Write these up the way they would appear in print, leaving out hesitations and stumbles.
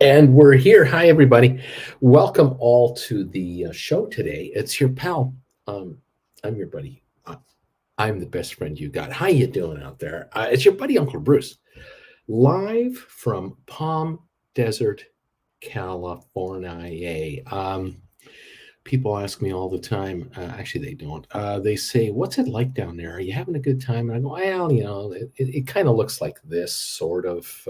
And we're here. Hi, everybody. Welcome all to the show today. It's your pal. Um, I'm your buddy. I'm the best friend you got. How you doing out there? It's your buddy Uncle Bruce, live from Palm Desert, California. People ask me all the time. Actually, they don't. They say, "What's it like down there? Are you having a good time?" And I go, "Well, it kind of looks like this, sort of."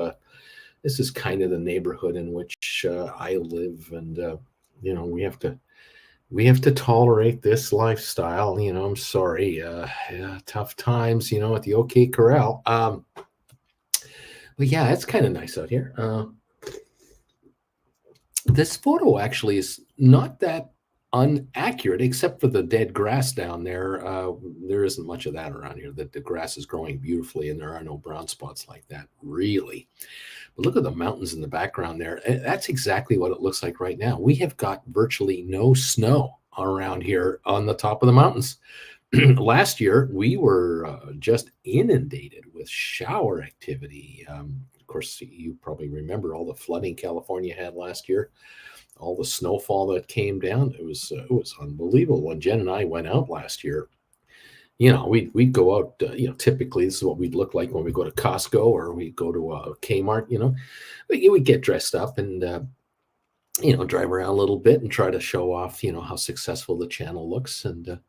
This is kind of the neighborhood in which I live, and we have to tolerate this lifestyle. I'm sorry, yeah, tough times, at the OK Corral. But yeah, it's kind of nice out here. This photo actually is not that unaccurate, except for the dead grass down there. There isn't much of that around here. The grass is growing beautifully, and there are no brown spots like that, really. But look at the mountains in the background there. That's exactly what it looks like right now. We have got virtually no snow around here on the top of the mountains. Last year, we were just inundated with shower activity. Of course, you probably remember all the flooding California had last year, all the snowfall that came down. It was unbelievable. When Jen and I went out last year, we'd go out. Typically, this is what we'd look like when we go to Costco or we go to Kmart. We would get dressed up and drive around a little bit and try to show off how successful the channel looks. And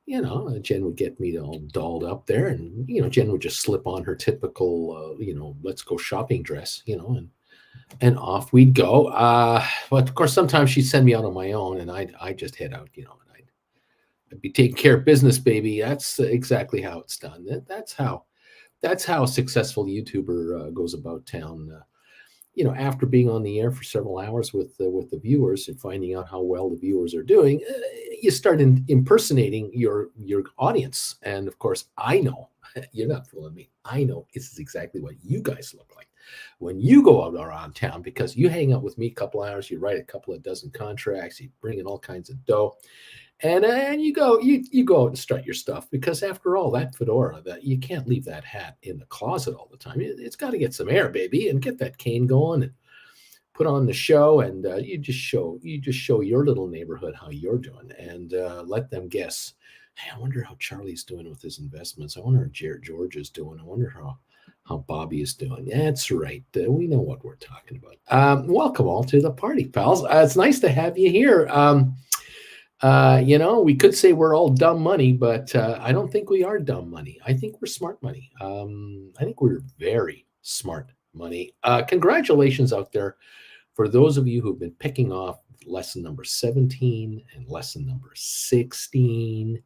Jen would get me all dolled up there, and Jen would just slip on her typical let's go shopping dress, and off we'd go. But of course, sometimes she'd send me out on my own, and I'd just head out, and I'd be taking care of business, baby. That's exactly how it's done. That's how a successful YouTuber goes about town. After being on the air for several hours with the viewers and finding out how well the viewers are doing, you start impersonating your audience. And of course, I know you're not fooling me. I know this is exactly what you guys look like when you go out around town, because you hang out with me a couple hours, you write a couple of dozen contracts, you bring in all kinds of dough. And you go out and strut your stuff, because after all, that fedora, that you can't leave that hat in the closet all the time. It's got to get some air, baby, and get that cane going and put on the show. And you just show your little neighborhood how you're doing, and let them guess. Hey, I wonder how Charlie's doing with his investments. I wonder how George is doing. I wonder how Bobby is doing. That's right. We know what we're talking about. Welcome all to the party, pals. It's nice to have you here. We could say we're all dumb money, but I don't think we are dumb money. I think we're smart money. I think we're very smart money. Congratulations out there for those of you who've been picking off lesson number 17 and lesson number 16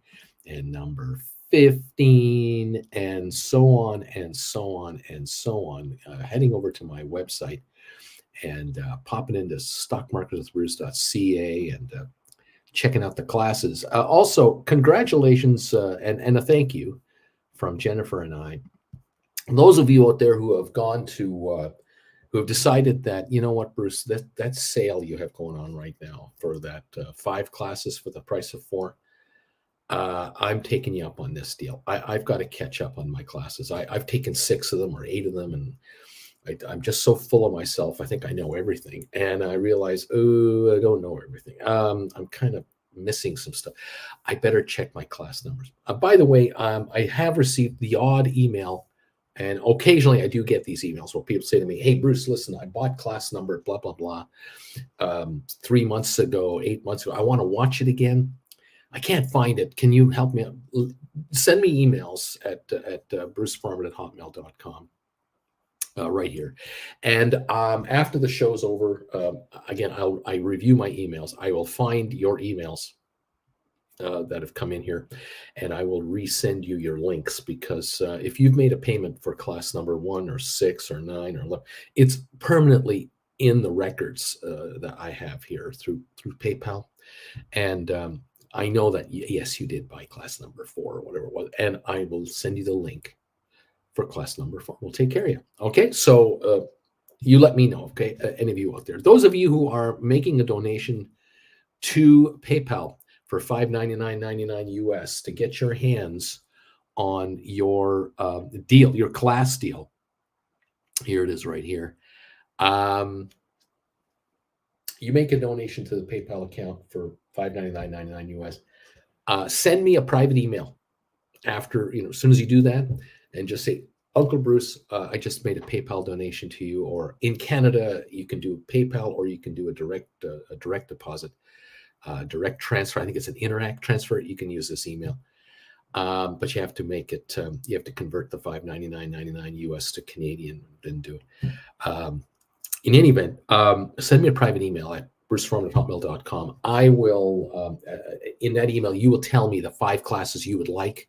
and number 15 and so on and so on and so on. Heading over to my website and popping into stockmarketwithbruce.ca and checking out the classes. Also, congratulations and a thank you from Jennifer and I. Those of you out there who have gone to, who have decided that, you know what, Bruce, that sale you have going on right now for that 5 classes for the price of 4, I'm taking you up on this deal. I've got to catch up on my classes. I've taken 6 of them or 8 of them, and I'm just so full of myself. I think I know everything. And I realize, I don't know everything. I'm kind of missing some stuff. I better check my class numbers. By the way, I have received the odd email, and occasionally I do get these emails where people say to me, hey, Bruce, listen, I bought class number, blah, blah, blah, 3 months ago, 8 months ago. I want to watch it again. I can't find it. Can you help me out? Send me emails at brucefarmer@hotmail.com. Right here. And after the show's over, again, I review my emails. I will find your emails that have come in here, and I will resend you your links, because if you've made a payment for class number 1 or 6 or 9 or 11, it's permanently in the records that I have here through PayPal. And I know that, yes, you did buy class number 4 or whatever it was, and I will send you the link for class number 4. We'll take care of you. Okay, so you let me know, okay, any of you out there. Those of you who are making a donation to PayPal for $599.99 US to get your hands on your deal, your class deal. Here it is right here. You make a donation to the PayPal account for $5.99.99 US. Send me a private email after, as soon as you do that, and just say, Uncle Bruce, I just made a PayPal donation to you. Or in Canada, you can do PayPal, or you can do a direct deposit, direct transfer. I think it's an Interact transfer. You can use this email, but you have to make it. You have to convert the $5.99.99 US to Canadian, then do it. In any event, send me a private email at bruceforman@hotmail.com. I will, in that email, you will tell me the 5 classes you would like.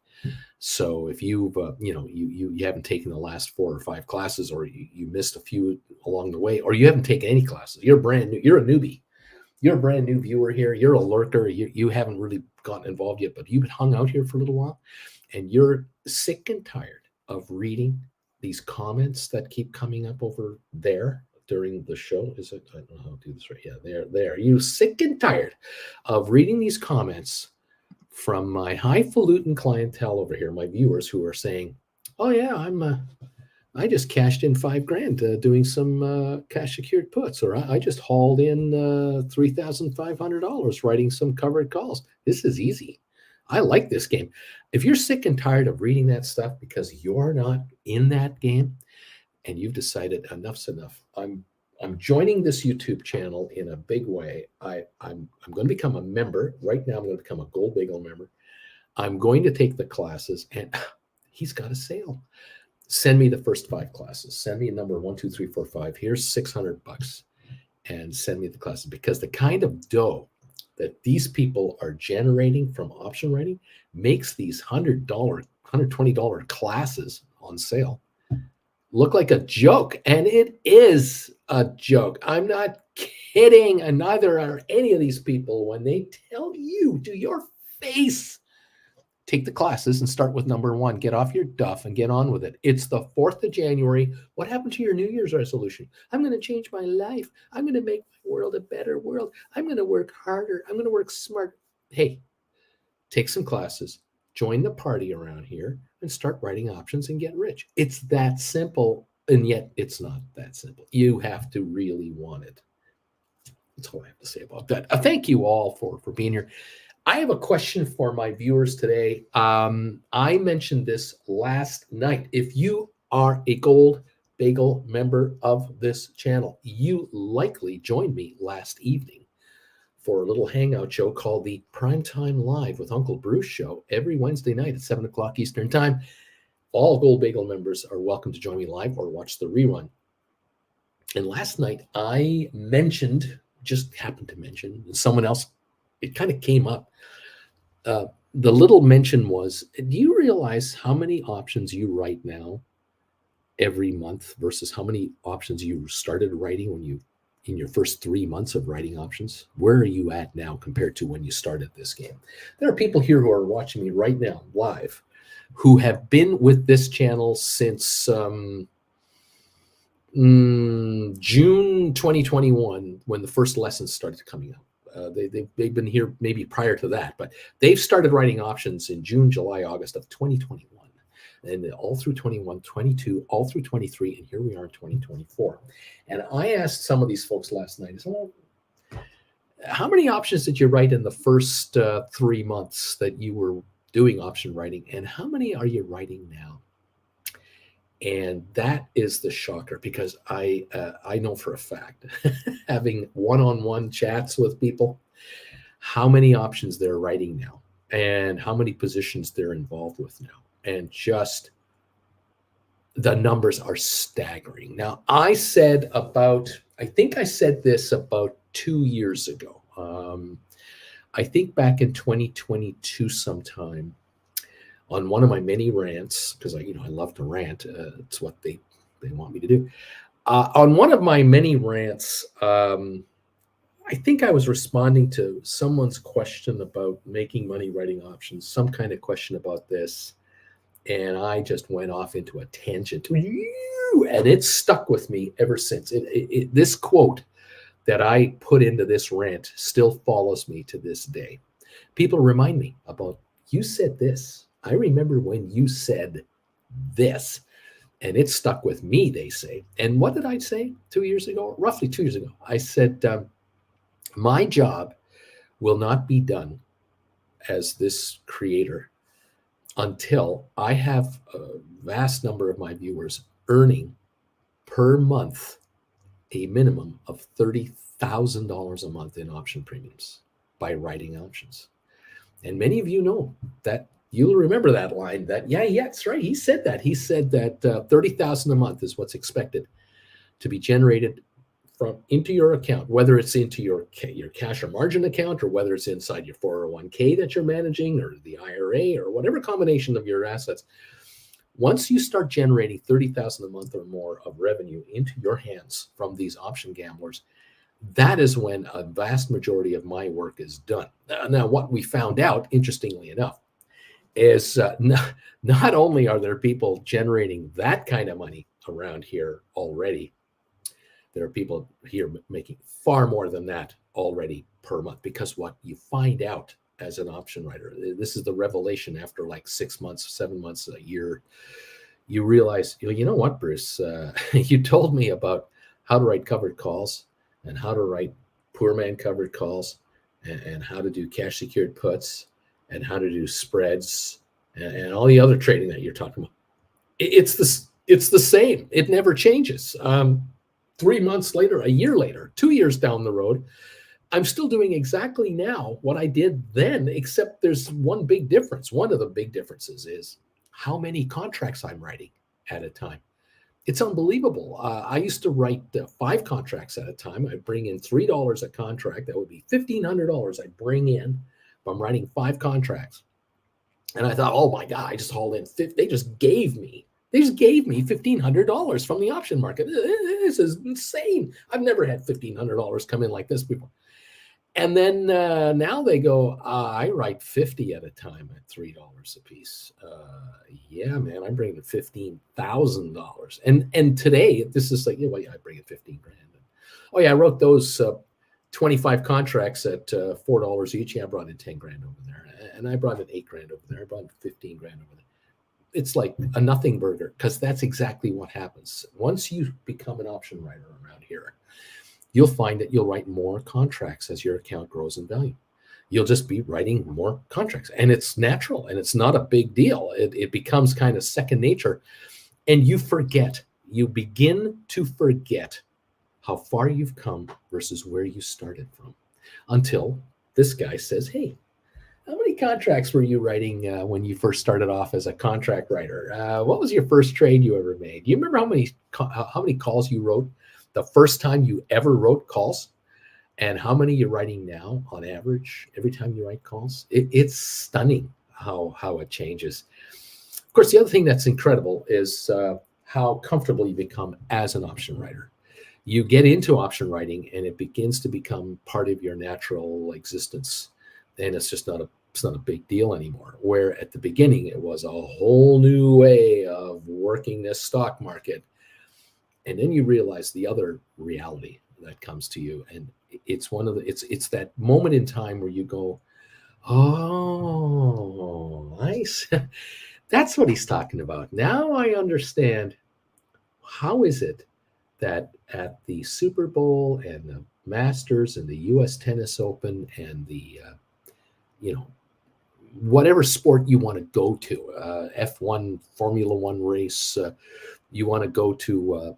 So if you've, you haven't taken the last 4 or 5 classes, or you missed a few along the way, or you haven't taken any classes, you're brand new, you're a newbie, you're a brand new viewer here, you're a lurker, you haven't really gotten involved yet, but you've hung out here for a little while, and you're sick and tired of reading these comments that keep coming up over there during the show. Is it? I don't know how to do this right. Yeah, there. You sick and tired of reading these comments from my highfalutin clientele over here, my viewers who are saying, "Oh yeah, I just cashed in $5,000 doing some cash secured puts, or I just hauled in $3,500 writing some covered calls. This is easy. I like this game." If you're sick and tired of reading that stuff because you're not in that game, and you've decided enough's enough, I'm joining this YouTube channel in a big way. I'm going to become a member. Right now, I'm going to become a Gold Bagel member. I'm going to take the classes, and he's got a sale. Send me the first 5 classes. Send me a number 1, 2, 3, 4, 5. Here's $600, and send me the classes, because the kind of dough that these people are generating from option writing makes these $100, $120 classes on sale look like a joke. And it is a joke. I'm not kidding. And neither are any of these people when they tell you to your face, take the classes and start with number 1. Get off your duff and get on with it. It's the 4th of January. What happened to your New Year's resolution? I'm going to change my life. I'm going to make my world a better world. I'm going to work harder. I'm going to work smart. Hey, take some classes, join the party around here, and start writing options and get rich. It's that simple, and yet it's not that simple. You have to really want it. That's all I have to say about that. Thank you all for being here. I have a question for my viewers today. I mentioned this last night. If you are a Gold Bagel member of this channel, you likely joined me last evening for a little hangout show called the Primetime Live with Uncle Bruce show every Wednesday night at 7 o'clock Eastern Time. All Gold Bagel members are welcome to join me live or watch the rerun. And last night I just happened to mention, someone else, it kind of came up. The little mention was, do you realize how many options you write now every month versus how many options you started writing in your first 3 months of writing options? Where are you at now compared to when you started this game? There are people here who are watching me right now live who have been with this channel since June 2021, when the first lessons started coming up. They've been here maybe prior to that, but they've started writing options in June, July, August of 2021. And all through 21, 22, all through 23, and here we are in 2024. And I asked some of these folks last night, well, how many options did you write in the first 3 months that you were doing option writing? And how many are you writing now? And that is the shocker, because I know for a fact, having one-on-one chats with people, how many options they're writing now and how many positions they're involved with now. And just the numbers are staggering. Now, I think I said this about 2 years ago. I think back in 2022 sometime, on one of my many rants, because I love to rant. It's what they want me to do. On one of my many rants, I think I was responding to someone's question about making money writing options, some kind of question about this. And I just went off into a tangent, and it's stuck with me ever since. This quote that I put into this rant still follows me to this day. People remind me about, you said this. I remember when you said this, and it stuck with me, they say. And what did I say 2 years ago? Roughly 2 years ago. I said, My job will not be done as this creator until I have a vast number of my viewers earning per month a minimum of $30,000 a month in option premiums by writing options. And many of you know that. You'll remember that line. That yeah, that's right. He said that. He said that 30,000 a month is what's expected to be generated from into your account, whether it's into your cash or margin account, or whether it's inside your 401k that you're managing, or the IRA, or whatever combination of your assets. Once you start generating 30,000 a month or more of revenue into your hands from these option gamblers, that is when a vast majority of my work is done. Now, what we found out, interestingly enough, is not only are there people generating that kind of money around here already, there are people here making far more than that already per month. Because what you find out as an option writer, this is the revelation after like 6 months, 7 months, a year, you realize, you know what, Bruce, you told me about how to write covered calls and how to write poor man covered calls, and how to do cash secured puts and how to do spreads and all the other trading that you're talking about. It's the same. It never changes. 3 months later, a year later, 2 years down the road, I'm still doing exactly now what I did then, except there's one big difference. One of the big differences is how many contracts I'm writing at a time. It's unbelievable. I used to write 5 contracts at a time. I'd bring in $3 a contract. That would be $1,500 I'd bring in if I'm writing 5 contracts. And I thought, oh my God, I just hauled in 50. They just gave me $1,500 from the option market. This is insane. I've never had $1,500 come in like this before. And then now they go, I write 50 at a time at $3 a piece. Yeah, man, I'm bringing $15,000. And today, this is like, well, yeah, I bring in 15 grand. Oh yeah, I wrote those 25 contracts at $4 each. Yeah, I brought in 10 grand over there. And I brought in 8 grand over there. I brought in 15 grand over there. It's like a nothing burger, because that's exactly what happens. Once you become an option writer around here, you'll find that you'll write more contracts as your account grows in value. You'll just be writing more contracts, and it's natural, and it's not a big deal. It becomes kind of second nature, and you begin to forget how far you've come versus where you started from, until this guy says, hey, how many contracts were you writing when you first started off as a contract writer? What was your first trade you ever made? Do you remember how many calls you wrote the first time you ever wrote calls, and how many you're writing now on average every time you write calls? It's stunning how it changes. Of course, the other thing that's incredible is how comfortable you become as an option writer. You get into option writing, and it begins to become part of your natural existence, and it's not a big deal anymore. Where at the beginning it was a whole new way of working this stock market. And then you realize the other reality that comes to you, and it's it's that moment in time where you go, oh, nice. That's what he's talking about. Now I understand. How is it that at the Super Bowl and the Masters and the U.S. Tennis Open and the whatever sport you want to go to, F1, Formula One race, you want to go to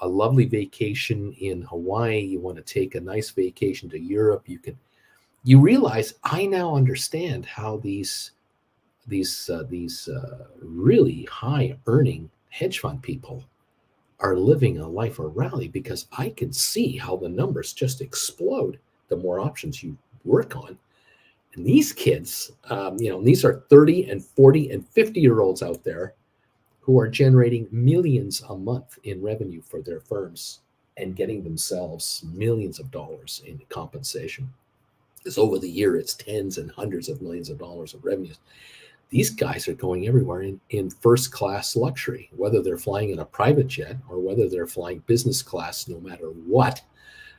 a lovely vacation in Hawaii, you want to take a nice vacation to Europe, you realize, I now understand how these really high earning hedge fund people are living a life of rally, because I can see how the numbers just explode the more options you work on. And these kids, these are 30 and 40 and 50-year-olds out there who are generating millions a month in revenue for their firms and getting themselves millions of dollars in compensation. Because over the year, it's tens and hundreds of millions of dollars of revenues. These guys are going everywhere in first-class luxury, whether they're flying in a private jet or whether they're flying business class, no matter what.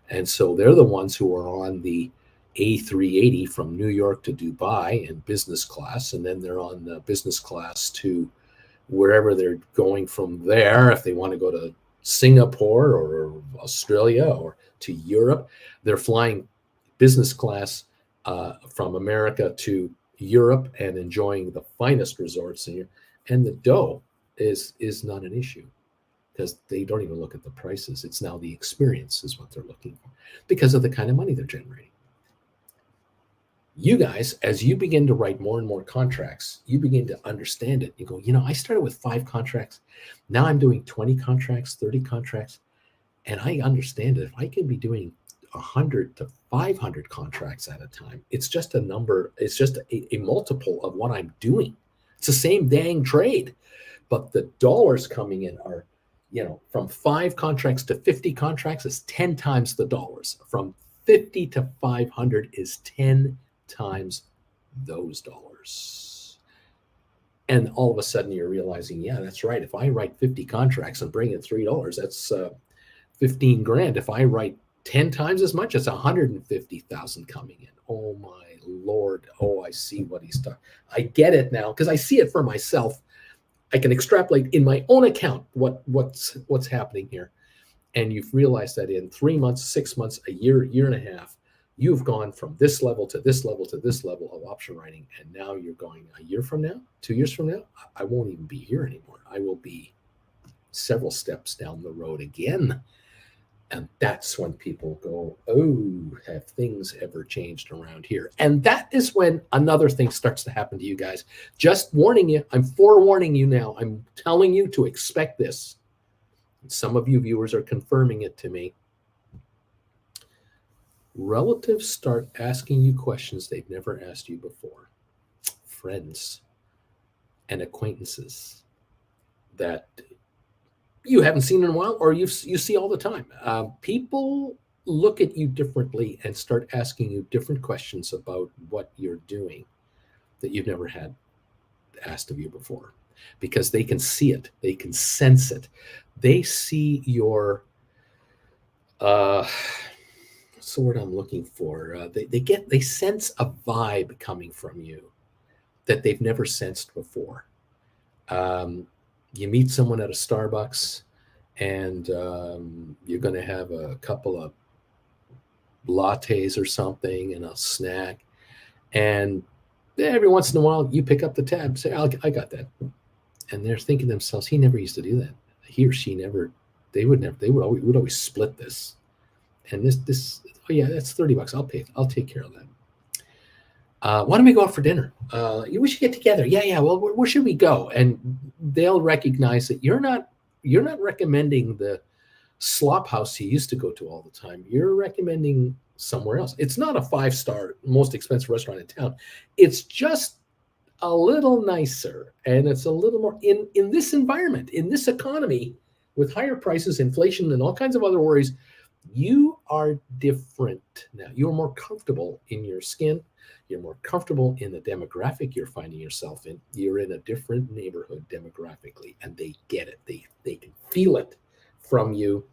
And so they're the ones who are on the A380 from New York to Dubai in business class, and then they're on the business class to wherever they're going from there. If they want to go to Singapore or Australia or to Europe, they're flying business class from America to Europe and enjoying the finest resorts in Europe. And the dough is not an issue because they don't even look at the prices. It's now the experience is what they're looking for because of the kind of money they're generating. You guys, as you begin to write more and more contracts, you begin to understand it. You go, I started with 5 contracts. Now I'm doing 20 contracts, 30 contracts. And I understand it. If I can be doing 100 to 500 contracts at a time, it's just a number. It's just a multiple of what I'm doing. It's the same dang trade, but the dollars coming in are, from 5 contracts to 50 contracts is 10 times the dollars. From 50 to 500 is 10 times those dollars. And all of a sudden you're realizing, yeah, that's right. If I write 50 contracts and bring in $3, that's 15 grand. If I write 10 times as much, it's 150,000 coming in. Oh my Lord. Oh, I see what he's talking. I get it now because I see it for myself. I can extrapolate in my own account what's happening here. And you've realized that in 3 months, 6 months, a year and a half, you've gone from this level to this level to this level of option writing. And now you're going a year from now, 2 years from now, I won't even be here anymore. I will be several steps down the road again. And that's when people go, oh, have things ever changed around here? And that is when another thing starts to happen to you guys. Just warning you, I'm forewarning you now. I'm telling you to expect this. Some of you viewers are confirming it to me. Relatives start asking you questions they've never asked you before. Friends and acquaintances that you haven't seen in a while or you see all the time. People look at you differently and start asking you different questions about what you're doing that you've never had asked of you before because they can see it. They can sense it. They see your, what's the word I'm looking for? They sense a vibe coming from you that they've never sensed before. You meet someone at a Starbucks and you're going to have a couple of lattes or something and a snack. And every once in a while you pick up the tab, say, I got that. And they're thinking to themselves, he never used to do that. He or she never, we would always split this. And this, oh yeah, that's $30. I'll pay. I'll take care of that. Why don't we go out for dinner? We should get together. Yeah. Well, where should we go? And they'll recognize that you're not recommending the slop house you used to go to all the time. You're recommending somewhere else. It's not a 5-star, most expensive restaurant in town. It's just a little nicer, and it's a little more in this environment, in this economy, with higher prices, inflation, and all kinds of other worries. You are different now. You're more comfortable in your skin. You're more comfortable in the demographic you're finding yourself in. You're in a different neighborhood demographically, and they get it. They can feel it from you,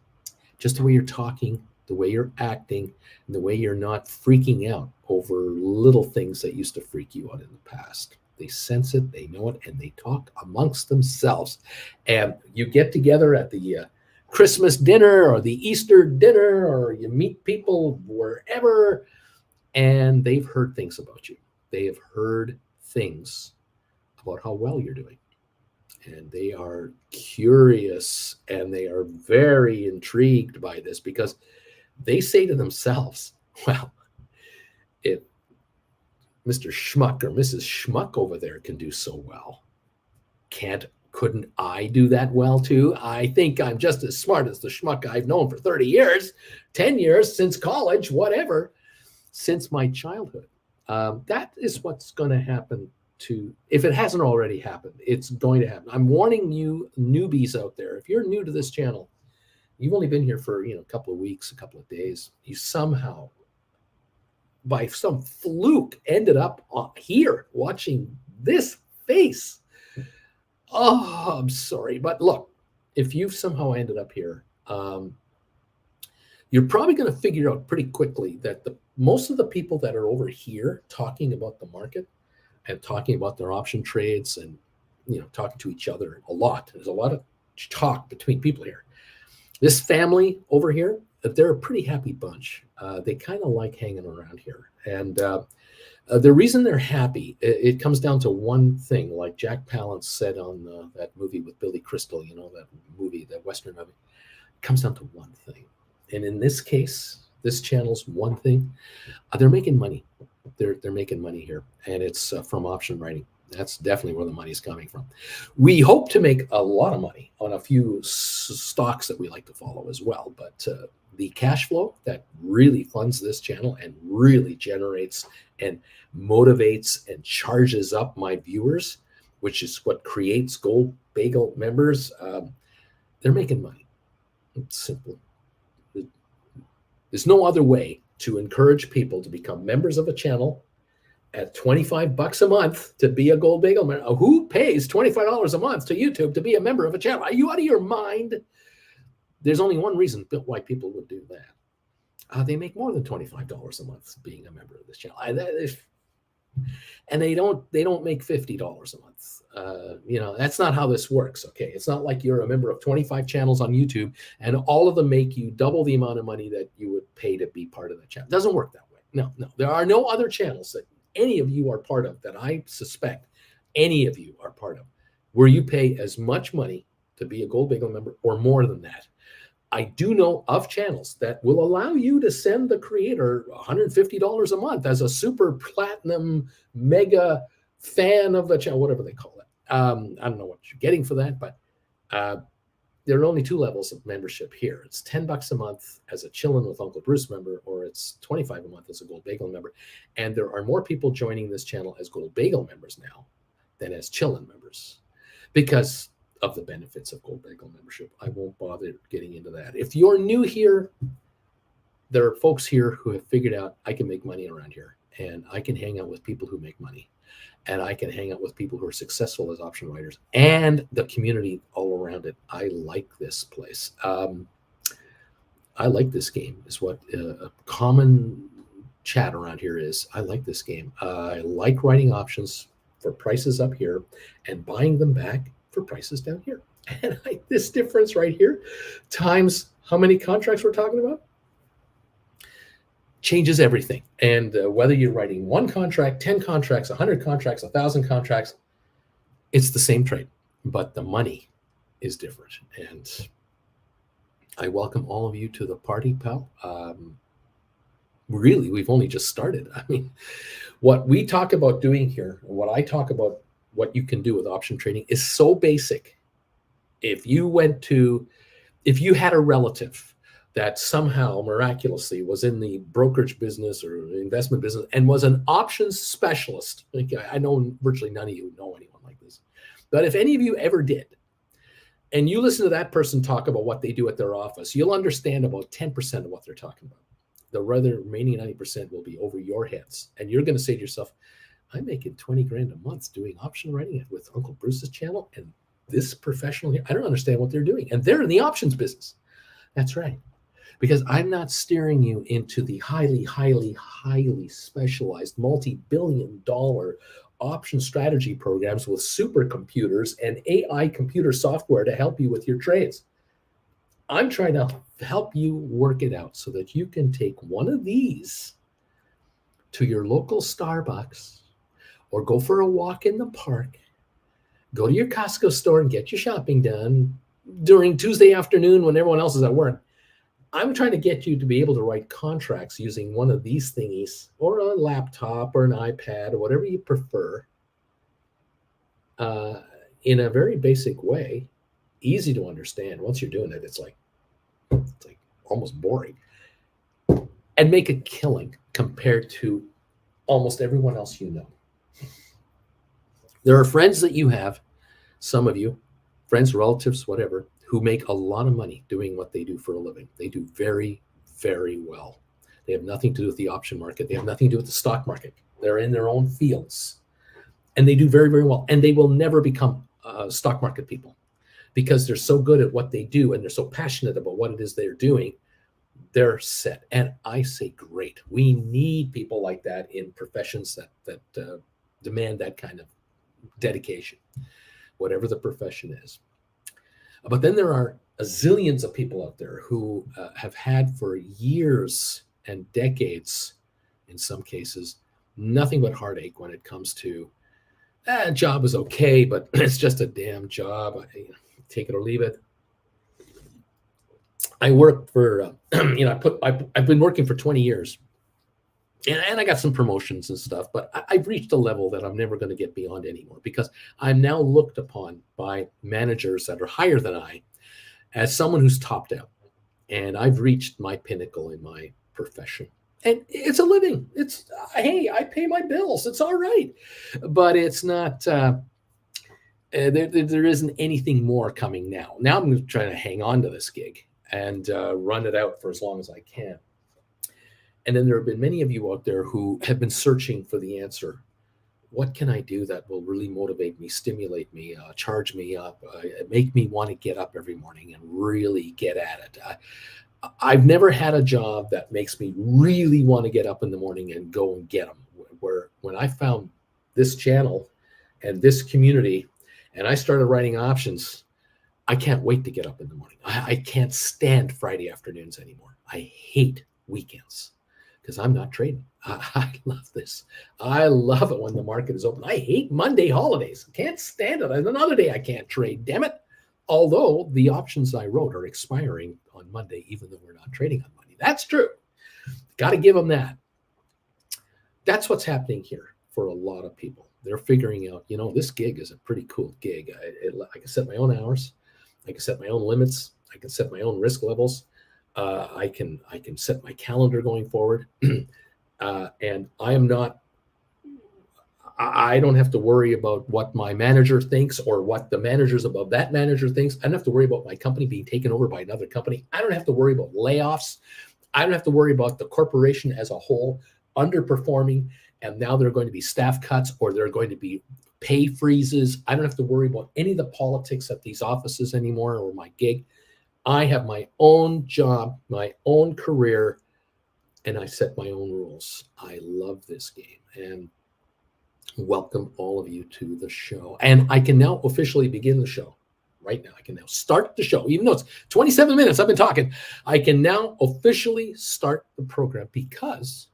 just the way you're talking, the way you're acting, and the way you're not freaking out over little things that used to freak you out in the past. They sense it, they know it, and they talk amongst themselves. And you get together at the Christmas dinner or the Easter dinner, or you meet people wherever, and they've heard things about you. They have heard things about how well you're doing. And they are curious and they are very intrigued by this because they say to themselves, well, if Mr. Schmuck or Mrs. Schmuck over there can do so well, couldn't I do that well too? I think I'm just as smart as the schmuck I've known for 30 years, 10 years, since college, whatever, since my childhood. That is what's going to happen if it hasn't already happened, it's going to happen. I'm warning you newbies out there. If you're new to this channel, you've only been here for a couple of weeks, a couple of days, you somehow, by some fluke, ended up here watching this face. Oh, I'm sorry. But look, if you've somehow ended up here, you're probably going to figure out pretty quickly that most of the people that are over here talking about the market and talking about their option trades and talking to each other a lot. There's a lot of talk between people here. This family over here, they're a pretty happy bunch. They kind of like hanging around here. And the reason they're happy, it comes down to one thing, like Jack Palance said on that movie with Billy Crystal, that movie, that Western movie. It comes down to one thing. And in this case, this channel's one thing. They're making money. They're making money here, and it's from option writing. That's definitely where the money's coming from. We hope to make a lot of money on a few stocks that we like to follow as well, but the cash flow that really funds this channel and really generates and motivates and charges up my viewers, which is what creates Gold Bagel members, they're making money. It's simple. There's no other way to encourage people to become members of a channel at $25 a month to be a Gold Bagel member. Who pays $25 a month to YouTube to be a member of a channel? Are you out of your mind? There's only one reason why people would do that. They make more than $25 a month being a member of this channel. And they don't make $50 a month. That's not how this works. Okay, it's not like you're a member of 25 channels on YouTube and all of them make you double the amount of money that you would pay to be part of the channel. It doesn't work that way. No. There are no other channels that any of you are part of, that I suspect any of you are part of, where you pay as much money to be a Gold Bagel member or more than that. I do know of channels that will allow you to send the creator $150 a month as a super platinum mega fan of the channel, whatever they call it. I don't know what you're getting for that, but there are only two levels of membership here. It's $10 a month as a Chillin' with Uncle Bruce member, or it's $25 a month as a Gold Bagel member. And there are more people joining this channel as Gold Bagel members now than as Chillin' members because of the benefits of Gold Bagel membership. I won't bother getting into that. If you're new here, there are folks here who have figured out I can make money around here, and I can hang out with people who make money, and I can hang out with people who are successful as option writers and the community all around it. I like this place. I like this game is what a common chat around here is. I like this game. I like writing options for prices up here and buying them back for prices down here. And this difference right here times how many contracts we're talking about changes everything. And whether you're writing one contract, 10 contracts, 100 contracts, 1,000 contracts, it's the same trade, but the money is different. And I welcome all of you to the party, pal. Really, we've only just started. I mean, what we talk about doing here, what I talk about, what you can do with option trading is so basic. If you had a relative that somehow miraculously was in the brokerage business or investment business and was an options specialist. I know virtually none of you know anyone like this. But if any of you ever did, and you listen to that person talk about what they do at their office, you'll understand about 10% of what they're talking about. The remaining 90% will be over your heads. And you're going to say to yourself, I'm making 20 grand a month doing option writing with Uncle Bruce's channel, and this professional here, I don't understand what they're doing. And they're in the options business. That's right. Because I'm not steering you into the highly, highly, highly specialized multi-billion-dollar option strategy programs with supercomputers and AI computer software to help you with your trades. I'm trying to help you work it out so that you can take one of these to your local Starbucks or go for a walk in the park, go to your Costco store and get your shopping done during Tuesday afternoon when everyone else is at work. I'm trying to get you to be able to write contracts using one of these thingies or a laptop or an iPad or whatever you prefer in a very basic way, easy to understand. Once you're doing it, it's like almost boring, and make a killing compared to almost everyone else you know. There are friends that you have, some of you, friends, relatives, whatever, who make a lot of money doing what they do for a living. They do very, very well. They have nothing to do with the option market. They have nothing to do with the stock market. They're in their own fields, and they do very, very well. And they will never become stock market people because they're so good at what they do and they're so passionate about what it is they're doing. They're set. And I say, great. We need people like that in professions that demand that kind of dedication, whatever the profession is. But then there are zillions of people out there who have had for years and decades, in some cases, nothing but heartache when it comes to job is okay, but it's just a damn job. Take it or leave it. I worked for, I've been working for 20 years, and I got some promotions and stuff, but I've reached a level that I'm never going to get beyond anymore, because I'm now looked upon by managers that are higher than I as someone who's topped out, and I've reached my pinnacle in my profession. And it's a living. It's, hey, I pay my bills. It's all right, but it's not. There isn't anything more coming now. Now I'm going to try to hang on to this gig and run it out for as long as I can. And then there have been many of you out there who have been searching for the answer. What can I do that will really motivate me, stimulate me, charge me up, make me want to get up every morning and really get at it? I've never had a job that makes me really want to get up in the morning and go and get them. Where when I found this channel and this community and I started writing options, I can't wait to get up in the morning. I can't stand Friday afternoons anymore. I hate weekends because I'm not trading. I love this. I love it when the market is open. I hate Monday holidays. Can't stand it. Another day I can't trade, damn it. Although the options I wrote are expiring on Monday, even though we're not trading on Monday. That's true. Got to give them that. That's what's happening here for a lot of people. They're figuring out, this gig is a pretty cool gig. I can set my own hours. I can set my own limits. I can set my own risk levels. I can set my calendar going forward. And I don't have to worry about what my manager thinks or what the managers above that manager thinks. I don't have to worry about my company being taken over by another company. I don't have to worry about layoffs. I don't have to worry about the corporation as a whole underperforming, and now there are going to be staff cuts or there are going to be pay freezes. I don't have to worry about any of the politics at these offices anymore or my gig. I have my own job, my own career, and I set my own rules. I love this game, and welcome all of you to the show. And I can now officially begin the show right now. I can now start the show, even though it's 27 minutes I've been talking. I can now officially start the program because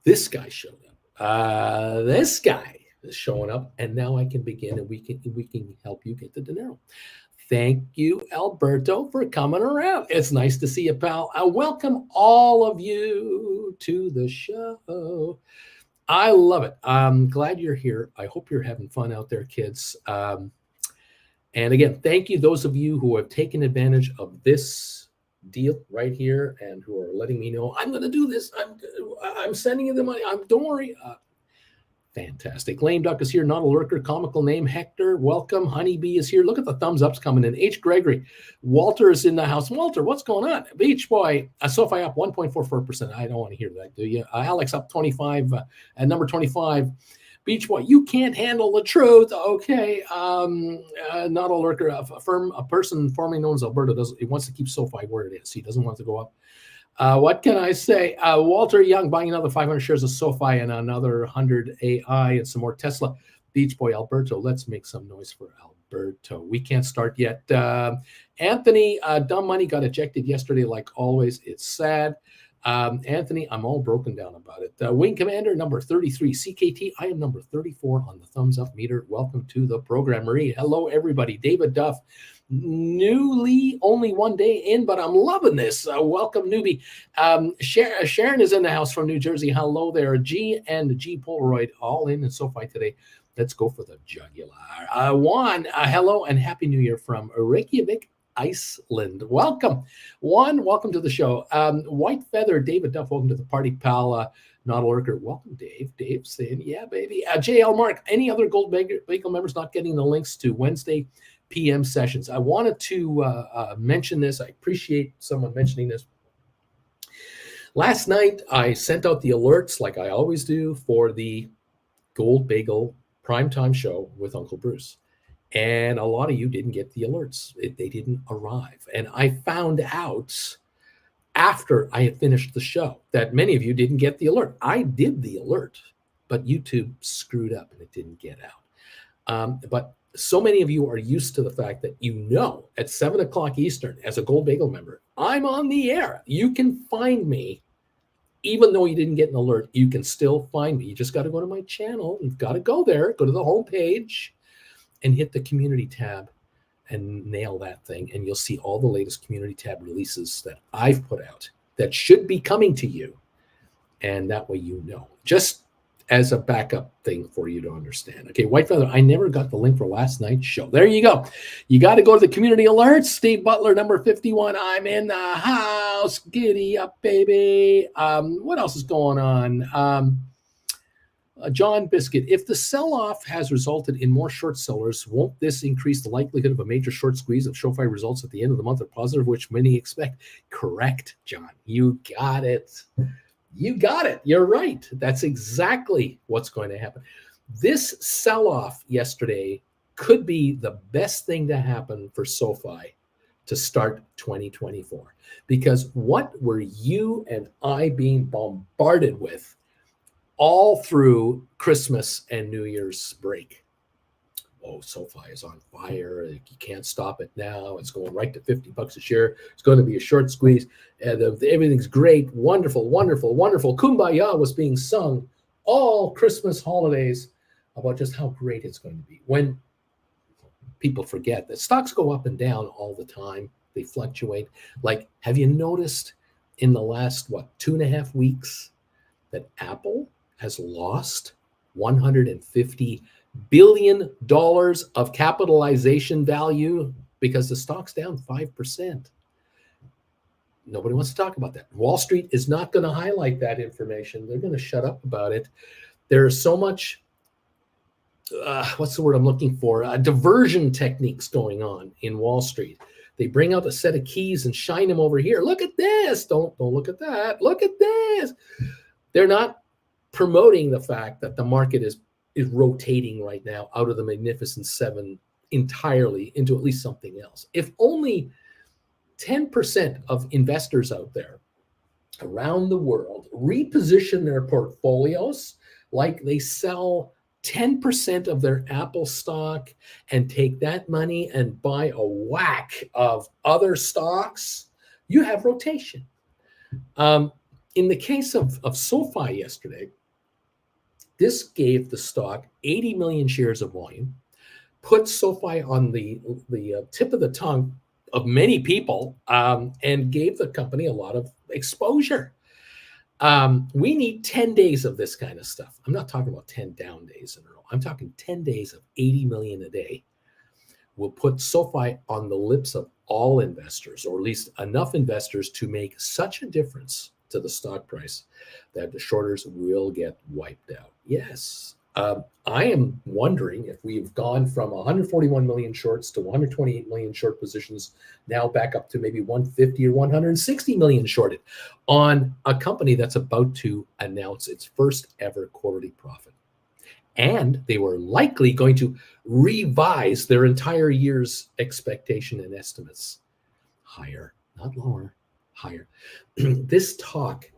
this guy showed up. This guy is showing up, and now I can begin, and we can help you get the dinero. Thank you, Alberto, for coming around. It's nice to see you, pal. I welcome all of you to the show. I love it. I'm glad you're here. I hope you're having fun out there, kids. And again, thank you, those of you who have taken advantage of this deal right here and who are letting me know, I'm going to do this. I'm sending you the money. Don't worry. Fantastic. Lame Duck is here. Not a lurker. Comical name. Hector. Welcome. Honeybee is here. Look at the thumbs ups coming in. H. Gregory. Walter is in the house. Walter, what's going on? Beach Boy. Sofi up 1.44%. I don't want to hear that, do you? Alex up 25 at number 25. Beach Boy, you can't handle the truth. Okay. Not a lurker. A person formerly known as Alberta he wants to keep Sofi where it is. He doesn't want to go up. What can I say? Walter Young buying another 500 shares of Sofi and another 100 AI and some more Tesla. Beach Boy Alberto, let's make some noise for Alberto. We can't start yet. Anthony, Dumb Money got ejected yesterday like always. It's sad. Anthony, I'm all broken down about it. Wing Commander, number 33. CKT, I am number 34 on the thumbs up meter. Welcome to the program, Marie. Hello, everybody. David Duff. Newly only one day in, but I'm loving this. Welcome, newbie. Sharon is in the house from New Jersey. Hello there. G and G Polaroid all in Sofi today. Let's go for the jugular. Juan, hello and happy new year from Reykjavik, Iceland. Welcome. Juan, welcome to the show. White Feather, David Duff, welcome to the party, pal. Not a lurker. Welcome, Dave. Dave saying, yeah, baby. JL Mark, any other Gold Bagel members not getting the links to Wednesday PM sessions? I wanted to mention this. I appreciate someone mentioning this. Last night, I sent out the alerts like I always do for the Gold Bagel primetime show with Uncle Bruce. And a lot of you didn't get the alerts. They didn't arrive. And I found out after I had finished the show that many of you didn't get the alert. I did the alert, but YouTube screwed up and it didn't get out. But so many of you are used to the fact that at 7 o'clock Eastern, as a Gold Bagel member, I'm on the air. You can find me. Even though you didn't get an alert, you can still find me. You just got to go to my channel. You've got to go there, go to the home page, and hit the community tab and nail that thing. And you'll see all the latest community tab releases that I've put out that should be coming to you. And that way, just as a backup thing for you to understand. Okay, White Feather, I never got the link for last night's show. There you go. You got to go to the community alerts. Steve Butler, number 51. I'm in the house. Giddy up, baby. What else is going on? John Biscuit, if the sell-off has resulted in more short sellers, won't this increase the likelihood of a major short squeeze if SoFi results at the end of the month are positive, which many expect? Correct, John. You got it. You got it. You're right. That's exactly what's going to happen. This sell-off yesterday could be the best thing to happen for SoFi to start 2024. Because what were you and I being bombarded with all through Christmas and New Year's break? Oh, SoFi is on fire. You can't stop it now. It's going right to $50 a share. It's going to be a short squeeze. Everything's great. Wonderful, wonderful, wonderful. Kumbaya was being sung all Christmas holidays about just how great it's going to be. When people forget that stocks go up and down all the time, they fluctuate. Like, have you noticed in the last, 2.5 weeks that Apple has lost $150 billion of capitalization value because the stock's down 5%. Nobody wants to talk about that. Wall Street is not going to highlight that information. They're going to shut up about it. There's so much, what's the word I'm looking for? Diversion techniques going on in Wall Street. They bring out a set of keys and shine them over here. Look at this. Don't look at that. Look at this. They're not promoting the fact that the market is rotating right now out of the Magnificent Seven entirely into at least something else. If only 10% of investors out there around the world reposition their portfolios, like they sell 10% of their Apple stock and take that money and buy a whack of other stocks, you have rotation. In the case of SoFi yesterday, this gave the stock 80 million shares of volume, put SoFi on the tip of the tongue of many people, and gave the company a lot of exposure. We need 10 days of this kind of stuff. I'm not talking about 10 down days in a row. I'm talking 10 days of 80 million a day. Will put SoFi on the lips of all investors, or at least enough investors to make such a difference to the stock price that the shorters will get wiped out. Yes. I am wondering if we've gone from 141 million shorts to 128 million short positions, now back up to maybe 150 or 160 million shorted on a company that's about to announce its first ever quarterly profit. And they were likely going to revise their entire year's expectation and estimates higher, not lower, higher. This talk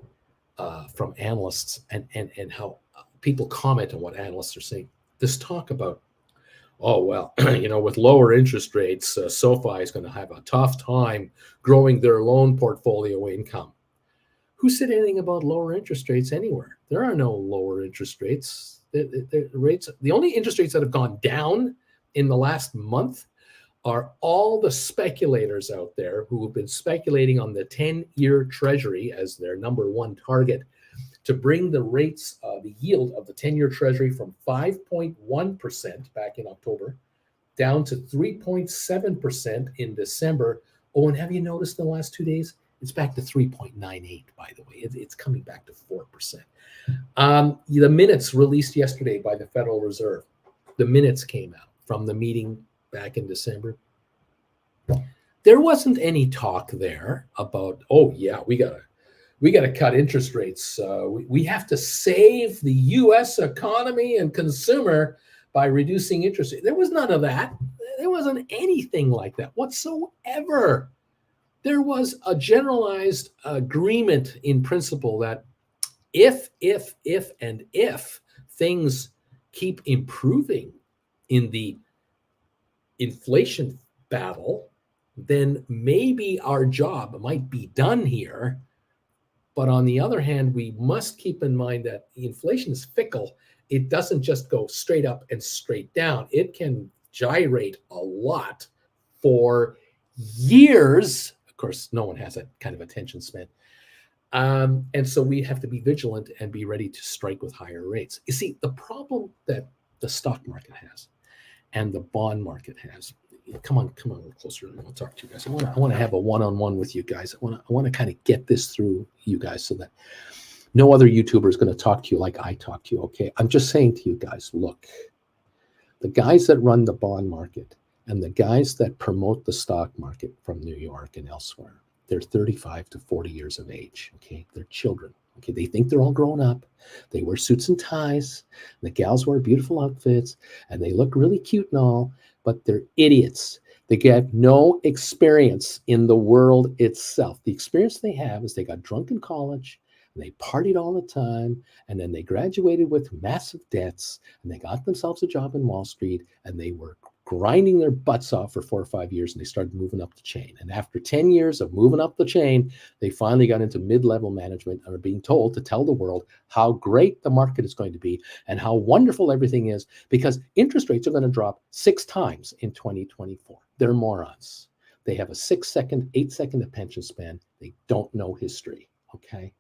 from analysts and how people comment on what analysts are saying, this talk about, oh, well, with lower interest rates, SoFi is going to have a tough time growing their loan portfolio income. Who said anything about lower interest rates anywhere? There are no lower interest rates. The only interest rates that have gone down in the last month are all the speculators out there who have been speculating on the 10-year treasury as their number one target to bring the rates, the yield of the 10-year treasury from 5.1% back in October down to 3.7% in December. Oh, and have you noticed in the last 2 days? It's back to 3.98, by the way. It's coming back to 4%. The minutes released yesterday by the Federal Reserve, the minutes came out from the meeting back in December. There wasn't any talk there about, oh yeah, we gotta cut interest rates. We have to save the U.S. economy and consumer by reducing interest rates. There was none of that. There wasn't anything like that whatsoever. There was a generalized agreement in principle that if things keep improving in the inflation battle, then maybe our job might be done here. But on the other hand, we must keep in mind that inflation is fickle. It doesn't just go straight up and straight down. It can gyrate a lot for years. Of course, no one has that kind of attention span. And so we have to be vigilant and be ready to strike with higher rates. You see, the problem that the stock market has and the bond market has. Come on a little closer. I want to talk to you guys. I want to have a one-on-one with you guys. I want to kind of get this through you guys so that no other YouTuber is going to talk to you like I talk to you. Okay, I'm just saying to you guys, look, the guys that run the bond market and the guys that promote the stock market from New York and elsewhere, they're 35 to 40 years of age. Okay, they're children. Okay, they think they're all grown up. They wear suits and ties. The gals wear beautiful outfits, and they look really cute and all, but they're idiots. They get no experience in the world itself. The experience they have is they got drunk in college, and they partied all the time, and then they graduated with massive debts, and they got themselves a job in Wall Street, and they were grinding their butts off for 4 or 5 years, and they started moving up the chain. And after 10 years of moving up the chain, they finally got into mid-level management and are being told to tell the world how great the market is going to be and how wonderful everything is because interest rates are going to drop 6 times in 2024. They're morons. They have a 6-second, 8-second attention span. They don't know history, okay?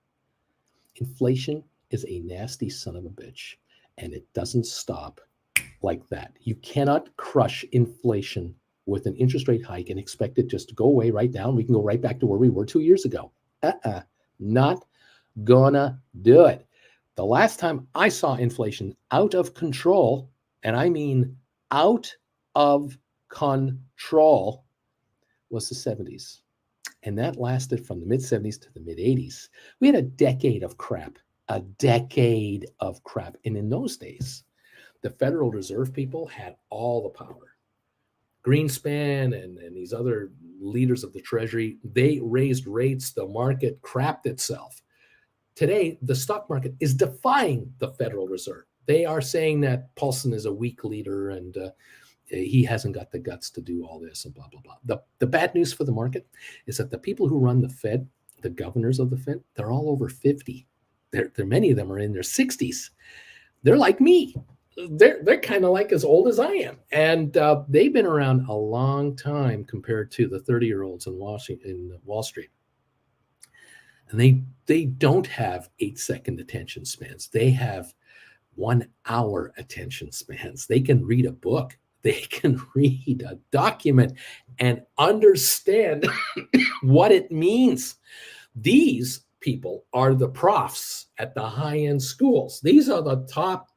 Inflation is a nasty son of a bitch, and it doesn't stop like that. You cannot crush inflation with an interest rate hike and expect it just to go away right now. And we can go right back to where we were 2 years ago. Not gonna do it. The last time I saw inflation out of control, and I mean out of control, was the 70s. And that lasted from the mid 70s to the mid 80s. We had a decade of crap. And in those days, the Federal Reserve people had all the power. Greenspan and these other leaders of the Treasury, they raised rates. The market crapped itself. Today, the stock market is defying the Federal Reserve. They are saying that Paulson is a weak leader and he hasn't got the guts to do all this and blah, blah, blah. The bad news for the market is that the people who run the Fed, the governors of the Fed, they're all over 50. Many of them are in their 60s. They're like me. They're kind of like as old as I am, and they've been around a long time compared to the 30-year-olds in Wall Street. And they don't have 8-second attention spans. They have 1 hour attention spans. They can read a book. They can read a document and understand what it means. These people are the profs at the high-end schools. These are the top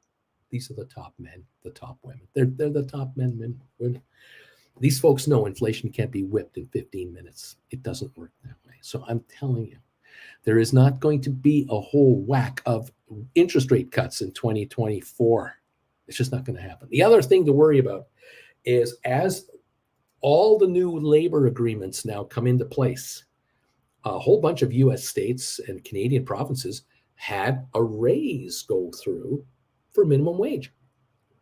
men, the top women. They're the top men, women. These folks know inflation can't be whipped in 15 minutes. It doesn't work that way. So I'm telling you, there is not going to be a whole whack of interest rate cuts in 2024. It's just not going to happen. The other thing to worry about is as all the new labor agreements now come into place, a whole bunch of U.S. states and Canadian provinces had a raise go through for minimum wage.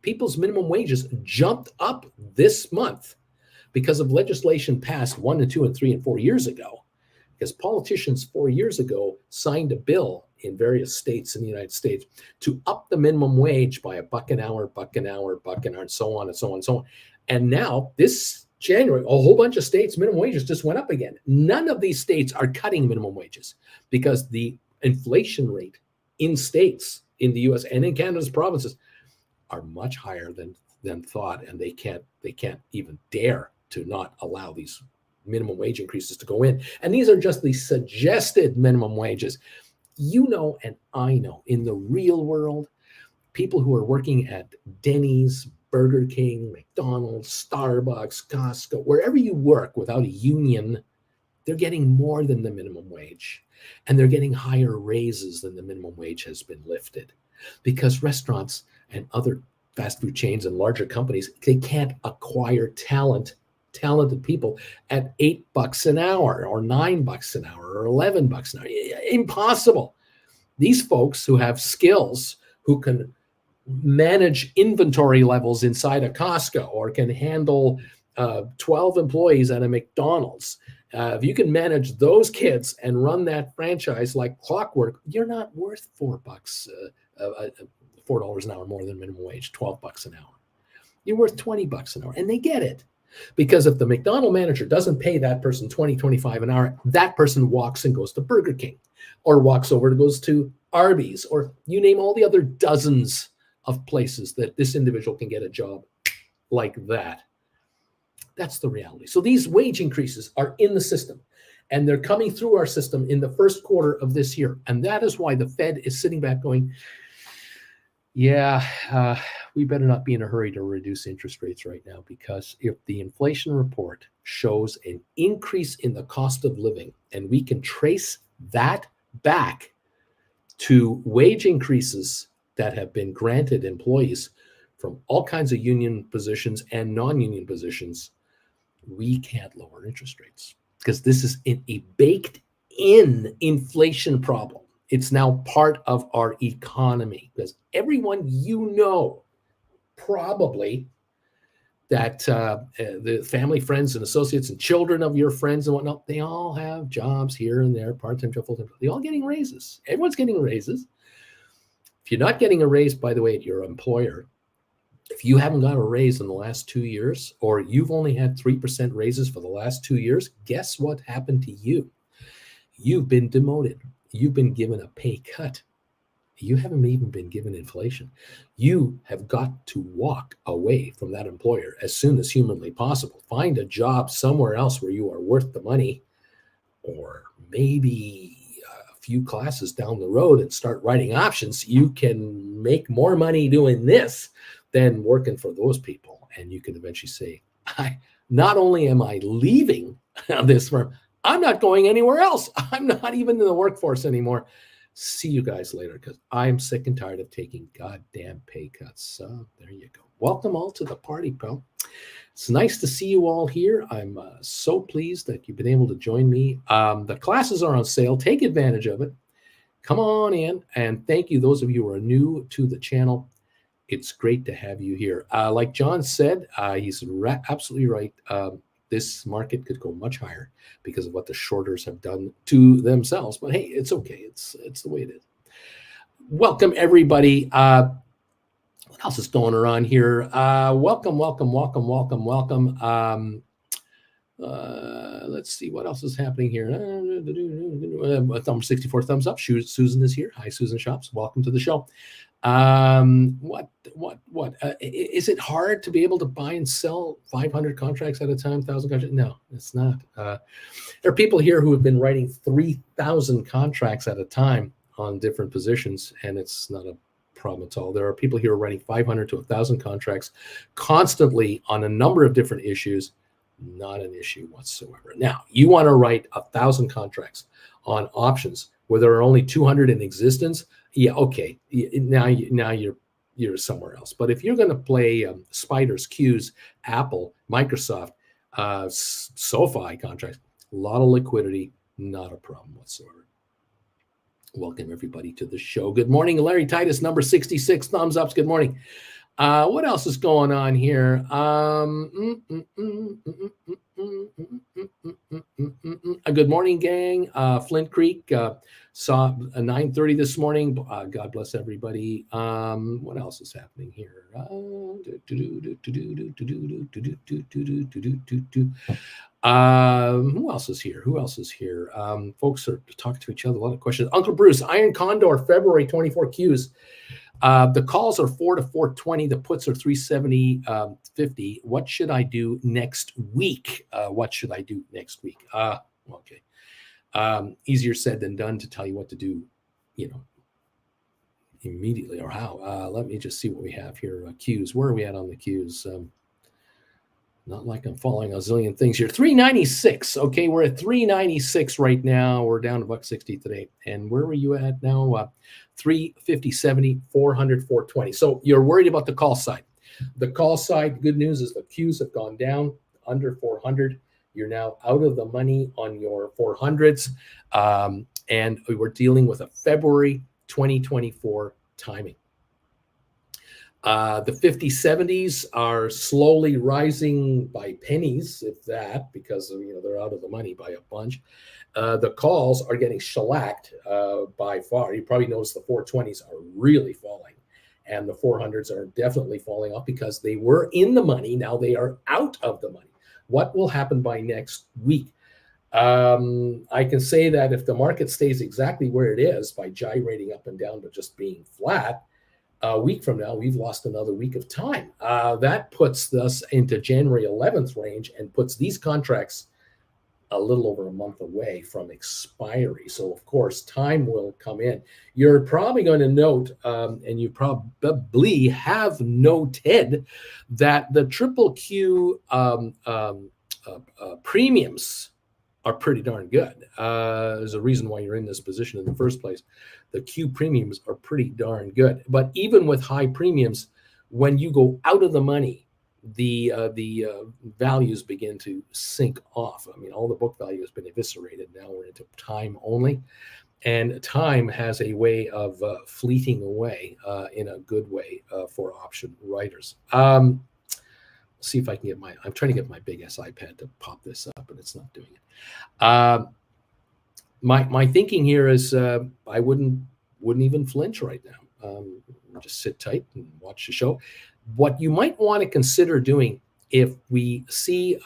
People's minimum wages jumped up this month because of legislation passed 1 and 2 and 3 and 4 years ago. Because politicians 4 years ago signed a bill in various states in the United States to up the minimum wage by $1 an hour, $1 an hour, $1 an hour, and so on and so on and so on. And now this January, a whole bunch of states' minimum wages just went up again. None of these states are cutting minimum wages because the inflation rate in states in the U.S. and in Canada's provinces are much higher than thought, and they can't even dare to not allow these minimum wage increases to go in. And these are just the suggested minimum wages. You know, and I know, in the real world, people who are working at Denny's, Burger King, McDonald's, Starbucks, Costco, wherever you work without a union, they're getting more than the minimum wage. And they're getting higher raises than the minimum wage has been lifted. Because restaurants and other fast food chains and larger companies, they can't acquire talented people at $8 an hour or $9 an hour or $11 an hour. Impossible. These folks who have skills, who can manage inventory levels inside a Costco or can handle 12 employees at a McDonald's, if you can manage those kids and run that franchise like clockwork, you're not worth $4, $4 an hour more than minimum wage, $12 an hour. You're worth $20 an hour, and they get it. Because if the McDonald manager doesn't pay that person $20, $25 an hour, that person walks and goes to Burger King, or walks over and goes to Arby's, or you name all the other dozens of places that this individual can get a job like that. That's the reality. So these wage increases are in the system, and they're coming through our system in the first quarter of this year. And that is why the Fed is sitting back going, yeah, we better not be in a hurry to reduce interest rates right now, because if the inflation report shows an increase in the cost of living, and we can trace that back to wage increases that have been granted employees from all kinds of union positions and non-union positions, we can't lower interest rates, because this is a baked-in inflation problem. It's now part of our economy, because everyone probably that the family, friends, and associates and children of your friends and whatnot, they all have jobs here and there, part-time, full-time. They're all getting raises. Everyone's getting raises. If you're not getting a raise, by the way, at your employer, if you haven't got a raise in the last 2 years, or you've only had 3% raises for the last 2 years, guess what happened to you? You've been demoted. You've been given a pay cut. You haven't even been given inflation. You have got to walk away from that employer as soon as humanly possible. Find a job somewhere else where you are worth the money, or maybe a few classes down the road and start writing options. You can make more money doing this than working for those people. And you can eventually say, not only am I leaving this firm, I'm not going anywhere else. I'm not even in the workforce anymore. See you guys later, because I'm sick and tired of taking goddamn pay cuts. So there you go. Welcome all to the party, pal. It's nice to see you all here. I'm so pleased that you've been able to join me. The classes are on sale. Take advantage of it. Come on in. And thank you, those of you who are new to the channel. It's great to have you here. Like John said, he's absolutely right. This market could go much higher because of what the shorters have done to themselves. But hey, it's okay. It's the way it is. Welcome, everybody. What else is going on here? Welcome. Let's see what else is happening here. 64 thumbs up. Susan is here. Hi, Susan Shops. Welcome to the show. Is it hard to be able to buy and sell 500 contracts at a time, 1,000 contracts? No, it's not. There are people here who have been writing 3,000 contracts at a time on different positions, and it's not a problem at all. There are people here writing 500 to 1,000 contracts constantly on a number of different issues. Not an issue whatsoever. Now, you want to write 1,000 contracts on options where there are only 200 in existence. Yeah, okay. Now you're somewhere else. But if you're going to play Spiders, Qs, Apple, Microsoft, Sofi contracts, a lot of liquidity, not a problem whatsoever. Welcome everybody to the show. Good morning, Larry Titus, number 66, thumbs ups. Good morning. What else is going on here? Good morning, gang. Flint Creek saw 9:30 this morning. God bless everybody. What else is happening here? Who else is here? Folks are talking to each other. A lot of questions. Uncle Bruce, Iron Condor, February 24 Qs. The calls are 4 to 420. The puts are 370.50. What should I do next week? Okay. Easier said than done to tell you what to do, immediately, or how. Let me just see what we have here. Qs. Where are we at on the Qs? Not like I'm following a zillion things here. 396. Okay, we're at 396 right now. We're down to $1.60 today. And where were you at now? 350, 70, 400, 420. So you're worried about the call side. The call side, good news is the Qs have gone down under 400. You're now out of the money on your 400s. And we're dealing with a February 2024 timing. The 50/70s are slowly rising by pennies, if that, because they're out of the money by a bunch. The calls are getting shellacked by far. You probably noticed the 420s are really falling, and the 400s are definitely falling off because they were in the money. Now they are out of the money. What will happen by next week? I can say that if the market stays exactly where it is by gyrating up and down, but just being flat, a week from now, we've lost another week of time. That puts us into January 11th range and puts these contracts a little over a month away from expiry. So, of course, time will come in. You're probably going to note, and you probably have noted, that the triple Q premiums are pretty darn good. There's a reason why you're in this position in the first place. The Q premiums are pretty darn good. But even with high premiums, when you go out of the money, the values begin to sink off. I mean, all the book value has been eviscerated. Now we're into time only. And time has a way of fleeting away in a good way for option writers. See if I can I'm trying to get my big S iPad to pop this up, but it's not doing it. My thinking here is I wouldn't even flinch right now. Just sit tight and watch the show. What you might want to consider doing if we see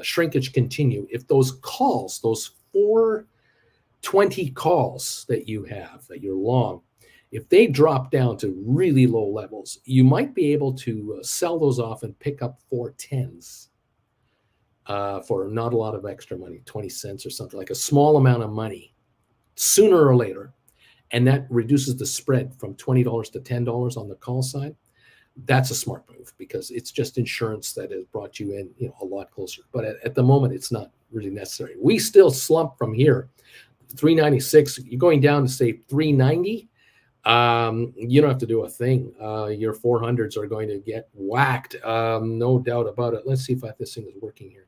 shrinkage continue, if those calls, those 420 calls that you have, that you're long, if they drop down to really low levels, you might be able to sell those off and pick up 410s for not a lot of extra money, 20 cents or something, like a small amount of money, sooner or later. And that reduces the spread from $20 to $10 on the call side. That's a smart move because it's just insurance that has brought you in, a lot closer. But at the moment, it's not really necessary. We still slump from here, 396. You're going down to say 390. You don't have to do a thing. Your 400s are going to get whacked, no doubt about it. Let's see if this thing is working here.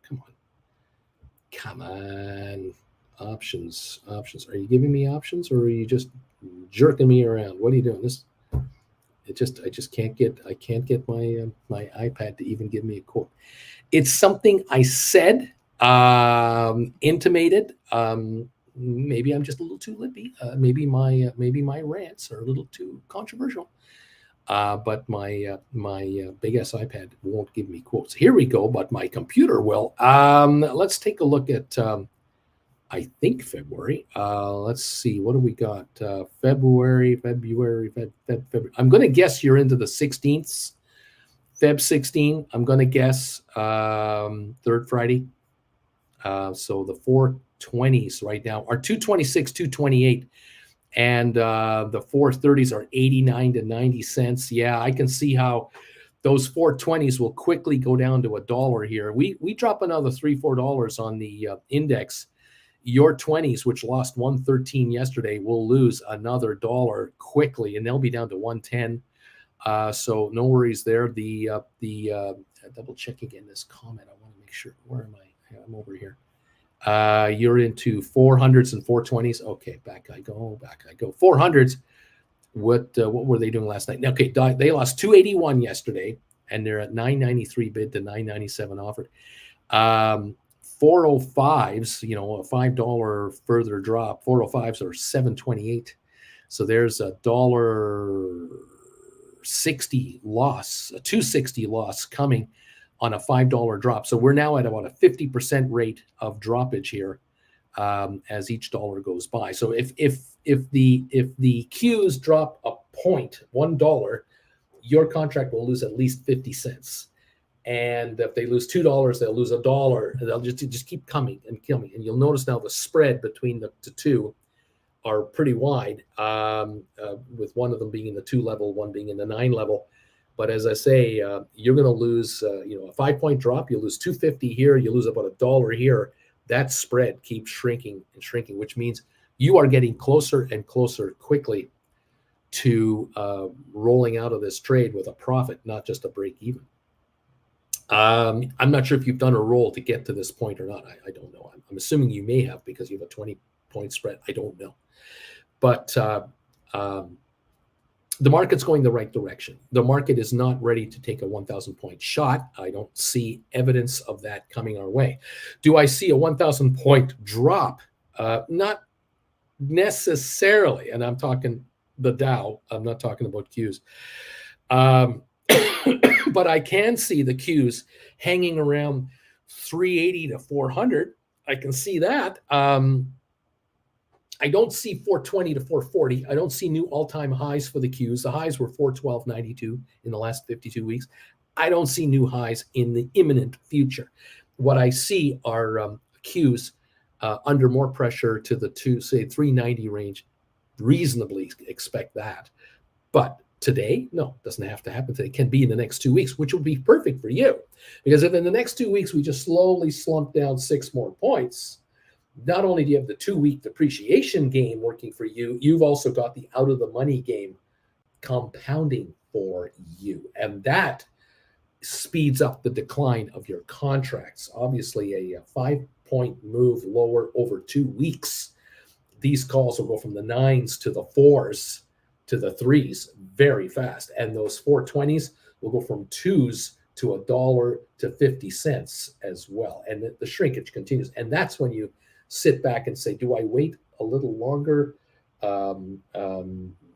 Come on. Options. Are you giving me options, or are you just jerking me around? What are you doing? I just can't get my iPad to even give me a quote. It's something I said, intimated. Maybe I'm just a little too lippy. Maybe my rants are a little too controversial. But my big S iPad won't give me quotes. Here we go, but my computer will. Let's take a look at I think February. Let's see. What do we got? February. I'm going to guess you're into the 16th. Feb 16. I'm going to guess third Friday. So the 420s right now are 226, 228. And the 430s are 89 to 90 cents. Yeah, I can see how those 420s will quickly go down to $1 here. We drop another $3-4 on the index. Your 20s, which lost 113 yesterday, will lose another $1 quickly, and they'll be down to 110. So no worries there. The double check again this comment. I want to make sure. Where am I? I'm over here. You're into 400s and 420s. Okay, back I go. 400s. What were they doing last night? Okay, they lost 281 yesterday, and they're at 993 bid to 997 offered. 405s, a $5 further drop. 405s are 728. So there's a $1.60 loss, a $2.60 loss coming on a $5 drop. So we're now at about a 50% rate of droppage here as each dollar goes by. So if the Qs drop a point, $1, your contract will lose at least 50 cents. And if they lose $2, they'll lose $1. They'll just keep coming and coming. And you'll notice now the spread between the two are pretty wide, with one of them being in the 2 level, one being in the 9 level. But as I say, you're going to lose, a 5-point drop. You lose $2.50 here. You lose about $1 here. That spread keeps shrinking and shrinking, which means you are getting closer and closer quickly to rolling out of this trade with a profit, not just a break even. I'm not sure if you've done a roll to get to this point or not. I don't know. I'm assuming you may have because you have a 20-point spread. I don't know. But the market's going the right direction. The market is not ready to take a 1,000 point shot. I don't see evidence of that coming our way. Do I see a 1,000 point drop? Not necessarily. And I'm talking the Dow. I'm not talking about Qs. Um, but I can see the Qs hanging around 380 to 400. I can see that. I don't see 420 to 440. I don't see new all-time highs for the Qs. The highs were 412.92 in the last 52 weeks. I don't see new highs in the imminent future. What I see are Qs under more pressure to the 390 range. Reasonably expect that. But today, no, it doesn't have to happen today. It can be in the next 2 weeks, which would be perfect for you. Because if in the next 2 weeks we just slowly slump down 6 more points, not only do you have the 2-week depreciation game working for you, you've also got the out of the money game compounding for you. And that speeds up the decline of your contracts. Obviously, a 5-point move lower over 2 weeks. These calls will go from the 9s to the 4s to the 3s very fast. And those 420s will go from 2s to $1 to 50 cents as well. And the shrinkage continues. And that's when you sit back and say, do I wait a little longer?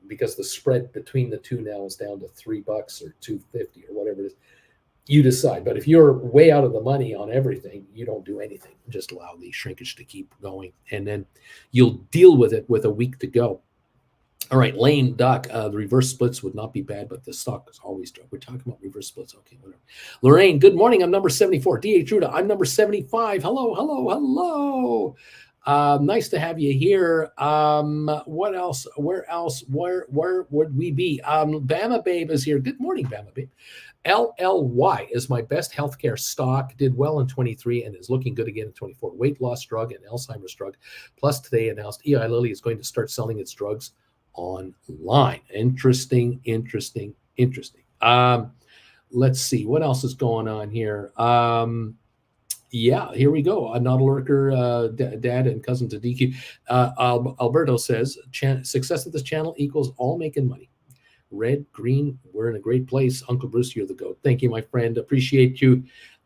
Because the spread between the two now is down to $3 or $2.50 or whatever it is. You decide. But if you're way out of the money on everything, you don't do anything. Just allow the shrinkage to keep going. And then you'll deal with it with a week to go. All right, lame duck. The reverse splits would not be bad, but the stock is always drunk. We're talking about reverse splits. Okay, whatever. Lorraine, good morning. I'm number 74. D.A. Truda, I'm number 75. Hello, hello, hello. Nice to have you here. What else? Where else? Where would we be? Bama Babe is here. Good morning, Bama Babe. LLY is my best healthcare stock. Did well in 23 and is looking good again in 24. Weight loss drug and Alzheimer's drug. Plus, today announced Eli Lilly is going to start selling its drugs online. Interesting. Let's see what else is going on here. Yeah, here we go. Not a lurker, dad and cousin to DQ. Alberto says, success of this channel equals all making money. Red, green, we're in a great place. Uncle Bruce, you're the GOAT. Thank you, my friend. Appreciate you.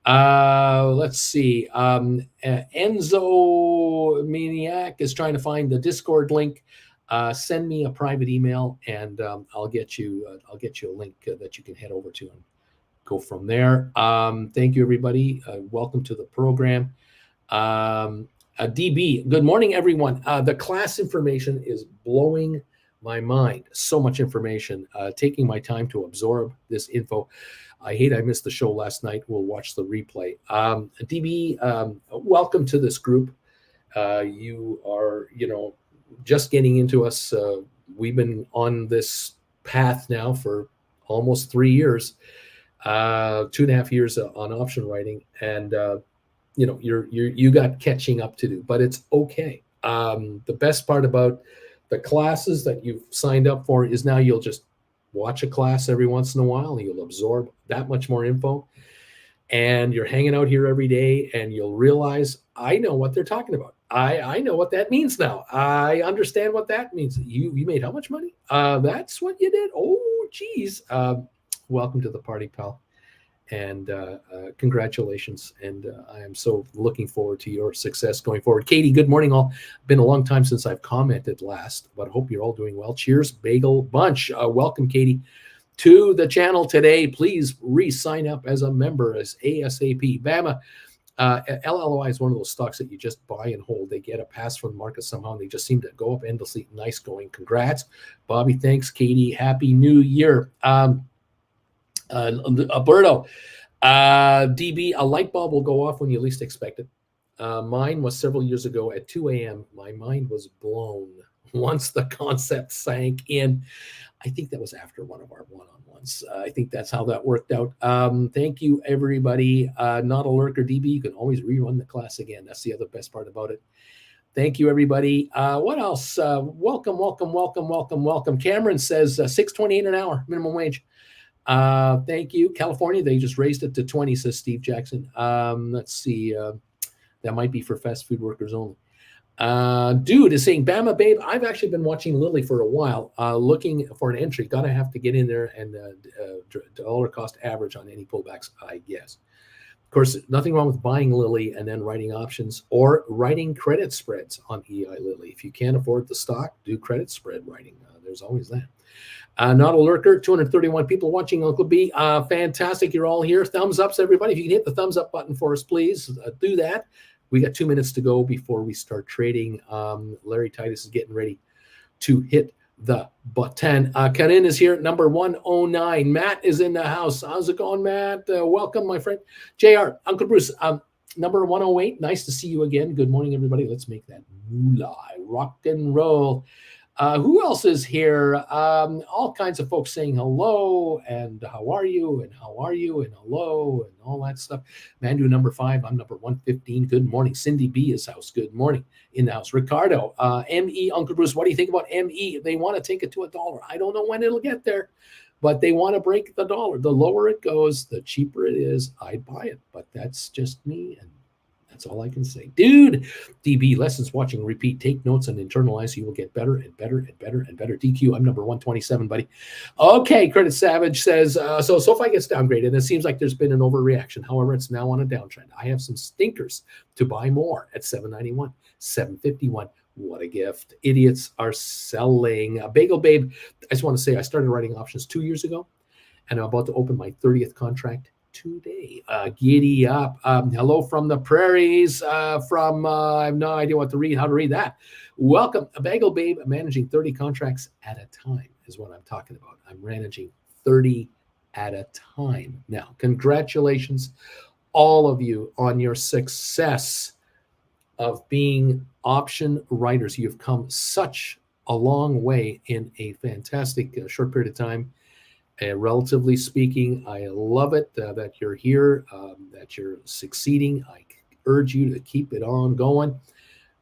Let's see. Enzo Maniac is trying to find the Discord link. Send me a private email, and I'll get you a link that you can head over to and go from there. Thank you, everybody. Welcome to the program. DB, good morning, everyone. The class information is blowing my mind. So much information. Taking my time to absorb this info. I hate I missed the show last night. We'll watch the replay. DB, welcome to this group. You are, just getting into us. We've been on this path now for almost 3 years, 2.5 years on option writing, and you got catching up to do, but it's okay. The best part about the classes that you've signed up for is now you'll just watch a class every once in a while, and you'll absorb that much more info. And you're hanging out here every day, and you'll realize, I know what they're talking about. I know what that means now. I understand what that means. You made how much money? That's what you did? Oh, geez. Welcome to the party, pal. And congratulations. And I am so looking forward to your success going forward. Katie, good morning, all. Been a long time since I've commented last, but hope you're all doing well. Cheers, Bagel Bunch. Welcome, Katie, to the channel today. Please re-sign up as a member as ASAP. Bama, LLY is one of those stocks that you just buy and hold. They get a pass from the market somehow, and they just seem to go up endlessly. Nice going. Congrats. Bobby, thanks. Katie, Happy New Year. Alberto, DB, a light bulb will go off when you least expect it. Mine was several years ago at 2 a.m. My mind was blown once the concept sank in. I think that was after one of our one-on-ones. I think that's how that worked out. Thank you, everybody. Not a lurker, DB. You can always rerun the class again. That's the other best part about it. Thank you, everybody. What else? Welcome. Cameron says $6.28 an hour, minimum wage. Thank you. California, they just raised it to 20, says Steve Jackson. Let's see. That might be for fast food workers only. Dude is saying, Bama Babe, I've actually been watching Lily for a while, looking for an entry. Gotta have to get in there and dollar cost average on any pullbacks, I guess. Of course, nothing wrong with buying Lily and then writing options or writing credit spreads on EI Lily. If you can't afford the stock, do credit spread writing. There's always that. Not a lurker, 231 people watching Uncle B. Fantastic. You're all here. Thumbs ups, everybody. If you can hit the thumbs up button for us, please do that. We got 2 minutes to go before we start trading. Larry Titus is getting ready to hit the button. Karin is here, number 109. Matt is in the house. How's it going, Matt? Welcome, my friend. JR, Uncle Bruce, number 108. Nice to see you again. Good morning, everybody. Let's make that moolah. Rock and roll. Who else is here? All kinds of folks saying hello and how are you and how are you and hello and all that stuff. Mandu number 5. I'm number 115. Good morning. Cindy B is house. Good morning in the house. Ricardo, ME, Uncle Bruce, what do you think about ME? They want to take it to $1. I don't know when it'll get there, but they want to break the dollar. The lower it goes, the cheaper it is. I'd buy it, but that's just me, and that's all I can say. Dude, DB, lessons watching, repeat, take notes and internalize. You will get better and better and better and better. DQ, I'm number 127, buddy. Okay, Credit Savage says, so Sofi gets downgraded, and it seems like there's been an overreaction. However, it's now on a downtrend. I have some stinkers to buy more at 791, 751. What a gift. Idiots are selling. Bagel Babe, I just want to say I started writing options 2 years ago, and I'm about to open my 30th contract today. Giddy up. Hello from the prairies. I have no idea how to read that. Welcome, Bagel Babe. Managing 30 contracts at a time is what I'm talking about. I'm managing 30 at a time. Now, congratulations, all of you, on your success of being option writers. You've come such a long way in a fantastic short period of time. Relatively speaking, I love it that you're here, that you're succeeding. I urge you to keep it on going.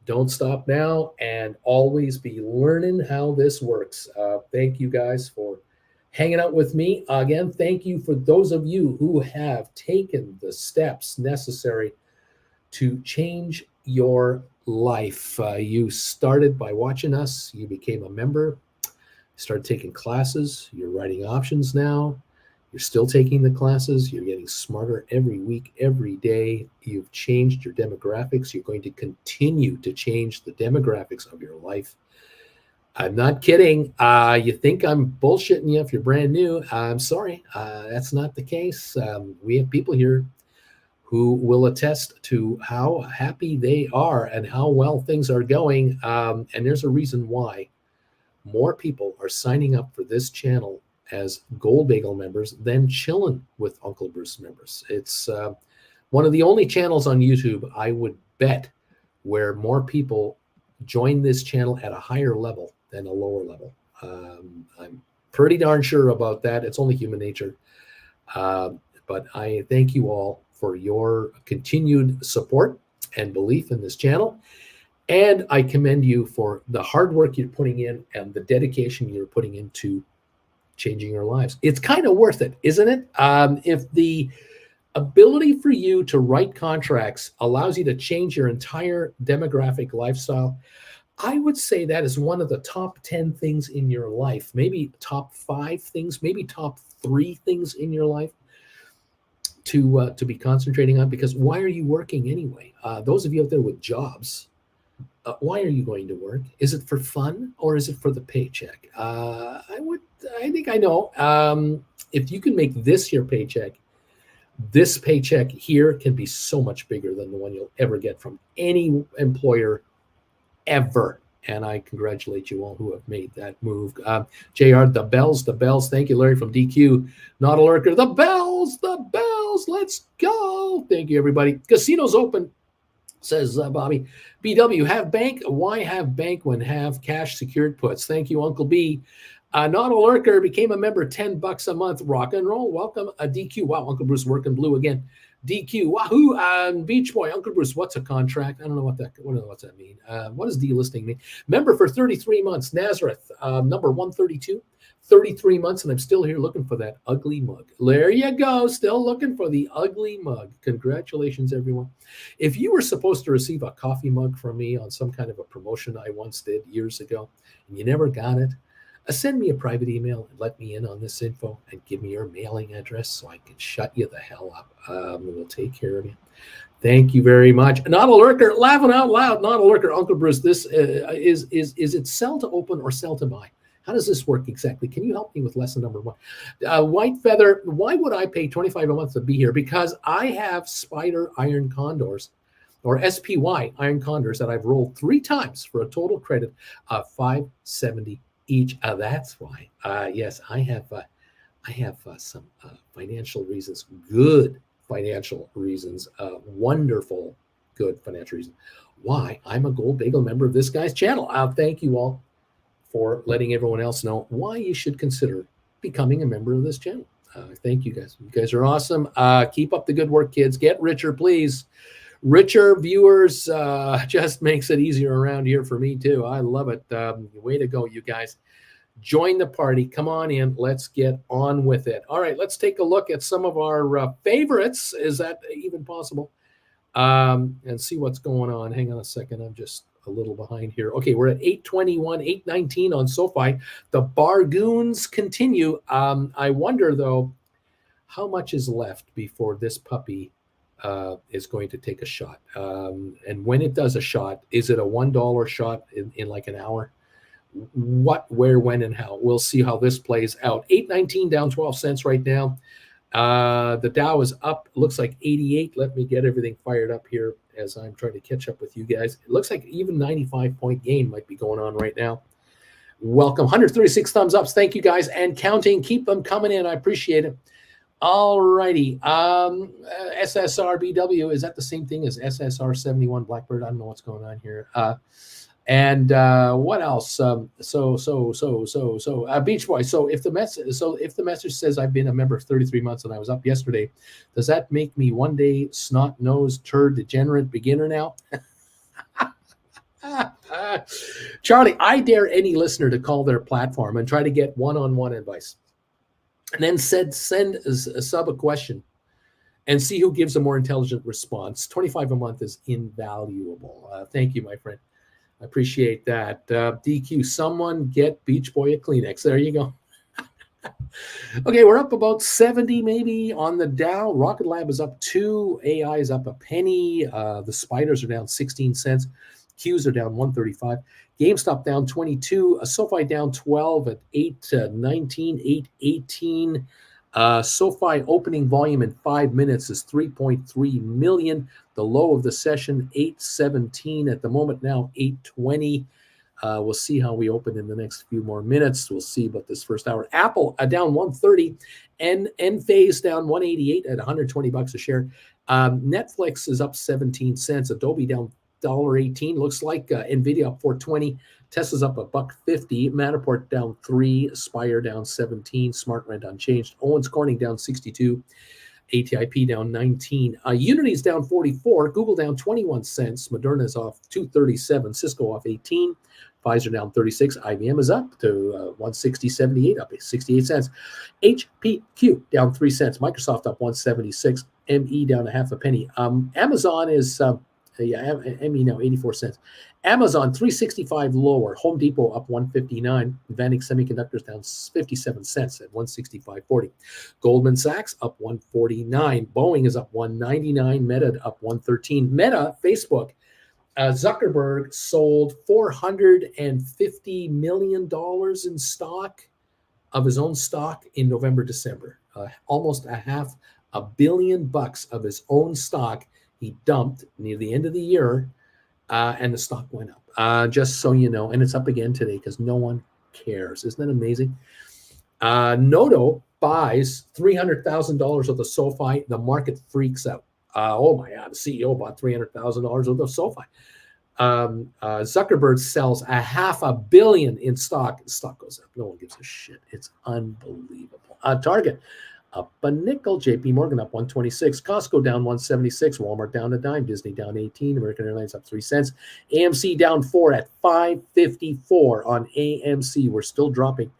Don't stop now, and always be learning how this works. Thank you guys for hanging out with me. Again, thank you for those of you who have taken the steps necessary to change your life. You started by watching us. You became a member. Started taking classes. You're writing options now. You're still taking the classes. You're getting smarter every week, every day. You've changed your demographics. You're going to continue to change the demographics of your life. I'm not kidding. You think I'm bullshitting you if you're brand new. I'm sorry. That's not the case. We have people here who will attest to how happy they are and how well things are going. And there's a reason why more people are signing up for this channel as Gold Bagel members than chilling with Uncle Bruce members. It's one of the only channels on YouTube, I would bet, where more people join this channel at a higher level than a lower level. I'm pretty darn sure about that. It's only human nature. But I thank you all for your continued support and belief in this channel. And I commend you for the hard work you're putting in and the dedication you're putting into changing your lives. It's kind of worth it, isn't it? If the ability for you to write contracts allows you to change your entire demographic lifestyle, I would say that is one of the top 10 things in your life, maybe top 5 things, maybe top 3 things in your life to be concentrating on. Because why are you working anyway? Those of you out there with jobs, why are you going to work? Is it for fun or is it for the paycheck? I think I know. If you can make this your paycheck, this paycheck here can be so much bigger than the one you'll ever get from any employer ever. And I congratulate you all who have made that move. JR, the bells. Thank you, Larry from DQ. Not a lurker. The bells. Let's go. Thank you, everybody. Casino's open. Says Bobby. BW, have bank. Why have bank when have cash secured puts? Thank you, Uncle B. Not a lurker, became a member, $10 a month. Rock and roll. Welcome, DQ. Wow, Uncle Bruce working blue again. DQ, wahoo, Beach Boy, Uncle Bruce, what's a contract? I don't know what's that mean. What does delisting mean? Member for 33 months, Nazareth, number 132, 33 months, and I'm still here looking for that ugly mug. There you go, still looking for the ugly mug. Congratulations, everyone. If you were supposed to receive a coffee mug from me on some kind of a promotion I once did years ago, and you never got it, send me a private email and let me in on this info and give me your mailing address so I can shut you the hell up. We'll take care of you. Thank you very much. Not a lurker, laughing out loud. Not a lurker, Uncle Bruce. This is it sell to open or sell to buy? How does this work exactly? Can you help me with lesson number one? White Feather, why would I pay $25 a month to be here? Because I have Spider Iron Condors, or SPY Iron Condors, that I've rolled 3 times for a total credit of $570 each. That's why. Yes, I have some financial reasons, good financial reasons, wonderful, good financial reasons why I'm a Gold Bagel member of this guy's channel. Thank you all for letting everyone else know why you should consider becoming a member of this channel. Thank you guys. You guys are awesome. Keep up the good work, kids. Get richer, please. Richer viewers just makes it easier around here for me too. I love it. Way to go, you guys. Join the party. Come on in. Let's get on with it. All right, let's take a look at some of our favorites. Is that even possible? And see what's going on. Hang on a second. I'm just a little behind here. Okay, we're at 821, 819 on Sofi. The bargains continue. I wonder, though, how much is left before this puppy is going to take a shot. And when it does a shot, is it a $1 shot in like an hour? What, where, when, and how? We'll see how this plays out. 819 down 12 cents right now. The Dow is up, looks like 88. Let me get everything fired up here as I'm trying to catch up with you guys. It looks like even 95-point gain might be going on right now. Welcome. 136 thumbs ups. Thank you guys. And counting. Keep them coming in. I appreciate it. All righty. SSRBW, is that the same thing as SSR71 Blackbird? I don't know what's going on here. And what else? Beach Boy. So if the message says I've been a member for 33 months and I was up yesterday, does that make me one day snot nosed turd degenerate beginner now? Charlie, I dare any listener to call their platform and try to get one-on-one advice, and then send a sub a question and see who gives a more intelligent response. $25 a month is invaluable. Thank you, my friend. I appreciate that. DQ, someone get Beach Boy a Kleenex. There you go. Okay, we're up about 70 maybe on the Dow. Rocket Lab is up 2. AI is up a penny. The spiders are down 16 cents. Qs are down 135. GameStop down 22. SoFi down 12 at 819, 818. SoFi opening volume in 5 minutes is 3.3 million. The low of the session, 817 at the moment now, 820. We'll see how we open in the next few more minutes. We'll see about this first hour. Apple down 130, and Enphase down 188 at $120 a share. Netflix is up 17 cents. Adobe down $1.18. Looks like Nvidia up 420. Tesla's up $1.50. Matterport down 3. Spire down 17. SmartRent unchanged. Owens Corning down 62. ATIP down 19. Unity's down 44. Google down 21 cents. Moderna's off 237. Cisco off 18. Pfizer down 36. IBM is up to 160.78, up 68 cents. HPQ down 3 cents. Microsoft up 176. ME down a half a penny. Amazon is ME now 84 cents. Amazon 365 lower. Home Depot up 159. Vanix Semiconductors down 57 cents at 165.40. Goldman Sachs up 149. Boeing is up 199. Meta up 113. Meta, Facebook, Zuckerberg sold $450 million in stock of his own stock in November, December. Almost $500 million of his own stock he dumped near the end of the year, and the stock went up. Just so you know, and it's up again today because no one cares. Isn't that amazing? Noto buys $300,000 of the SoFi. The market freaks out. Oh my God, the CEO bought $300,000 of the SoFi. Zuckerberg sells $500 million in stock. The stock goes up. No one gives a shit. It's unbelievable. Target up a nickel. JP Morgan up 126. Costco down 176. Walmart down a dime. Disney down 18. American Airlines up 3 cents. AMC down 4 at 554 on AMC. We're still dropping.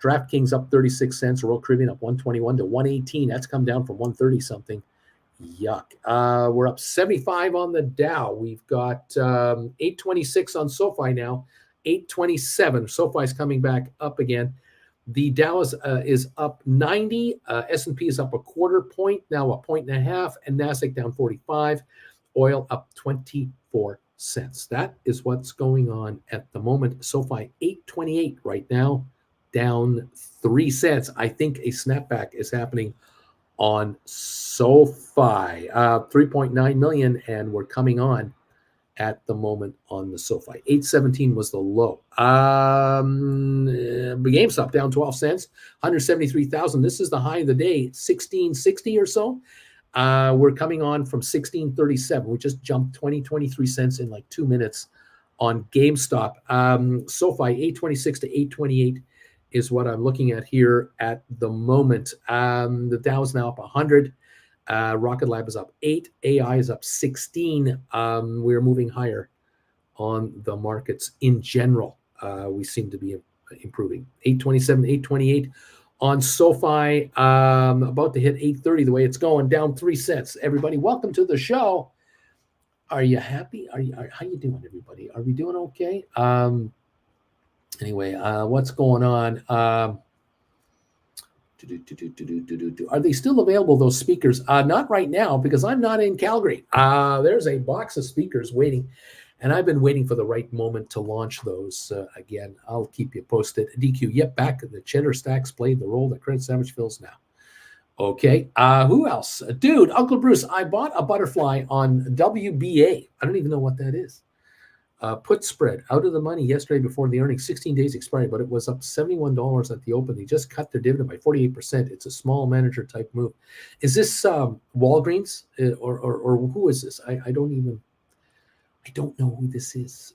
DraftKings up 36 cents. Royal Caribbean up 121 to 118. That's come down from 130 something. Yuck. We're up 75 on the Dow. We've got 826 on Sofi now. 827. SoFi's coming back up again. The Dow is up 90. S&P is up a quarter point, now a point and a half, and NASDAQ down 45. Oil up 24 cents. That is what's going on at the moment. SoFi 828 right now, down 3 cents. I think a snapback is happening on SoFi. 3.9 million, and we're coming on at the moment on the SoFi. 817 was the low. GameStop down 12 cents, 173,000. This is the high of the day, 1660 or so. We're coming on from 1637. We just jumped 23 cents in like 2 minutes on GameStop. SoFi 826 to 828 is what I'm looking at here at the moment. The Dow is now up 100. Rocket Lab is up 8. AI is up 16. We're moving higher on the markets in general. We seem to be improving. 827, 828 on SoFi. About to hit 830 the way it's going, down 3 cents. Everybody, welcome to the show. Are you happy? How you doing, everybody? Are we doing okay? Anyway, what's going on? Are they still available, those speakers? Not right now, because I'm not in Calgary. There's a box of speakers waiting, and I've been waiting for the right moment to launch those again. I'll keep you posted. DQ, yep, back. The cheddar stacks played the role that Credit Sandwich fills now. Okay, who else? Dude, Uncle Bruce, I bought a butterfly on WBA. I don't even know what that is. Put spread out of the money yesterday before the earnings, 16 days expired, but it was up $71 at the open. They just cut their dividend by 48%. It's a small manager type move. Is this Walgreens or who is this? I don't know who this is.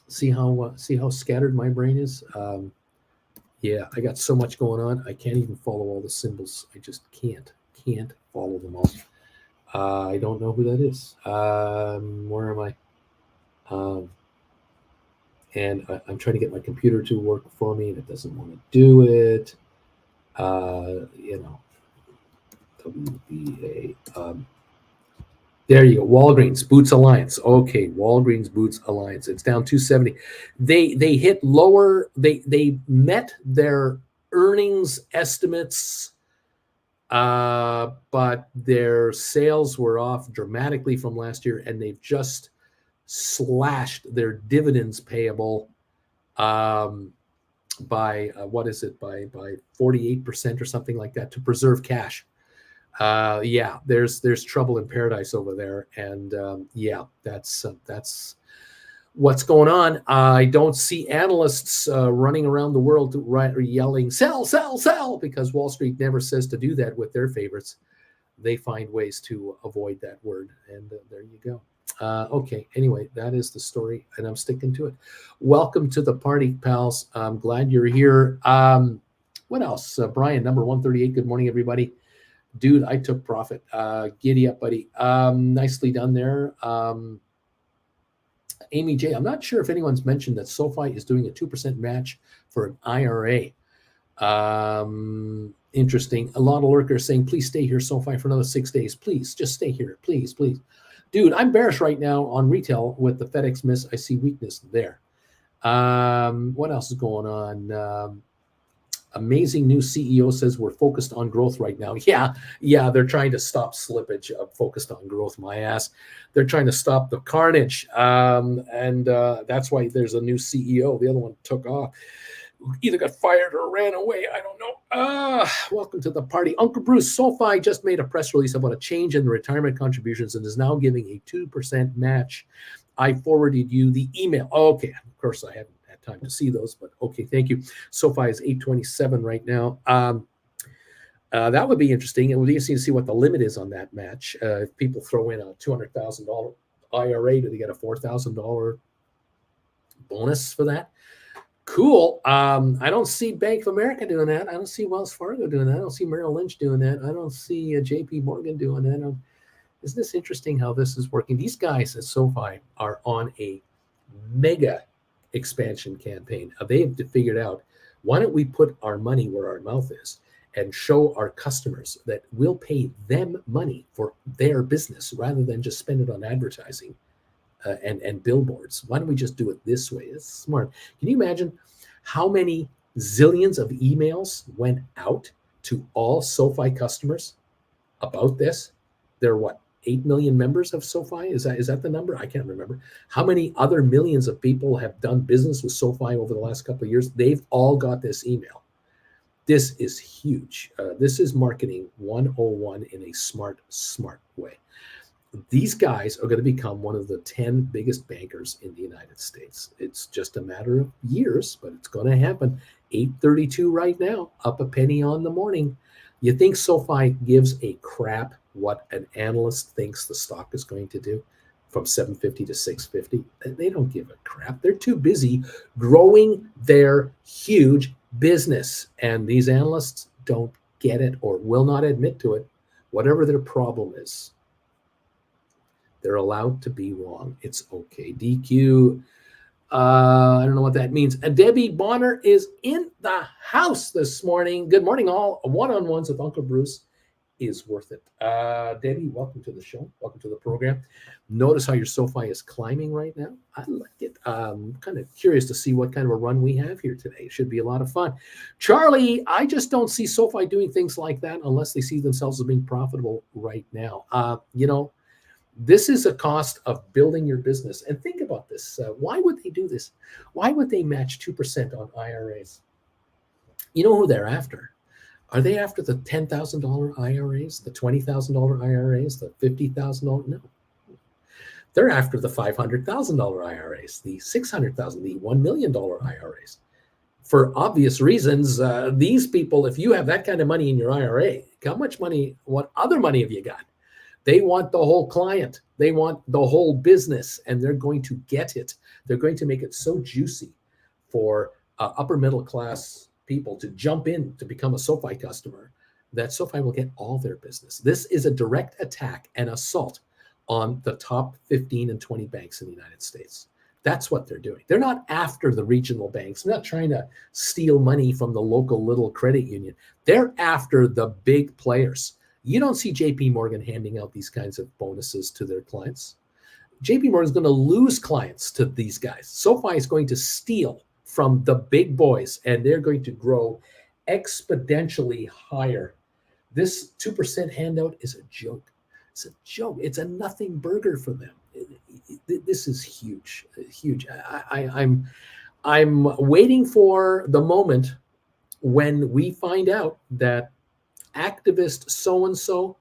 See how scattered my brain is. Yeah, I got so much going on. I can't even follow all the symbols. I just can't follow them all. I don't know who that is. Where am I? And I'm trying to get my computer to work for me, and it doesn't want to do it. WBA. There you go. Walgreens Boots Alliance. Okay, Walgreens Boots Alliance. It's down 270. They hit lower. They met their earnings estimates, but their sales were off dramatically from last year, and they've just slashed their dividends payable by by 48% or something like that to preserve cash. Yeah, there's trouble in paradise over there, and yeah, that's what's going on. I don't see analysts running around the world yelling sell, sell, sell, because Wall Street never says to do that with their favorites. They find ways to avoid that word, and there you go. Okay, anyway, that is the story, and I'm sticking to it. Welcome to the party, pals. I'm glad you're here. What else? Brian, number 138. Good morning, everybody. Dude, I took profit. Giddy up, buddy. Nicely done there. Amy J, I'm not sure if anyone's mentioned that SoFi is doing a 2% match for an IRA. Interesting. A lot of lurkers saying, please stay here, SoFi, for another 6 days. Please, just stay here. Please, please. Dude, I'm bearish right now on retail with the FedEx miss. I see weakness there. What else is going on? Amazing new CEO says we're focused on growth right now. Yeah, they're trying to stop slippage of focused on growth, my ass. They're trying to stop the carnage. And that's why there's a new CEO. The other one took off. Either got fired or ran away. I don't know. Welcome to the party. Uncle Bruce, SoFi just made a press release about a change in the retirement contributions and is now giving a 2% match. I forwarded you the email. Okay, of course I haven't had time to see those, but okay, thank you. SoFi is 827 right now. That would be interesting. It would be interesting to see what the limit is on that match. If people throw in a $200,000 IRA, do they get a $4,000 bonus for that? Cool. I don't see Bank of America doing that. I don't see Wells Fargo doing that. I don't see Merrill Lynch doing that. I don't see J.P. Morgan doing that. Isn't this interesting how this is working? These guys at SoFi are on a mega expansion campaign. They have figured out, why don't we put our money where our mouth is and show our customers that we'll pay them money for their business rather than just spend it on advertising and billboards. Why don't we just do it this way? It's smart. Can you imagine how many zillions of emails went out to all SoFi customers about this? There are what, 8 million members of SoFi? Is that the number? I can't remember. How many other millions of people have done business with SoFi over the last couple of years? They've all got this email. This is huge. This is marketing 101 in a smart way. These guys are going to become one of the 10 biggest bankers in the United States. It's just a matter of years, but it's going to happen. 8:32 right now, up a penny on the morning. You think SoFi gives a crap what an analyst thinks the stock is going to do from 750 to 650? They don't give a crap. They're too busy growing their huge business. And these analysts don't get it or will not admit to it, whatever their problem is. They're allowed to be wrong. It's okay. DQ. I don't know what that means. Debbie Bonner is in the house this morning. Good morning, all. One-on-ones with Uncle Bruce is worth it. Debbie, welcome to the show. Welcome to the program. Notice how your SoFi is climbing right now. I like it. I'm kind of curious to see what kind of a run we have here today. It should be a lot of fun. Charlie, I just don't see SoFi doing things like that unless they see themselves as being profitable right now. This is a cost of building your business. And think about this. Why would they do this? Why would they match 2% on IRAs? You know who they're after? Are they after the $10,000 IRAs, the $20,000 IRAs, the $50,000? No. They're after the $500,000 IRAs, the $600,000, the $1 million IRAs. For obvious reasons, these people, if you have that kind of money in your IRA, how much money, what other money have you got? They want the whole client. They want the whole business, and they're going to get it. They're going to make it so juicy for upper middle class people to jump in to become a SoFi customer that SoFi will get all their business. This is a direct attack and assault on the top 15 and 20 banks in the United States. That's what they're doing. They're not after the regional banks. They're not trying to steal money from the local little credit union. They're after the big players. You don't see J.P. Morgan handing out these kinds of bonuses to their clients. J.P. Morgan is going to lose clients to these guys. SoFi is going to steal from the big boys, and they're going to grow exponentially higher. This 2% handout is a joke. It's a joke. It's a nothing burger for them. This is huge, huge. I'm waiting for the moment when we find out that activist so-and-so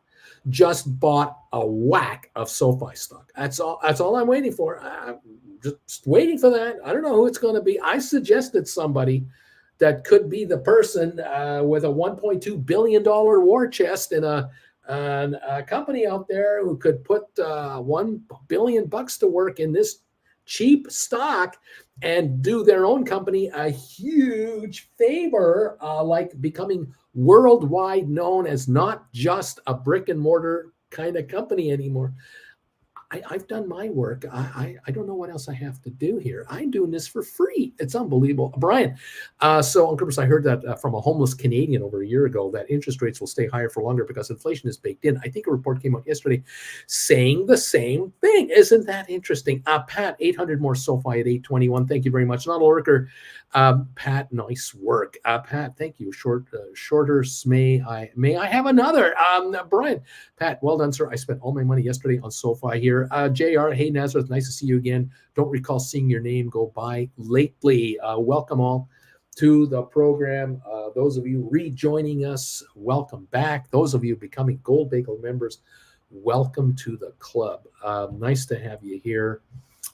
just bought a whack of SoFi stock. That's all I'm waiting for. I'm just waiting for that. I don't know who it's going to be. I suggested somebody that could be the person with a $1.2 billion war chest in a company out there who could put $1 billion to work in this cheap stock and do their own company a huge favor, like becoming worldwide known as not just a brick and mortar kind of company anymore. I've done my work. I don't know what else I have to do here. I'm doing this for free. It's unbelievable. Brian, so Uncle Bruce, I heard that from a homeless Canadian over a year ago that interest rates will stay higher for longer because inflation is baked in. I think a report came out yesterday saying the same thing. Isn't that interesting? Pat, 800 more SoFi at 821. Thank you very much. Not a lurker. Pat, nice work. Pat, thank you. Shorter, may I have another? Brian, Pat, well done, sir. I spent all my money yesterday on SoFi here. JR, hey Nazareth, nice to see you again. Don't recall seeing your name go by lately. Welcome all to the program. Those of you rejoining us, welcome back. Those of you becoming Gold Bagel members, welcome to the club. Nice to have you here.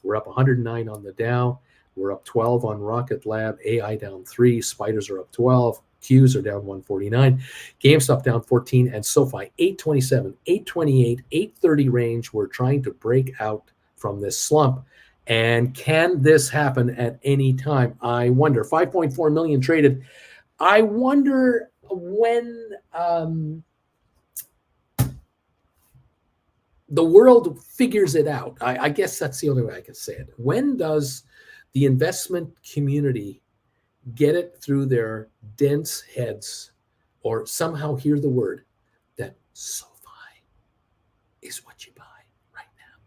We're up 109 on the Dow. We're up 12 on Rocket Lab. AI down 3. Spiders are up 12. Qs are down 149. GameStop down 14. And SoFi 827, 828, 830 range. We're trying to break out from this slump. And can this happen at any time? I wonder. 5.4 million traded. I wonder when the world figures it out. I guess that's the only way I can say it. When does the investment community get it through their dense heads or somehow hear the word that SoFi is what you buy right now?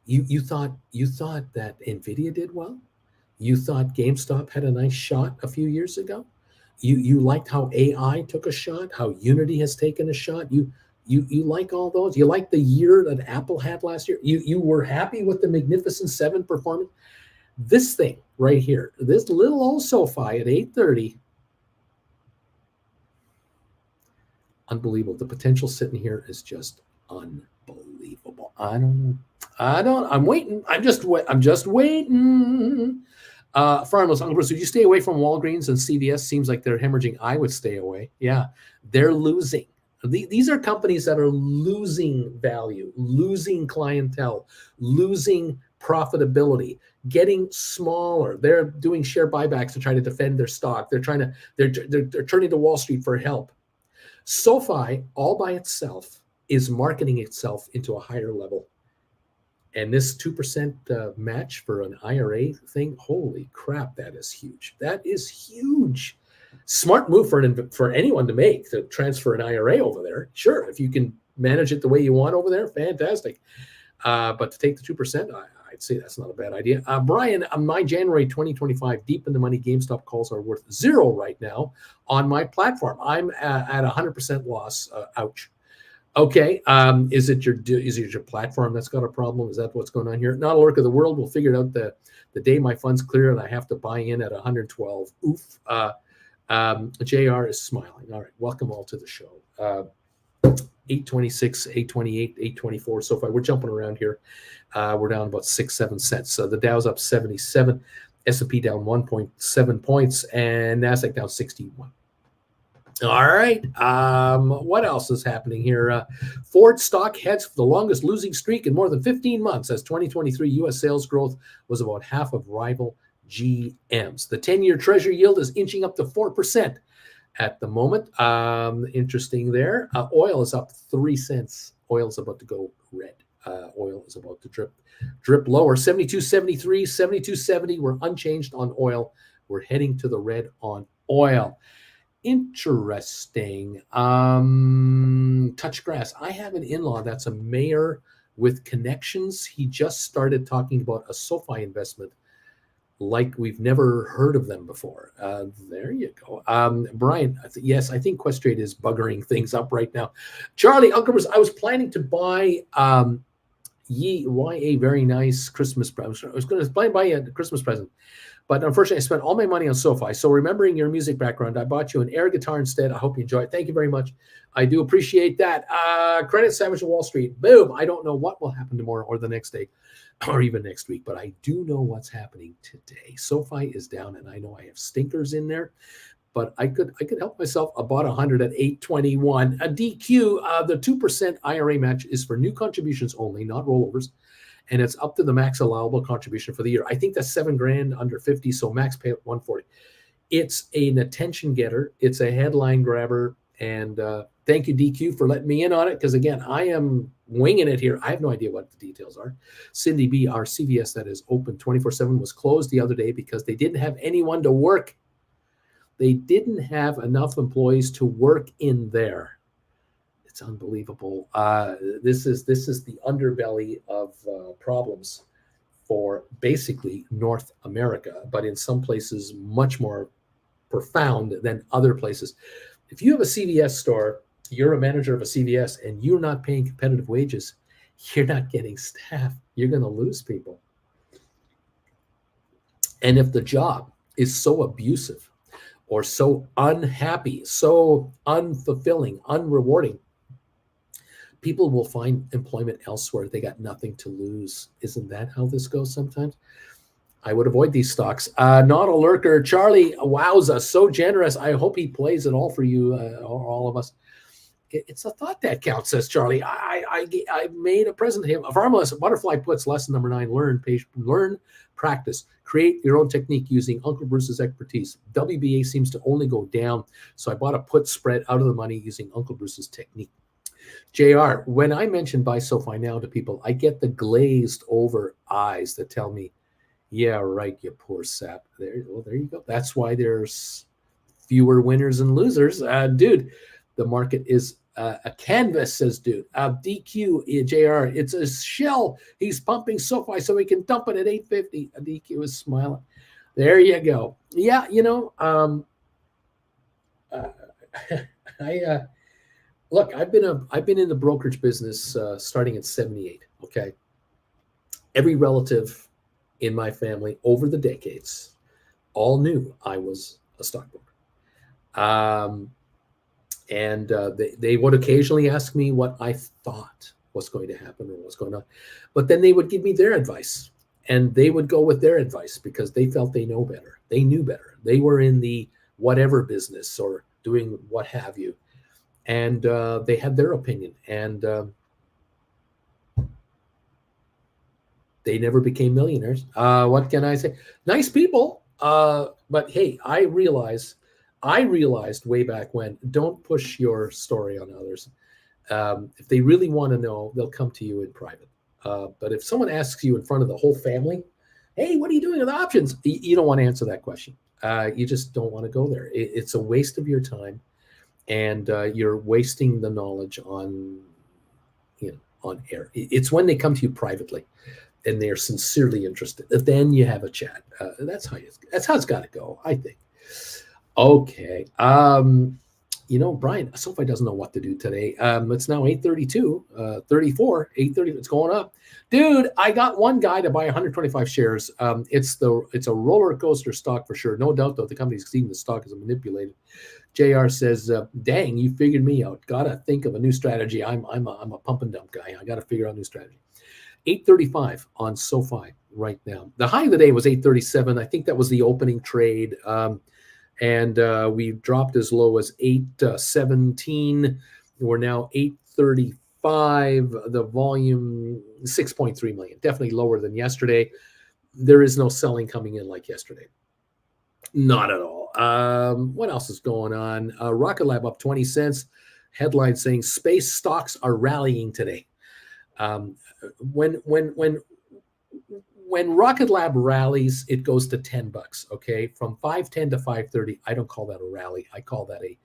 You thought that Nvidia did well? You thought GameStop had a nice shot a few years ago? You liked how AI took a shot, how Unity has taken a shot. You like all those? You like the year that Apple had last year? You were happy with the Magnificent Seven performance? This thing right here, this little old SoFi at 830, unbelievable. The potential sitting here is just unbelievable. I'm waiting. I'm just waiting. Farmers, Uncle Bruce, would you stay away from Walgreens and CVS? Seems like they're hemorrhaging. I would stay away. Yeah, they're losing. These are companies that are losing value, losing clientele, losing profitability, getting smaller. They're doing share buybacks to try to defend their stock. They're turning to Wall Street for help. SoFi, all by itself, is marketing itself into a higher level. And this 2% match for an IRA thing, holy crap, that is huge. That is huge. Smart move for anyone to make, to transfer an IRA over there. Sure, if you can manage it the way you want over there, fantastic. But to take the 2%, I'd say that's not a bad idea. Brian, my January 2025 deep in the money GameStop calls are worth 0 right now on my platform. I'm at 100% loss. Ouch. Okay. Is it your platform that's got a problem? Is that what's going on here? Not a lurk of the world. We'll figure it out the day my funds clear and I have to buy in at 112. Oof. JR is smiling. All right. Welcome all to the show. 826, 828, 824. So far, we're jumping around here. We're down about 6-7 cents. So the Dow's up 77, S&P down 1.7 points, and NASDAQ down 61. All right. What else is happening here? Ford stock heads for the longest losing streak in more than 15 months as 2023 U.S. sales growth was about half of rival GM's. The 10-year Treasury yield is inching up to 4% at the moment. Interesting there. Oil is up 3 cents. Oil is about to go red. Oil is about to drip lower. 72.73, 72.70. We're unchanged on oil. We're heading to the red on oil. Interesting. Touch grass. I have an in-law that's a mayor with connections. He just started talking about a SoFi investment like we've never heard of them before. There you go. Brian, yes, I think Questrade is buggering things up right now. Charlie, Uncle Bruce, I was planning to buy a very nice Christmas present. I was going to buy a Christmas present, but unfortunately, I spent all my money on SoFi. So remembering your music background, I bought you an air guitar instead. I hope you enjoy it. Thank you very much. I do appreciate that. Credit sandwich on Wall Street. Boom. I don't know what will happen tomorrow or the next day or even next week, but I do know what's happening today. SoFi is down, and I know I have stinkers in there, but I could help myself. I bought 100 at 821. A DQ, the 2% IRA match is for new contributions only, not rollovers. And it's up to the max allowable contribution for the year. I think that's $7,000 under 50, so max pay at 140. It's an attention getter. It's a headline grabber. And thank you, DQ, for letting me in on it. Because again, I am winging it here. I have no idea what the details are. Cindy B, our CVS that is open 24/7, was closed the other day because they didn't have anyone to work. They didn't have enough employees to work in there. It's unbelievable. This is the underbelly of problems for basically North America, but in some places much more profound than other places. If you have a CVS store, you're a manager of a CVS, and you're not paying competitive wages, you're not getting staff. You're going to lose people. And if the job is so abusive or so unhappy, so unfulfilling, unrewarding, people will find employment elsewhere. They got nothing to lose. Isn't that how this goes sometimes? I would avoid these stocks. Not a lurker. Charlie, wowza, so generous. I hope he plays it all for you, all of us. It's the thought that counts, says Charlie. I made a present to him. A farmless butterfly puts lesson number 9: learn, practice, create your own technique using Uncle Bruce's expertise. WBA seems to only go down, so I bought a put spread out of the money using Uncle Bruce's technique. JR, when I mention buy SoFi now to people, I get the glazed over eyes that tell me, yeah, right, you poor sap. There you go. That's why there's fewer winners and losers. Dude, the market is a canvas, says dude. DQ, JR, it's a shell. He's pumping SoFi so he can dump it at 850. DQ is smiling. There you go. Yeah, uh, I look, I've been in the brokerage business starting at 78. Okay, every relative in my family over the decades all knew I was a stockbroker. Um, and they would occasionally ask me what I thought was going to happen or what's going on. But then they would give me their advice, and they would go with their advice because they felt they know better. They knew better. They were in the whatever business or doing what have you. And they had their opinion. And they never became millionaires. What can I say? Nice people. But hey, I realized way back when, don't push your story on others. If they really want to know, they'll come to you in private. But if someone asks you in front of the whole family, hey, what are you doing with options? You don't want to answer that question. You just don't want to go there. It's a waste of your time, and you're wasting the knowledge on, on air. It's when they come to you privately and they're sincerely interested. Then you have a chat. That's how it's got to go, I think. Okay. Brian, SoFi doesn't know what to do today. It's now 8:32, 34, 8:30. It's going up. Dude, I got one guy to buy 125 shares. It's a roller coaster stock for sure. No doubt, though, the company's seeing the stock is manipulated. JR says, dang, you figured me out. Gotta think of a new strategy. I'm a pump and dump guy. I gotta figure out a new strategy. 835 on SoFi right now. The high of the day was 837. I think that was the opening trade. And we dropped as low as 817. We're now 835. The volume 6.3 million, definitely lower than yesterday. There is no selling coming in like yesterday. Not at all. What else is going on? Rocket Lab up 20 cents. Headline saying space stocks are rallying today. When Rocket Lab rallies, it goes to $10. Okay, from 510 to 530. I don't call that a rally. I call that a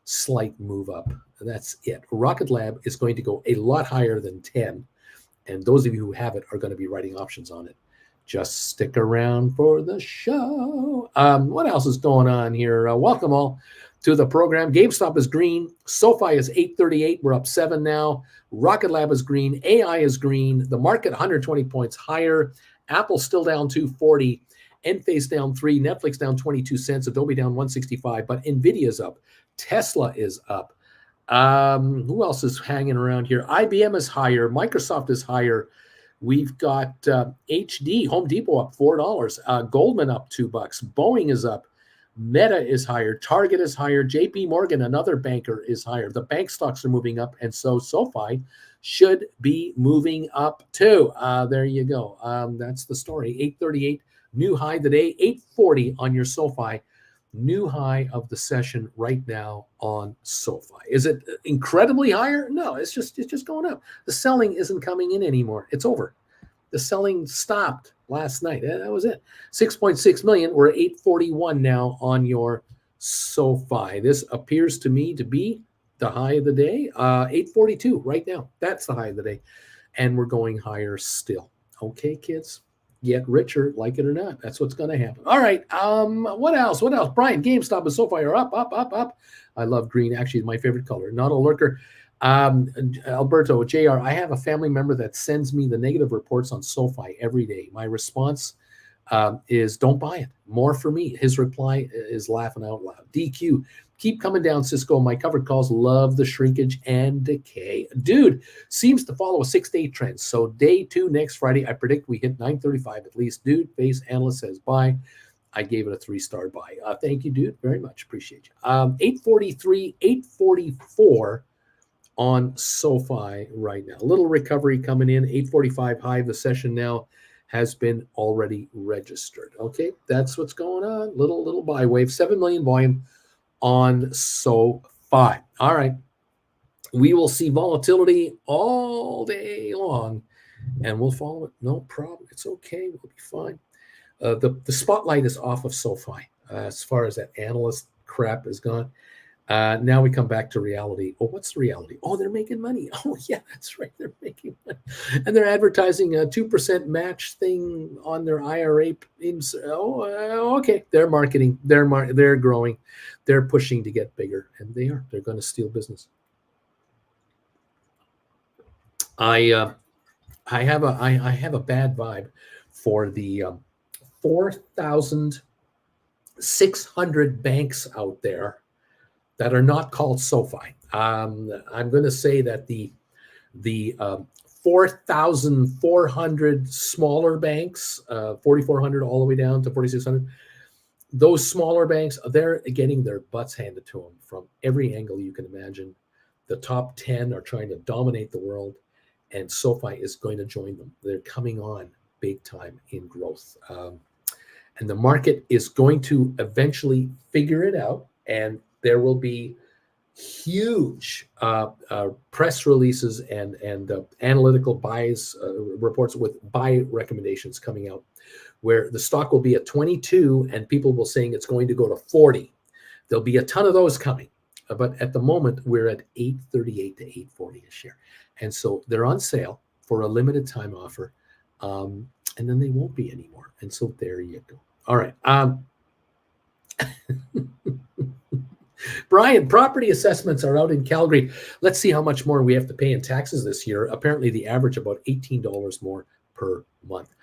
slight move up. That's it. Rocket Lab is going to go a lot higher than 10, and those of you who have it are going to be writing options on it. Just stick around for the show. What else is going on here? Welcome all to the program. GameStop is green. SoFi is 838. We're up 7 now. Rocket Lab is green. AI is green. The market 120 points higher. Apple still down 240. Enphase down 3. Netflix down 22 cents. Adobe down 165. But Nvidia's up. Tesla is up. Who else is hanging around here? IBM is higher. Microsoft is higher. We've got HD, Home Depot up $4. Goldman up $2. Boeing is up. Meta is higher. Target is higher. JP Morgan, another banker, is higher. The bank stocks are moving up, and so SoFi should be moving up too. There you go. That's the story. 838, new high today. 840 on your SoFi. New high of the session right now on SoFi. Is it incredibly higher? No, it's just going up. The selling isn't coming in anymore. It's over. The selling stopped last night. That was it. 6.6 million. We're at 841 now on your SoFi. This appears to me to be the high of the day. 842 right now. That's the high of the day. And we're going higher still. Okay, kids. Get richer, like it or not. That's what's going to happen. All right. What else? Brian, GameStop and SoFi are up. I love green. Actually, it's my favorite color. Not a lurker. Alberto, JR, I have a family member that sends me the negative reports on SoFi every day. My response is don't buy it. More for me. His reply is laughing out loud. DQ, keep coming down, Cisco. My covered calls love the shrinkage and decay. Dude, seems to follow a 6-day trend. So day 2 next Friday, I predict we hit 935 at least. Dude, base analyst says buy. I gave it a 3-star buy. Thank you, dude. Very much. Appreciate you. 843, 844. on SoFi right now. A little recovery coming in, 845 high of the session now has been already registered. Okay, that's what's going on. Little buy wave, 7 million volume on SoFi. All right, we will see volatility all day long, and we'll follow it. No problem. It's okay. We'll be fine. The spotlight is off of SoFi as far as that analyst crap is gone. Now we come back to reality. Oh, what's the reality? Oh, they're making money. Oh, yeah, that's right. They're making money. And they're advertising a 2% match thing on their IRA. Okay. They're marketing. They're growing. They're pushing to get bigger. And they are. They're going to steal business. I have a bad vibe for the 4,600 banks out there that are not called SoFi. I'm going to say that the 4,400 smaller banks, 4,400 all the way down to 4,600, those smaller banks, they're getting their butts handed to them from every angle you can imagine. The top 10 are trying to dominate the world, and SoFi is going to join them. They're coming on big time in growth. And the market is going to eventually figure it out, and there will be huge press releases and analytical buys reports with buy recommendations coming out, where the stock will be at 22 and people will saying it's going to go to 40. There'll be a ton of those coming, but at the moment we're at 838 to 840 a share, and so they're on sale for a limited time offer, and then they won't be anymore. And so there you go. All right. Brian, property assessments are out in Calgary. Let's see how much more we have to pay in taxes this year. Apparently, the average about $18 more per month.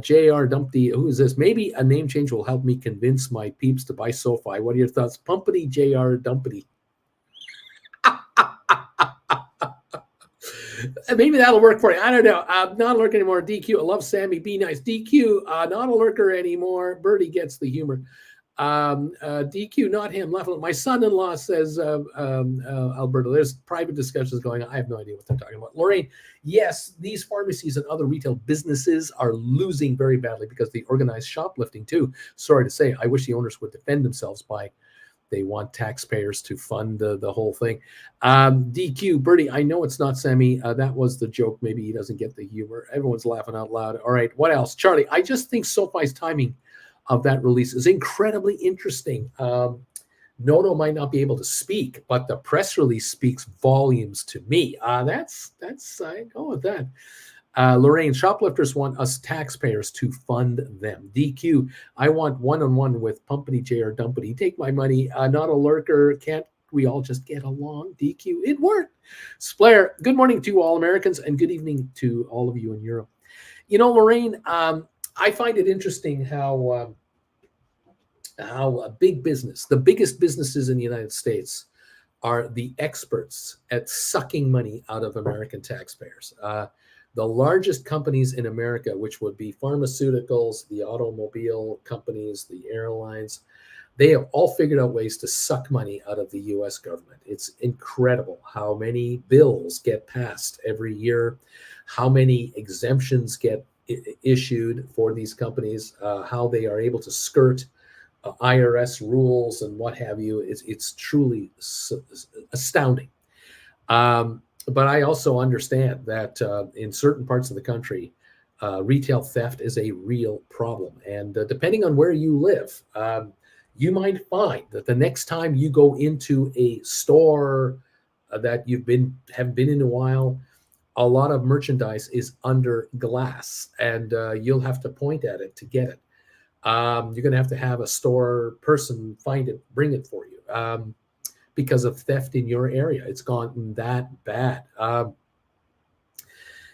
J.R. Dumpty, who is this? Maybe a name change will help me convince my peeps to buy SoFi. What are your thoughts? Pumpity J.R. Dumpty. Maybe that'll work for you. I don't know. Not a lurker anymore. DQ. I love Sammy. Be nice. DQ. Not a lurker anymore. Birdie gets the humor. DQ, not him. My son-in-law says, Alberto, there's private discussions going on. I have no idea what they're talking about. Lorraine, yes, these pharmacies and other retail businesses are losing very badly because they organize shoplifting too. Sorry to say, I wish the owners would defend themselves by they want taxpayers to fund the whole thing. DQ, Bertie, I know it's not Sammy. That was the joke. Maybe he doesn't get the humor. Everyone's laughing out loud. All right, what else? Charlie, I just think SoFi's timing of that release is incredibly interesting. Noto might not be able to speak, but the press release speaks volumes to me. That's I go with that. Lorraine, shoplifters want us taxpayers to fund them. DQ, I want one-on-one with Pumpity J or Dumpity. Take my money. Not a lurker. Can't we all just get along? DQ, it worked. Splair, good morning to all Americans and good evening to all of you in Europe. You know, Lorraine, I find it interesting how big business, the biggest businesses in the United States, are the experts at sucking money out of American taxpayers. The largest companies in America, which would be pharmaceuticals, the automobile companies, the airlines, they have all figured out ways to suck money out of the U.S. government. It's incredible how many bills get passed every year, how many exemptions get issued for these companies, how they are able to skirt IRS rules and what have you. It's truly astounding. But I also understand that in certain parts of the country, retail theft is a real problem. And depending on where you live, you might find that the next time you go into a store that haven't been in a while, a lot of merchandise is under glass, and you'll have to point at it to get it. You're going to have a store person find it, bring it for you. Because of theft in your area. It's gone that bad.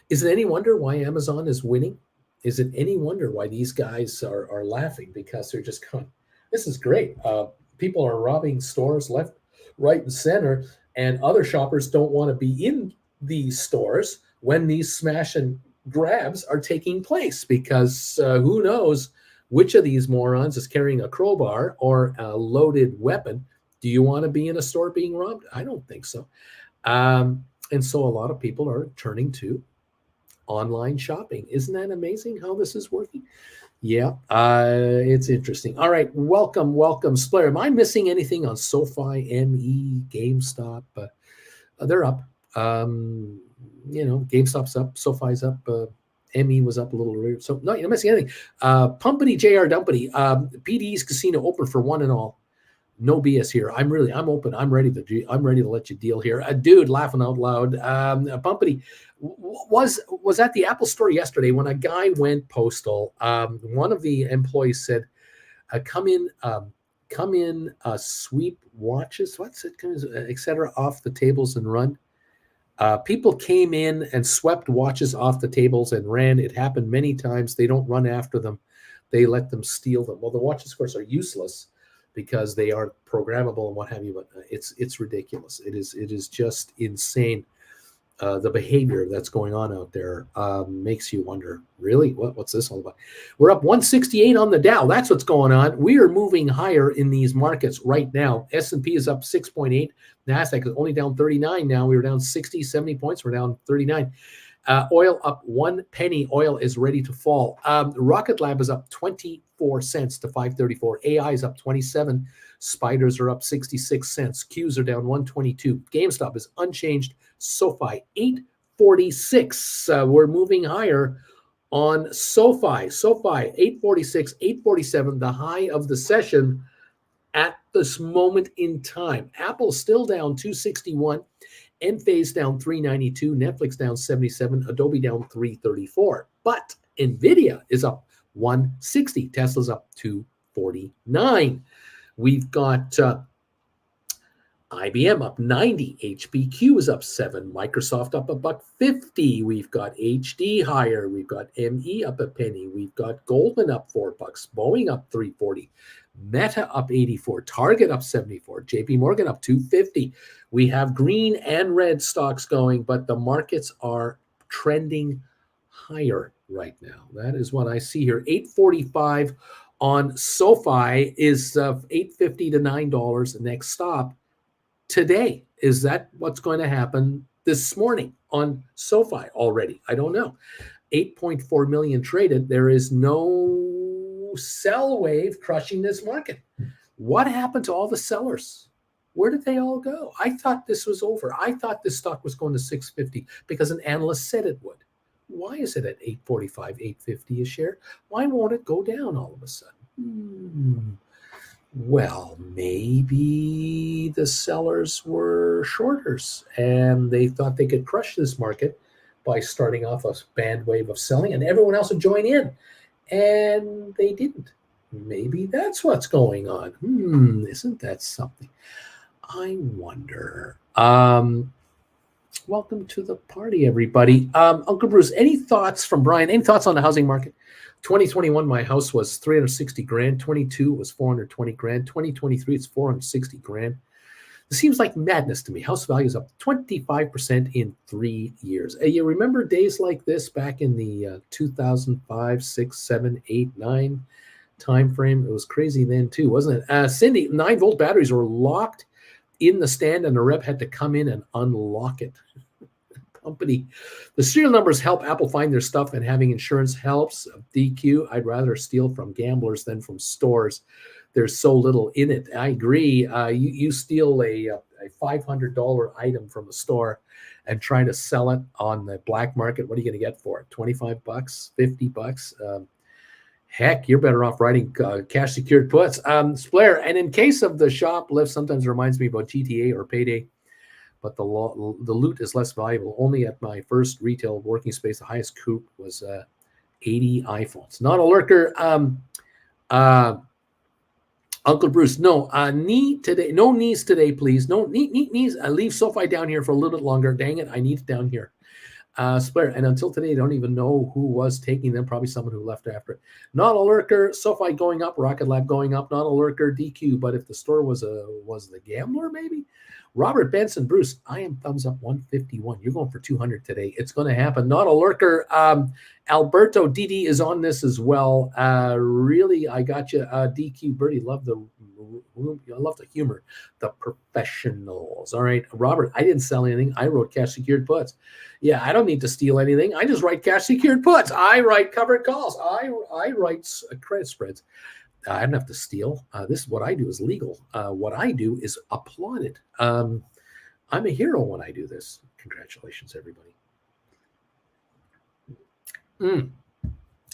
Is it any wonder why Amazon is winning? Is it any wonder why these guys are laughing? Because they're just going, this is great. People are robbing stores left, right, and center, and other shoppers don't want to be in these stores when these smash and grabs are taking place, because who knows which of these morons is carrying a crowbar or a loaded weapon Do you want to be in a store being robbed? I don't think so. And so a lot of people are turning to online shopping. Isn't that amazing how this is working? Yeah, it's interesting. All right, welcome, Splair. Am I missing anything on SoFi, ME, GameStop? They're up. GameStop's up, SoFi's up, ME was up a little earlier. So no, you're not missing anything. Pumpity JR Dumpity, PD's casino open for one and all. No BS here. I'm open. I'm ready to let you deal here. A dude laughing out loud. Bumpity was at the Apple store yesterday when a guy went postal. One of the employees said, come in, sweep watches, etc. off the tables and run. People came in and swept watches off the tables and ran. It happened many times. They don't run after them. They let them steal them. Well, the watches, of course, are useless because they aren't programmable and what have you. But it's ridiculous. It is just insane. The behavior that's going on out there makes you wonder, really, what's this all about? We're up 168 on the Dow. That's what's going on. We are moving higher in these markets right now. S&P is up 6.8. NASDAQ is only down 39 now. We were down 60, 70 points. We're down 39. Oil up 1 penny. Oil is ready to fall. Rocket Lab is up 24 cents to 534. AI is up 27. Spiders are up 66 cents. Qs are down 122. GameStop is unchanged. SoFi 846. We're moving higher on SoFi. SoFi 846, 847, the high of the session at this moment in time. Apple still down 261. Enphase down 392, Netflix down 77, Adobe down 334. But NVIDIA is up 160, Tesla's up 249. We've got IBM up 90, HPQ is up 7, Microsoft up $1.50. We've got HD higher, we've got ME up a penny, we've got Goldman up $4, Boeing up 340. Meta up 84, Target up 74, JP Morgan up 250. We have green and red stocks going, but the markets are trending higher right now. That is what I see here. 845 on SoFi is $8.50 to $9. Next stop today. Is that what's going to happen this morning on SoFi already? I don't know. 8.4 million traded. There is no sell wave crushing this market. What happened to all the sellers? Where did they all go? I thought this was over. I thought this stock was going to 650 because an analyst said it would. Why is it at 845, 850 a share? Why won't it go down all of a sudden? Well, maybe the sellers were shorters and they thought they could crush this market by starting off a band wave of selling and everyone else would join in. And they didn't. Maybe that's what's going on. Isn't that something? I wonder. Welcome to the party, everybody. Uncle Bruce, any thoughts from Brian? Any thoughts on the housing market? 2021, my house was 360 grand. 22 was 420 grand. 2023, it's 460 grand. It seems like madness to me. House value is up 25% in 3 years. You remember days like this back in the 2005, 6, 7, 8, 9 time frame? It was crazy then too, wasn't it? Cindy, 9-volt batteries were locked in the stand and the rep had to come in and unlock it. Company. The serial numbers help Apple find their stuff and having insurance helps. DQ, I'd rather steal from gamblers than from stores. There's so little in it. I agree. You steal a $500 item from a store and try to sell it on the black market. What are you going to get for it? $25, $50? Heck, you're better off writing cash secured puts. Splair, and in case of the shoplift, sometimes reminds me about GTA or Payday, but the loot is less valuable. Only at my first retail working space, the highest coup was 80 iPhones. Not a lurker. Uncle Bruce, no knee today. No knees today, please. No knees. Leave SoFi down here for a little bit longer. Dang it, I need it down here. Splair, and until today, I don't even know who was taking them. Probably someone who left after it. Not a lurker. SoFi going up. Rocket Lab going up. Not a lurker. DQ. But if the store was the gambler, maybe. Robert Benson, Bruce, I am thumbs up 151. You're going for 200 today. It's going to happen. Not a lurker. Alberto DD is on this as well. Really, I got you. DQ Birdie, love the I love the humor. The professionals. All right, Robert. I didn't sell anything. I wrote cash secured puts. Yeah, I don't need to steal anything. I just write cash secured puts. I write covered calls. I write credit spreads. I don't have to steal. This is what I do is legal. What I do is applauded. I'm a hero when I do this. Congratulations, everybody.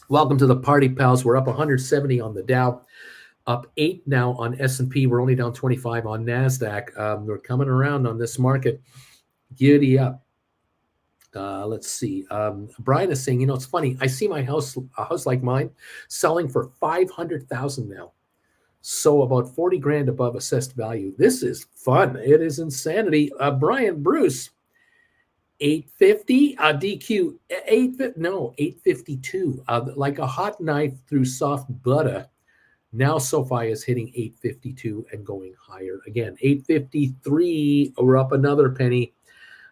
Welcome to the party, pals. We're up 170 on the Dow, up 8 now on S&P. We're only down 25 on NASDAQ. We're coming around on this market. Giddy up. Let's see. Brian is saying, it's funny. I see a house like mine, selling for $500,000 now. So about 40 grand above assessed value. This is fun. It is insanity. Brian Bruce, 850. DQ 852. Like a hot knife through soft butter. Now SoFi is hitting 852 and going higher again. 853. We're up another penny.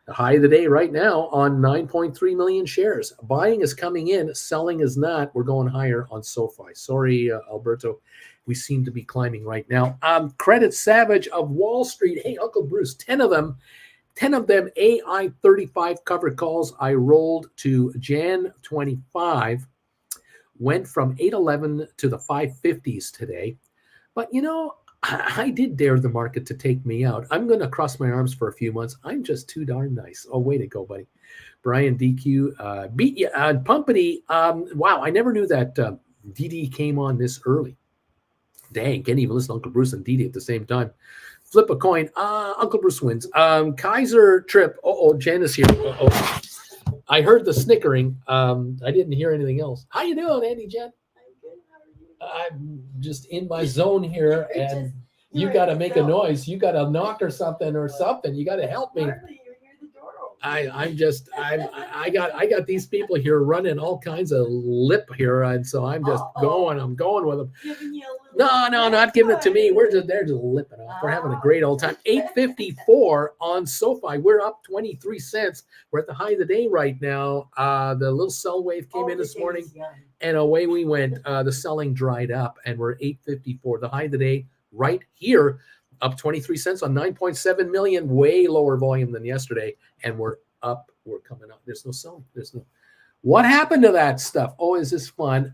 The high of the day right now on 9.3 million shares. Buying is coming in, selling is not. We're going higher on SoFi. Sorry, Alberto. We seem to be climbing right now. Credit Savage of Wall Street. Hey, Uncle Bruce, 10 of them AI 35 covered calls. I rolled to Jan 25, went from 811 to the 550s today. But I did dare the market to take me out. I'm going to cross my arms for a few months. I'm just too darn nice. Oh, way to go, buddy. Brian DQ beat you on Pumpity. Wow, I never knew that DD came on this early. Dang, can't even listen to Uncle Bruce and DD at the same time. Flip a coin. Uncle Bruce wins. Kaiser Trip. Janice here. I heard the snickering. I didn't hear anything else. How you doing, Andy Jen? I'm just in my zone here, and you got to make a noise. You got to knock or something. You got to help me. I got these people here running all kinds of lip here, and so I'm just going. I'm going with them. No, not giving it to me. They're just lipping off. We're having a great old time. 854 on SoFi. We're up 23 cents. We're at the high of the day right now. The little sell wave came in this morning, and away we went. The selling dried up, and we're 854. The high of the day right here, up 23 cents on 9.7 million. Way lower volume than yesterday, and we're up. We're coming up. There's no selling. What happened to that stuff? Oh, is this fun?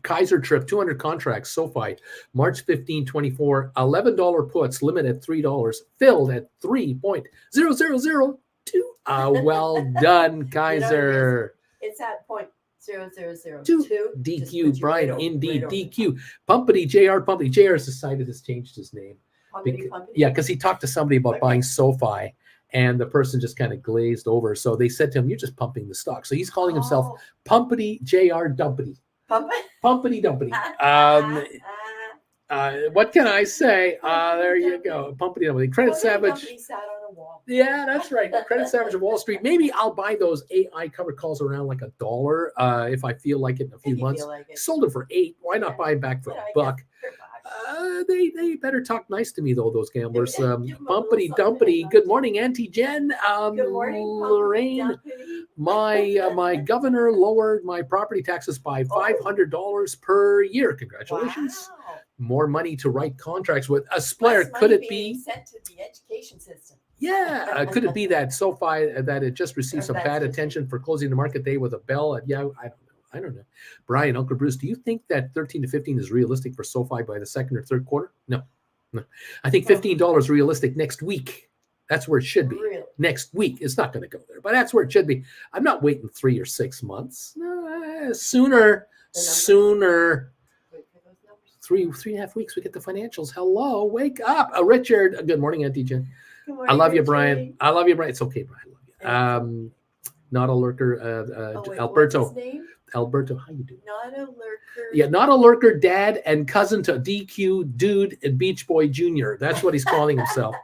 Kaiser Trip, 200 contracts, SoFi, March 15, 24, $11 puts, limit at $3, filled at 3.0002. Well done, Kaiser. It's at 0.0002. DQ, Brian, indeed, DQ. Pumpity, JR Pumpity. JR has decided has changed his name. Pumpity. Yeah, because he talked to somebody about buying SoFi, and the person just kind of glazed over. So they said to him, you're just pumping the stock. So he's calling himself Pumpity, JR Dumpity. Pumpity Dumpity. What can I say? There you go. Pumpity Dumpity. Credit Savage. Yeah, that's right. Credit Savage of Wall Street. Maybe I'll buy those AI covered calls around like $1 if I feel like it in a few months. Sold it for $8. Why not buy it back for $1? They better talk nice to me though, those gamblers. Pumpity Dumpity. Good morning, Auntie Jen. Good morning, Lorraine. My governor lowered my property taxes by $500 per year. Congratulations. Wow. More money to write contracts with. Splayer, could it be sent to the education system? Yeah, could it be that SoFi that it just received some bad attention for closing the market day with a bell? Yeah, I don't know. Brian, Uncle Bruce, do you think that 13 to 15 is realistic for SoFi by the second or third quarter? No. I think $15 realistic next week. That's where it should be. Really? Next week. It's not going to go there, but that's where it should be. I'm not waiting 3 or 6 months. Sooner. Three and a half weeks, we get the financials. Hello, wake up. Richard, good morning, Auntie Jen. Morning, I love you, Richard. Brian. I love you, Brian. It's okay, Brian. I love you. Not a lurker. Alberto. What's his name? Alberto, how you doing? Not a lurker. Yeah, not a lurker, dad and cousin to DQ, dude, and Beach Boy Jr. That's what he's calling himself.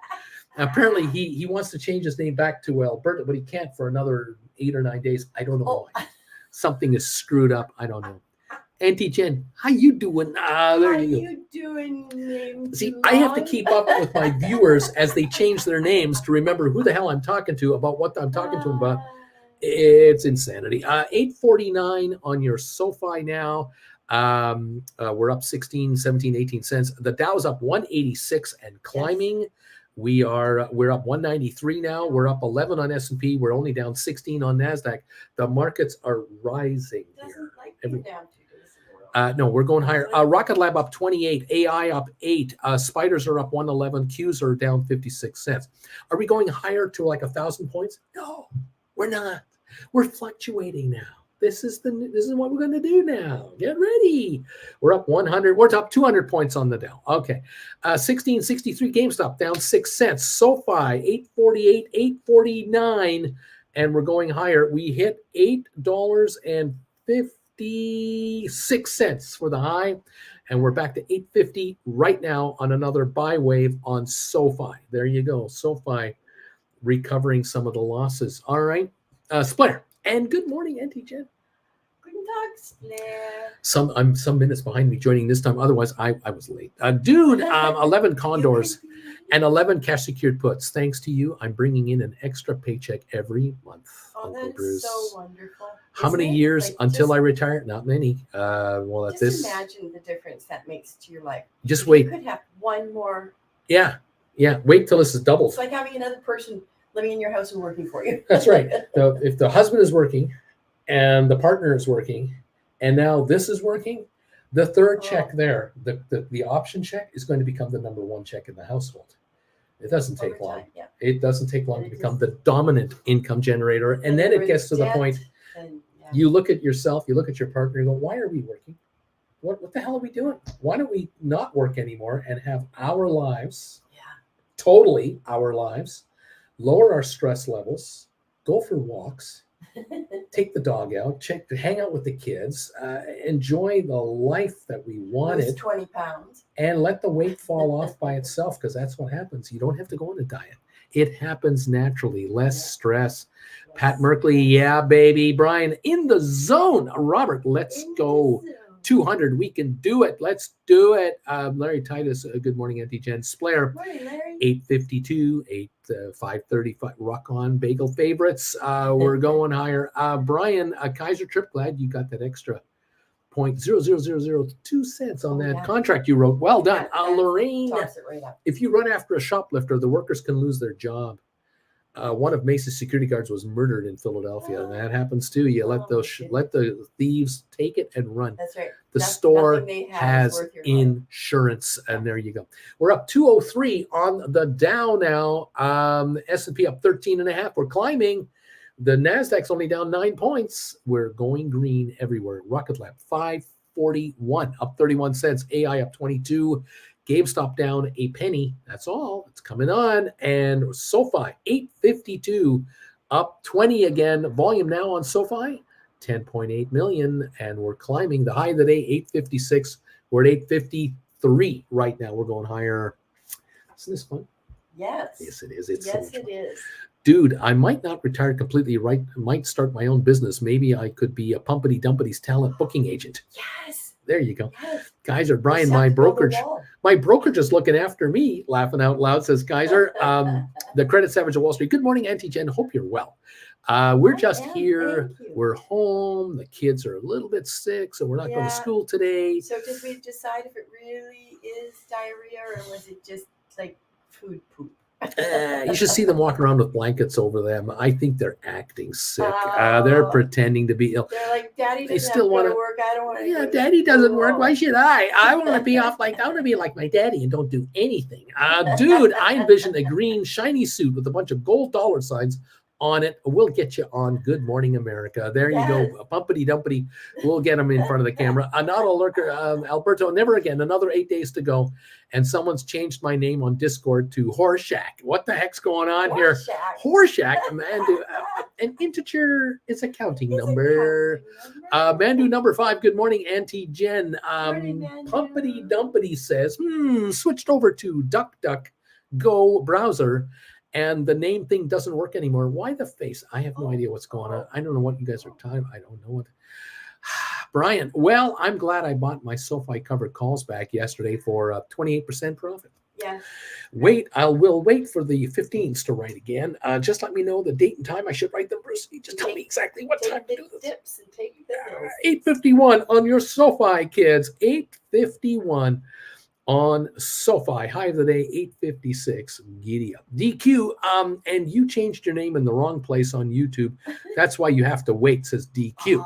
Apparently, he wants to change his name back to Alberto, but he can't for another 8 or 9 days. I don't know why. Something is screwed up. I don't know. Auntie Jen, how you doing? There How you go. you doing? See, I have to keep up with my viewers as they change their names to remember who the hell I'm talking to about what I'm talking to them about. It's insanity. 849 on your SoFi now. We're up 16, 17, 18 cents. The Dow's up 186 and climbing. Yes. We're up 193 now. We're up 11 on S&P. We're only down 16 on NASDAQ. The markets are rising here. No, we're going higher. Rocket Lab up 28, AI up 8, spiders are up 111, Qs are down 56 cents. Are we going higher to like 1,000 points? No, we're not. We're fluctuating now. This is what we're going to do now. Get ready. We're up 100. We're up 200 points on the Dow. Okay. 1663 GameStop down 6 cents. SoFi 848, 849, and we're going higher. We hit $8.56 for the high, and we're back to $8.50 right now on another buy wave on SoFi. There you go. SoFi recovering some of the losses. All right. Splitter. And good morning, Auntie Jen. Guten Tag, Splitter. I'm some minutes behind me joining this time. Otherwise, I was late. 11 condors and 11 cash secured puts. Thanks to you, I'm bringing in an extra paycheck every month. Oh, Uncle that's Bruce. so wonderful. How many years until I retire? Not many. Well, at this. Just imagine the difference that makes to your life. Just wait. You could have one more. Yeah. Wait till this is doubled. It's like having another person living in your house and working for you. That's right. So if the husband is working and the partner is working and now this is working, the third check there, the option check is going to become the number one check in the household. It doesn't take long. Yeah. It doesn't take long to become the dominant income generator. And then it gets to the point, you look at yourself, you look at your partner and go, why are we working? What the hell are we doing? Why don't we not work anymore and have our lives, totally our lives, lower our stress levels, go for walks, take the dog out, hang out with the kids, enjoy the life that we wanted. Lose 20 pounds. And let the weight fall off by itself, because that's what happens. You don't have to go on a diet. It happens naturally. Less stress. Yes. Pat Merkley, yeah, baby. Brian, in the zone. Robert, let's go. 200. We can do it. Let's do it. Larry Titus, good morning, Auntie Jen. Splair, morning, Larry. 852, 535. Rock on bagel favorites. We're going higher. Brian, Kaiser Trip, glad you got that extra 0.00002 cents on that contract you wrote. Well done. Lorraine, if you run after a shoplifter, the workers can lose their job. One of Macy's security guards was murdered in Philadelphia, and that happens too. You let the thieves take it and run. That's right. The store has insurance, and there you go. We're up 203 on the Dow now. S&P up 13.5. We're climbing. The Nasdaq's only down 9 points. We're going green everywhere. Rocket Lab 541 up 31 cents. AI up 22. GameStop down a penny. That's all. It's coming on. And SoFi, 852, up 20 again. Volume now on SoFi, 10.8 million. And we're climbing. The high of the day, 856. We're at 853 right now. We're going higher. Isn't this fun? Yes. Yes, it is. It's yes, so it is. Dude, I might not retire completely. Right, might start my own business. Maybe I could be a Pumpity Dumpty's talent booking agent. Yes. There you go. Yes. Geyser, Brian, my brokerage is looking after me, laughing out loud, says Geyser. The Credit Savage of Wall Street. Good morning, Auntie Jen. Hope you're well. We're just here. We're home. The kids are a little bit sick, so we're not going to school today. So did we decide if it really is diarrhea or was it just like food poop? You should see them walking around with blankets over them. I think they're acting sick. They're pretending to be ill. They're like, Daddy doesn't have to go to work. I don't want to. Yeah, Daddy doesn't work. Why should I? I want to be I want to be like my daddy and don't do anything. Dude, I envision a green shiny suit with a bunch of gold dollar signs on it. We'll get you on Good Morning America. There you go. A Pumpity Dumpty. We'll get them in front of the camera. Not a lurker. Alberto, never again. Another 8 days to go. And someone's changed my name on Discord to Horseshack. What the heck's going on here? Horseshack. Mandu. An integer is a counting number. Mandu number 5. Good morning, Auntie Jen. Pumpity Dumpty says, switched over to DuckDuckGo browser. And the name thing doesn't work anymore. Why the face? I have no idea what's going on. I don't know what you guys are talking. I don't know what. Brian, well, I'm glad I bought my SoFi covered calls back yesterday for 28% profit. Yeah. Will wait for the 15s to write again. Just let me know the date and time. I should write them, Bruce. Just tell me exactly what time to Take do the this. dips and take the hills. 8:51 on your Sofi, kids. 8:51 on Sofi. High of the day, 8:56. Giddy up. DQ, and you changed your name in the wrong place on YouTube. That's why you have to wait, says DQ.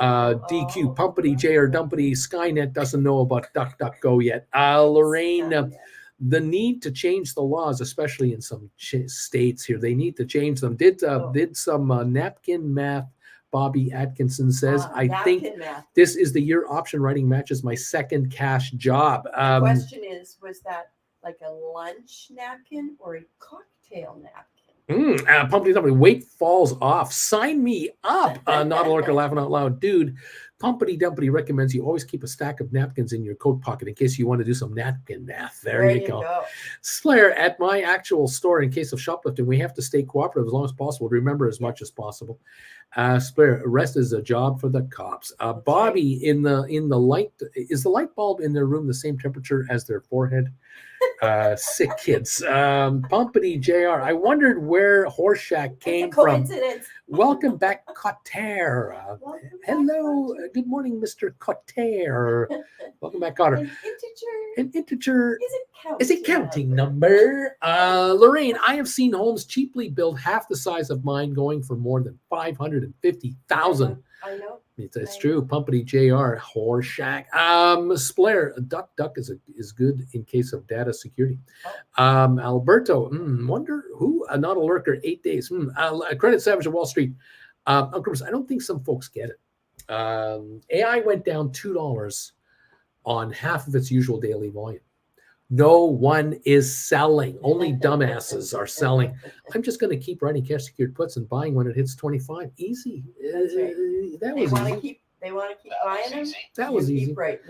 DQ, Pumpity, JR Dumpity, Skynet doesn't know about DuckDuckGo yet. Lorraine, the need to change the laws, especially in some states here, they need to change them. Did some napkin math. Bobby Atkinson says, I think math. This is the year option writing matches my second cash job. The question is, was that like a lunch napkin or a cocktail napkin? Pumpty Dumpty, weight falls off. Sign me up. Not a lurker laughing out loud. Dude, Pumpty Dumpty recommends you always keep a stack of napkins in your coat pocket in case you want to do some napkin math. There you go. Slayer, at my actual store, in case of shoplifting, we have to stay cooperative as long as possible. Remember as much as possible. Slayer, rest is a job for the cops. Bobby, in the light, is the light bulb in their room the same temperature as their forehead? Sick kids. Pumpity JR. I wondered where Horseshack came from. Welcome back, Cotter. Hello. Good morning, Mr. Cotter. Welcome back, Cotter. An integer is a counting number. Lorraine, I have seen homes cheaply built half the size of mine going for more than $550,000. I know. It's true. Pumpity JR, Horseshack. Splair, Duck is good in case of data security. Alberto, wonder who? Not a lurker, 8 days. Credit Savage of Wall Street. Of course, I don't think some folks get it. AI went down $2 on half of its usual daily volume. No one is selling. Only dumbasses are selling. I'm just going to keep writing cash secured puts and buying when it hits 25. Easy. That was easy. They want to keep buying them. That was easy. Right.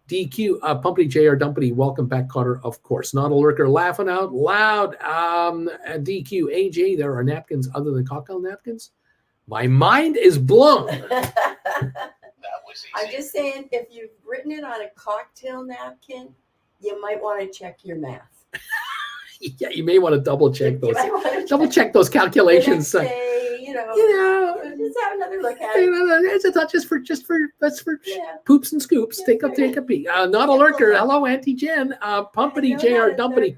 DQ, Pumpity JR Dumpity, welcome back, Cotter. Of course, not a lurker, laughing out loud. DQ, AJ, there are napkins other than cocktail napkins. My mind is blown. I'm just saying, if you've written it on a cocktail napkin, you might want to check your math. Yeah, you may want to double check those. Check those calculations. Just have another look at it. It's not just for poops and scoops. Take a peek. Not a lurker. Hello, Auntie Jen. Pumpity JR Dumpity.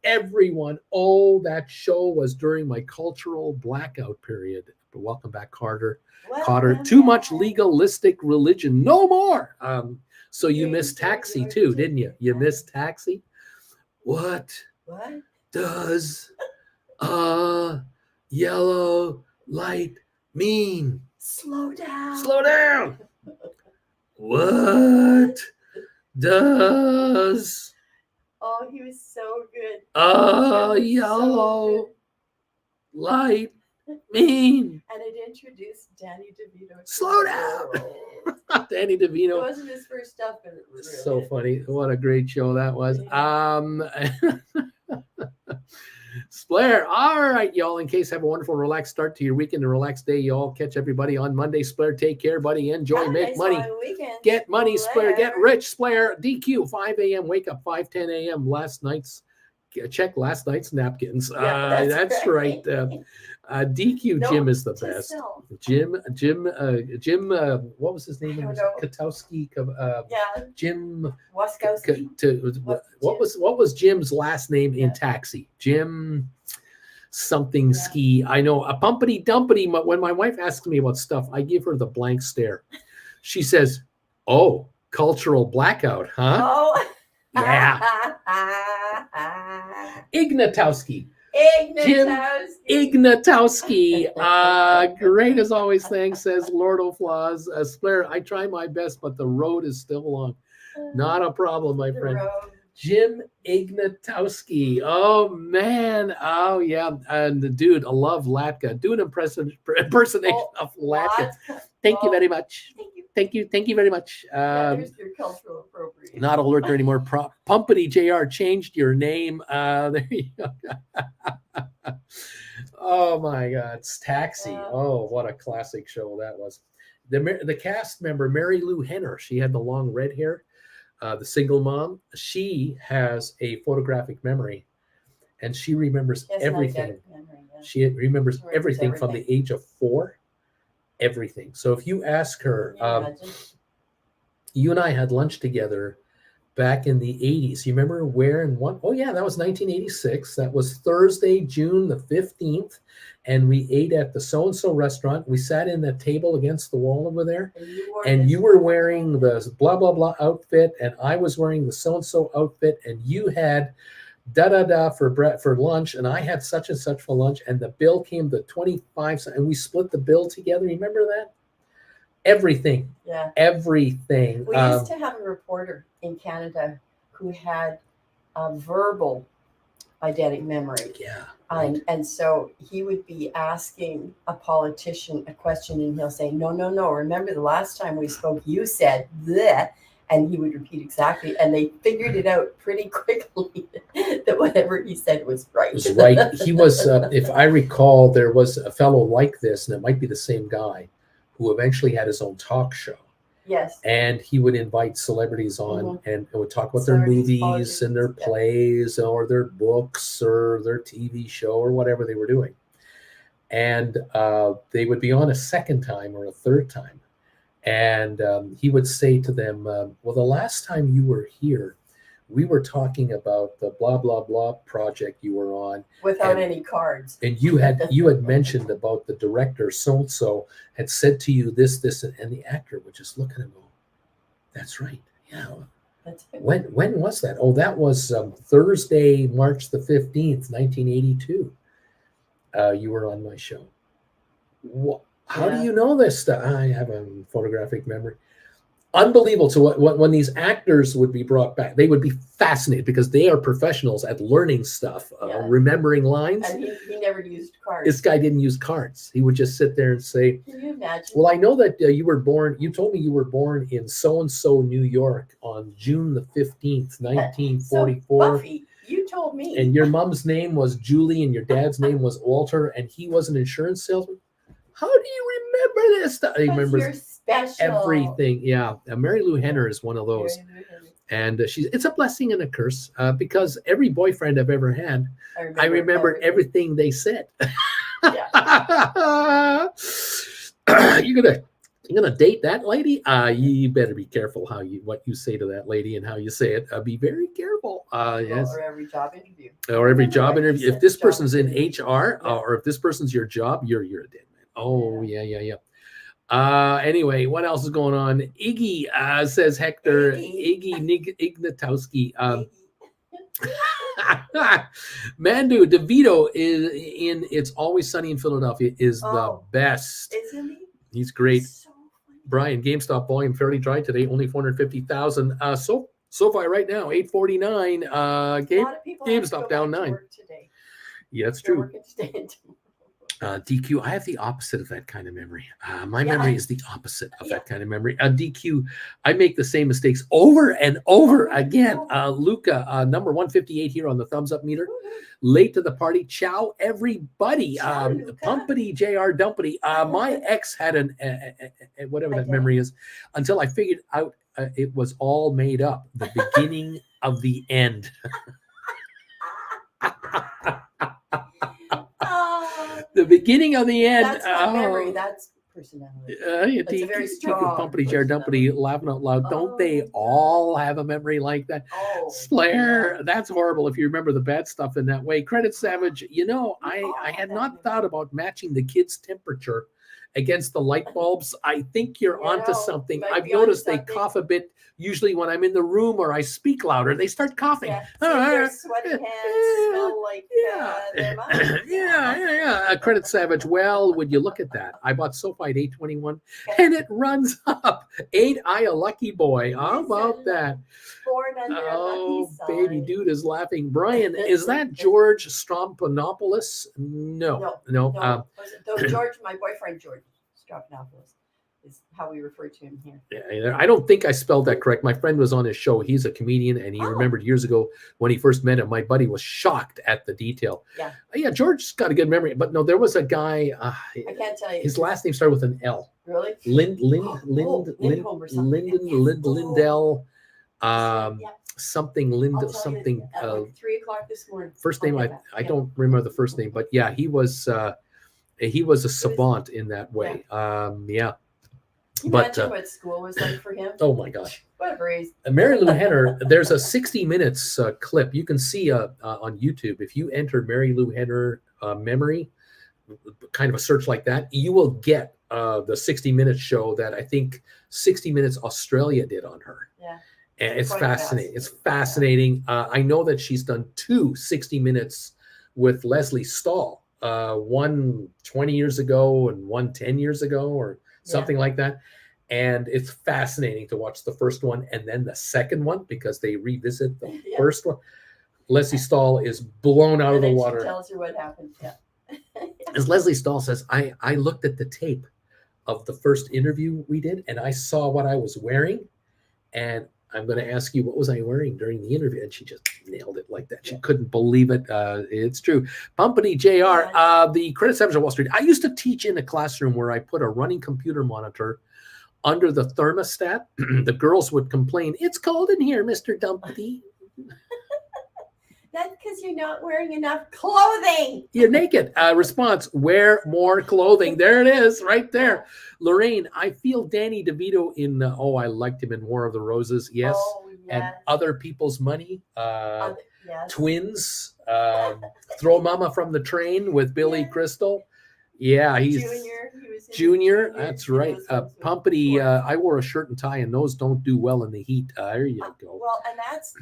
Everyone. Oh, that show was during my cultural blackout period. But welcome back, Cotter. Too much legalistic religion. No more. So you missed Taxi too, didn't you? You missed Taxi? What does a yellow light mean? Slow down. What does he was so good. A yellow light mean? And it introduced Danny DeVito. Slow down. Danny DeVito. It wasn't his first stuff, but it was really so funny. What a great show that was. Splair. All right, y'all. In case, have a wonderful, relaxed start to your weekend, a relaxed day, y'all. Catch everybody on Monday. Splair, take care, buddy. Enjoy, make money. Get money, Splair. Get rich, Splair. DQ, 5 a.m. Wake up, 5:10 a.m. Check last night's napkins. That's right. DQ Jim is the best. Jim. What was his name? Katowski. Jim Waskowski. What was Jim's last name in Taxi? Jim something ski. I know. A Pumpity Dumpity. When my wife asks me about stuff, I give her the blank stare. She says, "Oh, cultural blackout, huh?" Oh. Yeah. Ignatowski. Ignatowski. Great as always. Thanks, says Lord O'Flaws. Splair, I try my best, but the road is still long. Not a problem, my friend. Jim Ignatowski. Oh, man. Oh, yeah. And the dude, I love Latka. Do an impersonation of Latka. Thank you very much. Thank you very much. There's your cultural appropriation. Not a lurker anymore. Pumpity JR changed your name. There you go. Oh my God, it's Taxi. Oh, what a classic show that was. The cast member Mary Lou Henner. She had the long red hair. the single mom, she has a photographic memory, and she remembers She has an everything. eidetic memory. Yeah. She remembers She remembers everything from the everything. age of 4, everything. So if you ask her, Can you imagine? you and I had lunch together back in the 80s. You remember where and what? Oh, yeah, that was 1986. That was Thursday, June the 15th. And we ate at the so and so restaurant. We sat in that table against the wall over there. And you were wearing the blah, blah, blah outfit. And I was wearing the so and so outfit. And you had da da da for lunch. And I had such and such for lunch. And the bill came to 25 cents. And we split the bill together. Remember that? Everything. Yeah. Everything. We used to have a reporter in Canada who had a verbal eidetic memory. Yeah. And so he would be asking a politician a question and he'll say, no, remember the last time we spoke, you said that. And he would repeat exactly. And they figured it out pretty quickly that whatever he said was right. Was right. He was, if I recall, there was a fellow like this, and it might be the same guy, who eventually had his own talk show. Yes. And he would invite celebrities on and would talk about their movies and their plays or their books or their TV show or whatever they were doing. And they would be on a second time or a third time. And he would say to them, well, the last time you were here, we were talking about the blah, blah, blah project you were on. Without any cards. And you had mentioned about the director so-and-so had said to you this, and the actor would just look at him and go, that's right. Yeah. That's it. When was that? Oh, that was Thursday, March the 15th, 1982. You were on my show. How do you know this stuff? I have a photographic memory. Unbelievable. So when these actors would be brought back, they would be fascinated because they are professionals at learning stuff, remembering lines. And he never used cards. This guy didn't use cards. He would just sit there and say, can you imagine? Well, I know that you were born, you told me you were born in so-and-so, New York on June the 15th, 1944. So, Buffy, you told me. And your mom's name was Julie and your dad's name was Walter and he was an insurance salesman. How do you remember this stuff? He remembers everything. Yeah. Mary Lou Henner is one of those. And it's a blessing and a curse because every boyfriend I've ever had, I remember everything they said. You're gonna date that lady? You better be careful what you say to that lady and how you say it. Be very careful. Yes. Or every job interview. Or every job interview. If this person's in HR or if this person's your job, you're a dead man. Oh, yeah. Anyway, what else is going on? Iggy says Hector. Iggy Ignatowski. Mandu DeVito is in It's Always Sunny in Philadelphia is the best. Isn't he? He's great. So Brian, GameStop volume fairly dry today, only 450,000. Sofi right now, 849. GameStop down 9. Today. Yeah, that's They're true. working today and tomorrow. DQ, I have the opposite of that kind of memory. My memory is the opposite of that kind of memory. DQ, I make the same mistakes over and over again. Luca, number 158 here on the thumbs up meter. Late to the party. Ciao, everybody. Pumpity, JR Dumpity. My ex had whatever that memory is, until I figured out it was all made up. The beginning of the end. The beginning of the end. That's not memory. That's personality. It's a very strong. Pumpity, jar dumpity, laughing out loud. Don't they all have a memory like that? Slayer, that's horrible if you remember the bad stuff in that way. Credit Savage, I had not thought about matching the kids' temperature against the light bulbs. I think you're onto something. I've noticed they cough a bit. Usually when I'm in the room or I speak louder, they start coughing. Their sweaty hands smell like their mouth. Yeah. Credit Savage. Well, would you look at that? I bought Sofi at 821 and it runs up. Ain't I a lucky boy? How about that? Born under a lucky sign. Baby dude is laughing. Brian, is that George Strompanopoulos? No. George, my boyfriend George Strompanopoulos is how we refer to him here. Yeah, I don't think I spelled that correct. My friend was on his show. He's a comedian, and he remembered years ago when he first met him. My buddy was shocked at the detail. Yeah, George's got a good memory. But no, there was a guy. I can't tell you. His last name started with an L. Really? Lindell. Yeah. Something I'll Linda, tell something. you at like 3 o'clock this morning. First I'll name, get I that. I Yeah. don't remember the first name, but yeah, he was a savant in that Yeah. way. Yeah. Can you But imagine what school was like for him? oh my gosh. What a breeze. Mary Lou Henner, there's a 60 minutes clip you can see on YouTube. If you enter Mary Lou Henner memory, kind of a search like that, you will get the 60 Minutes show that I think 60 Minutes Australia did on her. Yeah. And it's Quite fascinating. It's fascinating. fascinating. I know that she's done two 60 Minutes with Leslie Stahl, one 20 years ago and one 10 years ago or something like that. And it's fascinating to watch the first one and then the second one because they revisit the Yeah. first one. Leslie Stahl is blown out And of the then water. she tells her what happened. Yeah. As Leslie Stahl says, I looked at the tape of the first interview we did and I saw what I was wearing. And I'm going to ask you, what was I wearing during the interview? And she just nailed it like that. She couldn't believe it. It's true. Bumpany JR, the Credit Savage of Wall Street. I used to teach in a classroom where I put a running computer monitor under the thermostat. The girls would complain, "It's cold in here, Mr. Dumpty." That's because you're not wearing enough clothing. You're naked. Response, wear more clothing. There it is, right there. Lorraine, I feel Danny DeVito in, I liked him in War of the Roses. Yes. Oh, yes. And Other People's Money. Yes. Twins. Throw Mama from the Train with Billy Crystal. Yeah, he's Junior. He was in Junior. That's right. Those ones with Pumpity, Forrest. I wore a shirt and tie, and those don't do well in the heat. There you go. Well, and that's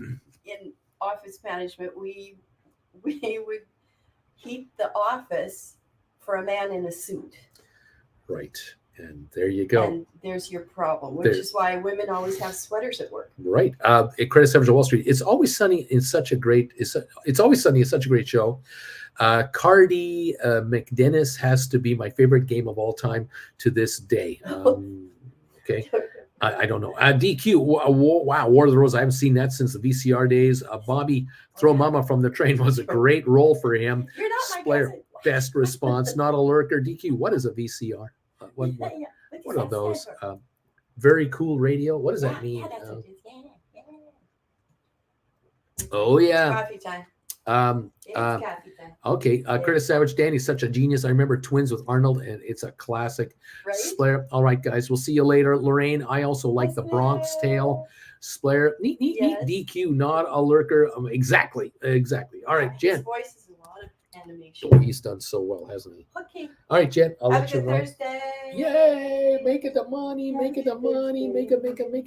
in office management. We would keep the office for a man in a suit. Right. And there you go. And there's your problem, which is why women always have sweaters at work. Right. At Credit Savage Wall Street, It's Always Sunny is such a great. It's Always Sunny is such a great show. Cardi McDennis has to be my favorite game of all time to this day. Okay. I don't know. DQ. Wow. War of the Roses. I haven't seen that since the VCR days. Bobby, Throw Mama from the Train was a great role for him. You're not my Splayer, cousin. best response. Not a lurker. DQ. What is a VCR? What are those? Very cool radio. What does that mean? Oh yeah. Coffee time. It's coffee time. Okay. Curtis Savage, Danny's such a genius. I remember Twins with Arnold, and it's a classic. Right? Splayer. All right, guys. We'll see you later. Lorraine, I also like the Bronx Tale. Splayer, neat. DQ, not a lurker. Exactly. All right, Jen. His voice is a lot of animation. Oh, he's done so well, hasn't he? Okay. All right, Jen. I'll Have let a you good know. Thursday. Yay! Make it the money. Make it the money. Make it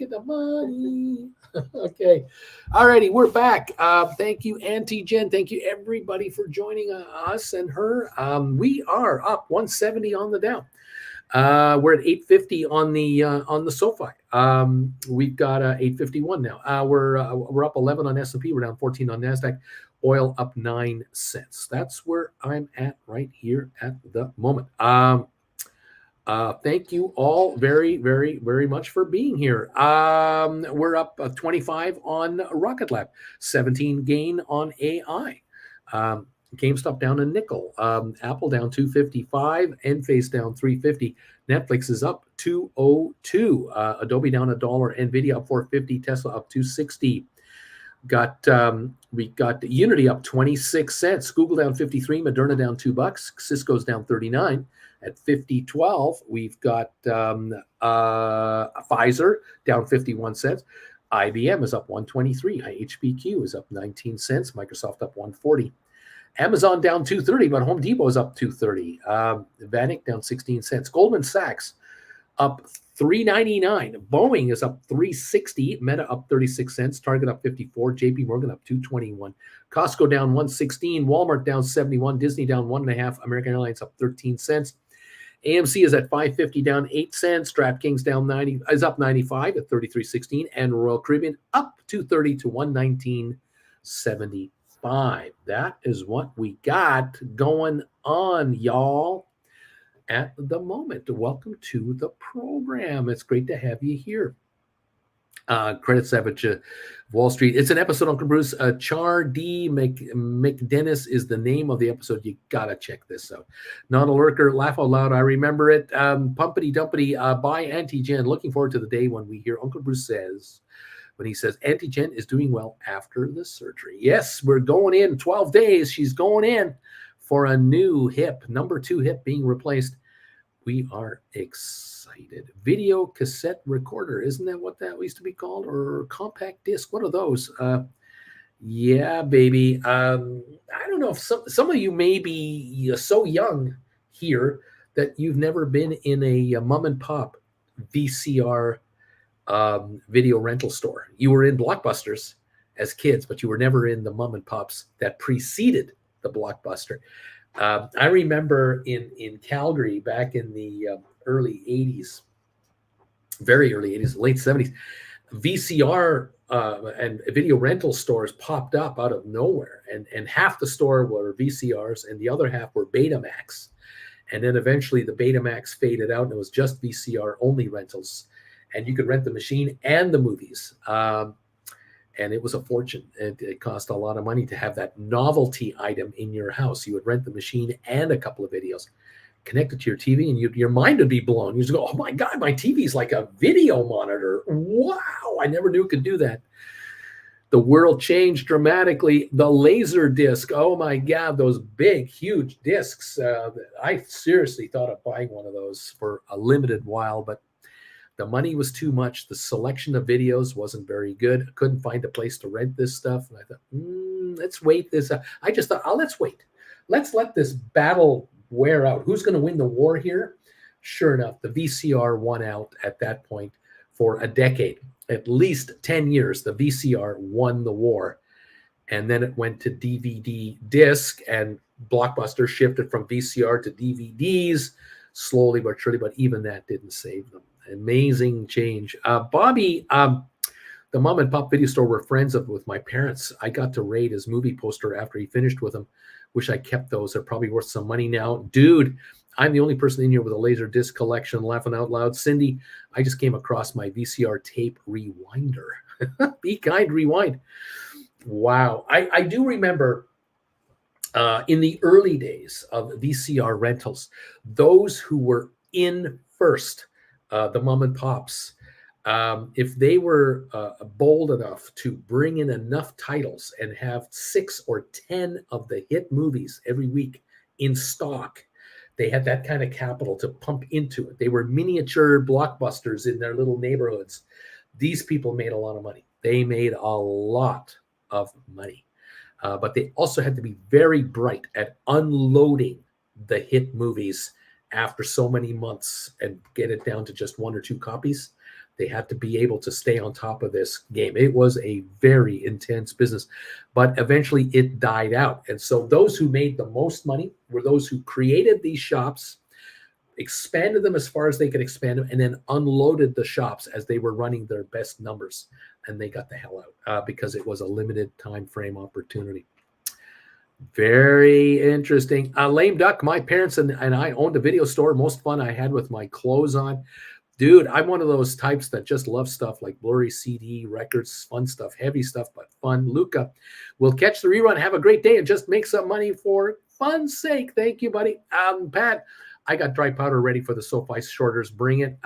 the money. Okay. All righty. We're back. Thank you, Auntie Jen. Thank you, everybody, for joining us and her. We are up 170 on the Dow. We're at 850 on the Sofi. We've got 851 now. We're up 11 on S&P. We're down 14 on Nasdaq. Oil up 9 cents. That's where I'm at right here at the moment. Thank you all very, very, very much for being here. We're up 25 on Rocket Lab, 17 gain on AI. GameStop down a nickel. Apple down 255. Enphase down 350. Netflix is up 202. Adobe down $1. Nvidia up 450. Tesla up 260. We got Unity up 26 cents. Google down 53. Moderna down $2. Cisco's down 39 at 50.12. We've got Pfizer down 51 cents. IBM is up 123. HPQ is up 19 cents. Microsoft up 140. Amazon down 230, but Home Depot is up 230. Vanik down 16 cents. Goldman Sachs up 399. Boeing is up 360. Meta up 36 cents. Target up 54. JP Morgan up 221. Costco down 116. Walmart down 71. Disney down 1.5. American Airlines up 13 cents. AMC is at 550, down 8 cents. DraftKings down 90 is up 95 at 33.16, and Royal Caribbean up 230 to 119.75. That is what we got going on, y'all, at the moment. Welcome to the program. It's great to have you here. Credit Savage Wall Street. It's an episode, Uncle Bruce. Char D. McDennis is the name of the episode. You gotta check this out. Not a lurker. Laugh out loud. I remember it. Pumpity Dumpity by Auntie Jen. Looking forward to the day when we hear Uncle Bruce says when he says Auntie Jen is doing well after the surgery. Yes, we're going in 12 days. She's going in for a new hip, number 2 hip being replaced. We are excited. Video cassette recorder, isn't that what that used to be called? Or compact disc? What are those? Yeah, baby. I don't know if some of you may be so young here that you've never been in a mom and pop VCR video rental store. You were in Blockbusters as kids, but you were never in the mom and pops that preceded the Blockbuster. I remember in Calgary back in the early 80s, very early 80s, late 70s, VCR and video rental stores popped up out of nowhere. And half the store were VCRs and the other half were Betamax. And then eventually the Betamax faded out and it was just VCR only rentals. And you could rent the machine and the movies. And it was a fortune. It cost a lot of money to have that novelty item in your house. You would rent the machine and a couple of videos, connect it to your TV, and your mind would be blown. You'd go, oh my God, my TV's like a video monitor. Wow, I never knew it could do that. The world changed dramatically. The laser disc, oh my God, those big, huge discs. I seriously thought of buying one of those for a limited while, but the money was too much. The selection of videos wasn't very good. I couldn't find a place to rent this stuff. And I thought, let's wait this. I just thought, let's wait. Let's let this battle wear out. Who's going to win the war here? Sure enough, the VCR won out at that point for a decade. At least 10 years, the VCR won the war. And then it went to DVD disc, and Blockbuster shifted from VCR to DVDs slowly but surely, but even that didn't save them. Amazing change. Bobby, the mom and pop video store were friends with my parents. I got to raid his movie poster after he finished with them. Wish I kept those. They're probably worth some money now. Dude, I'm the only person in here with a laser disc collection, laughing out loud. Cindy, I just came across my VCR tape rewinder. Be kind, rewind. Wow. I do remember in the early days of VCR rentals, those who were in first, the mom and pops, if they were bold enough to bring in enough titles and have 6 or 10 of the hit movies every week in stock, they had that kind of capital to pump into it. They were miniature blockbusters in their little neighborhoods. These people made a lot of money. They made a lot of money. But they also had to be very bright at unloading the hit movies after so many months and get it down to just 1 or 2 copies. They had to be able to stay on top of this game. It was a very intense business, but eventually it died out. And so those who made the most money were those who created these shops, expanded them as far as they could expand them, and then unloaded the shops as they were running their best numbers. And they got the hell out because it was a limited time frame opportunity. Very interesting. Lame Duck, my parents and I owned a video store. Most fun I had with my clothes on. Dude, I'm one of those types that just love stuff like blurry CD, records, fun stuff, heavy stuff, but fun. Luca, we'll catch the rerun. Have a great day and just make some money for fun's sake. Thank you, buddy. Pat, I got dry powder ready for the Sofi shorters. Bring it.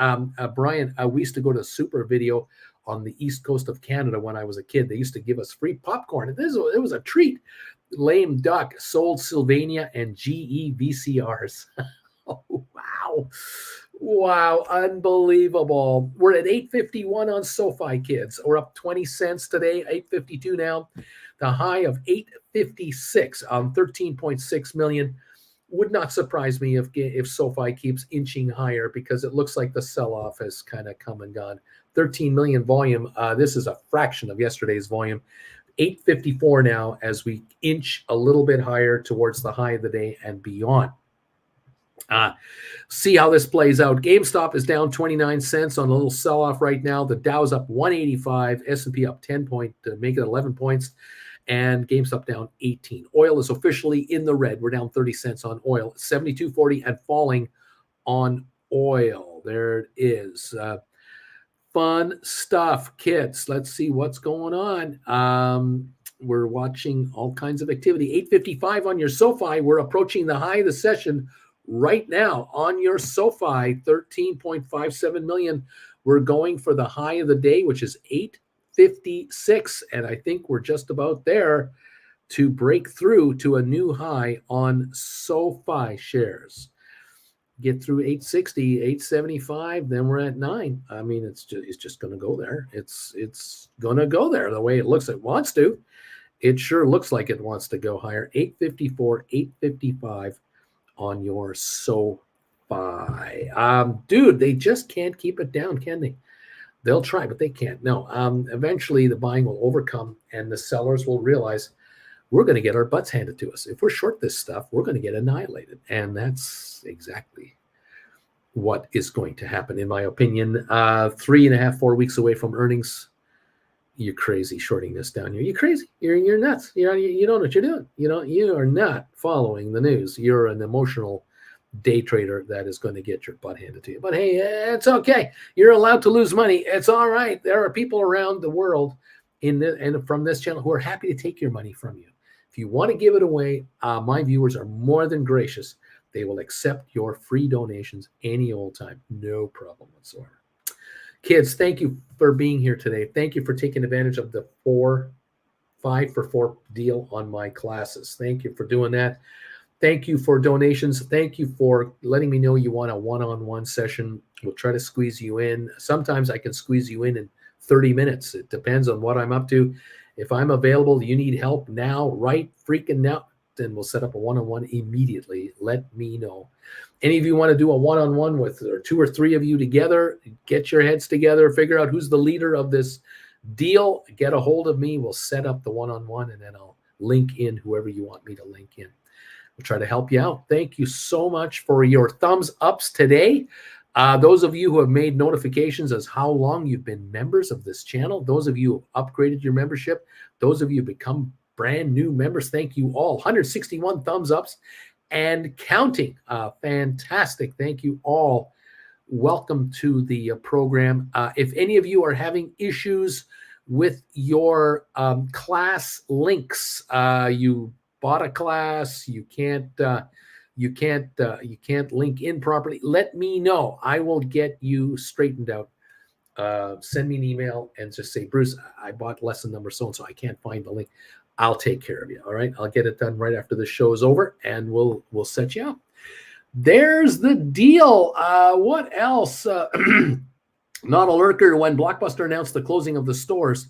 Brian, we used to go to Super Video on the east coast of Canada when I was a kid. They used to give us free popcorn. It was a treat. Lame Duck sold Sylvania and GE VCRs. Oh, wow. Wow, unbelievable. We're at 851 on Sofi, kids. We're up 20 cents today, 852 now. The high of 856 on 13.6 million. Would not surprise me if Sofi keeps inching higher because it looks like the sell-off has kind of come and gone. 13 million volume. This is a fraction of yesterday's volume. 854 now as we inch a little bit higher towards the high of the day and beyond. See how this plays out. GameStop is down 29 cents on a little sell-off right now. The Dow's up 185, S&P up 10 points to make it 11 points, and GameStop down 18. Oil is officially in the red. We're down 30 cents on oil, 72.40 and falling on oil. There it is. Fun stuff, kids. Let's see what's going on. We're watching all kinds of activity. 8:55 on your Sofi. We're approaching the high of the session right now on your Sofi, 13.57 million. We're going for the high of the day, which is 856. And I think we're just about there to break through to a new high on SoFi shares. Get through 860, 875, then we're at 9. I mean, it's just going to go there. It's going to go there the way it looks. It wants to. It sure looks like it wants to go higher. 854, 855 on your SoFi. Dude, they just can't keep it down, can they? They'll try, but they can't. No. Eventually, the buying will overcome, and the sellers will realize we're going to get our butts handed to us. If we're short this stuff, we're going to get annihilated. And that's exactly what is going to happen, in my opinion. 3.5, 4 weeks away from earnings. You're crazy shorting this down here. You're crazy. You're nuts. You don't know what you're doing. You are not following the news. You're an emotional day trader that is going to get your butt handed to you. But hey, it's okay. You're allowed to lose money. It's all right. There are people around the world and from this channel who are happy to take your money from you. If you want to give it away, my viewers are more than gracious. They will accept your free donations any old time. No problem whatsoever. Kids, thank you for being here today. Thank you for taking advantage of the 5 for 4 deal on my classes. Thank you for doing that. Thank you for donations. Thank you for letting me know you want a one-on-one session. We'll try to squeeze you in. Sometimes I can squeeze you in 30 minutes. It depends on what I'm up to. If I'm available, you need help now, right freaking now, then we'll set up a one-on-one immediately. Let me know. Any of you want to do a one-on-one with or 2 or 3 of you together, get your heads together, figure out who's the leader of this deal, get a hold of me. We'll set up the one-on-one, and then I'll link in whoever you want me to link in. We'll try to help you out. Thank you so much for your thumbs ups today. Those of you who have made notifications as how long you've been members of this channel, those of you who have upgraded your membership, those of you who become brand new members, thank you all. 161 thumbs ups and counting. Fantastic. Thank you all. Welcome to the program. If any of you are having issues with your class links, you bought a class, you can't link in properly, let me know. I will get you straightened out. Send me an email and just say, Bruce, I bought lesson number so-and-so. I can't find the link. I'll take care of you. All right. I'll get it done right after the show is over, and we'll set you up. There's the deal. What else? Not a lurker. When Blockbuster announced the closing of the stores,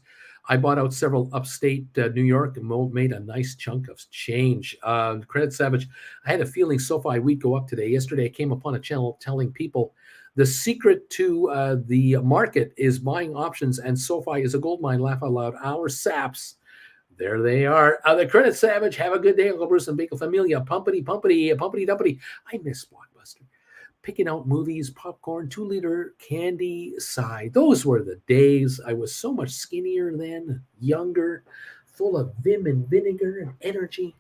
I bought out several upstate New York and made a nice chunk of change. Credit Savage, I had a feeling SoFi would go up today. Yesterday, I came upon a channel telling people the secret to the market is buying options, and SoFi is a gold mine. Laugh out loud. Our saps. There they are. The Credit Savage, have a good day, Uncle Bruce and Bagel Familia. Pumpity, dumpity. I miss Blockbuster. Picking out movies, popcorn, 2-liter candy side. Those were the days. I was so much skinnier then, younger, full of vim and vinegar and energy.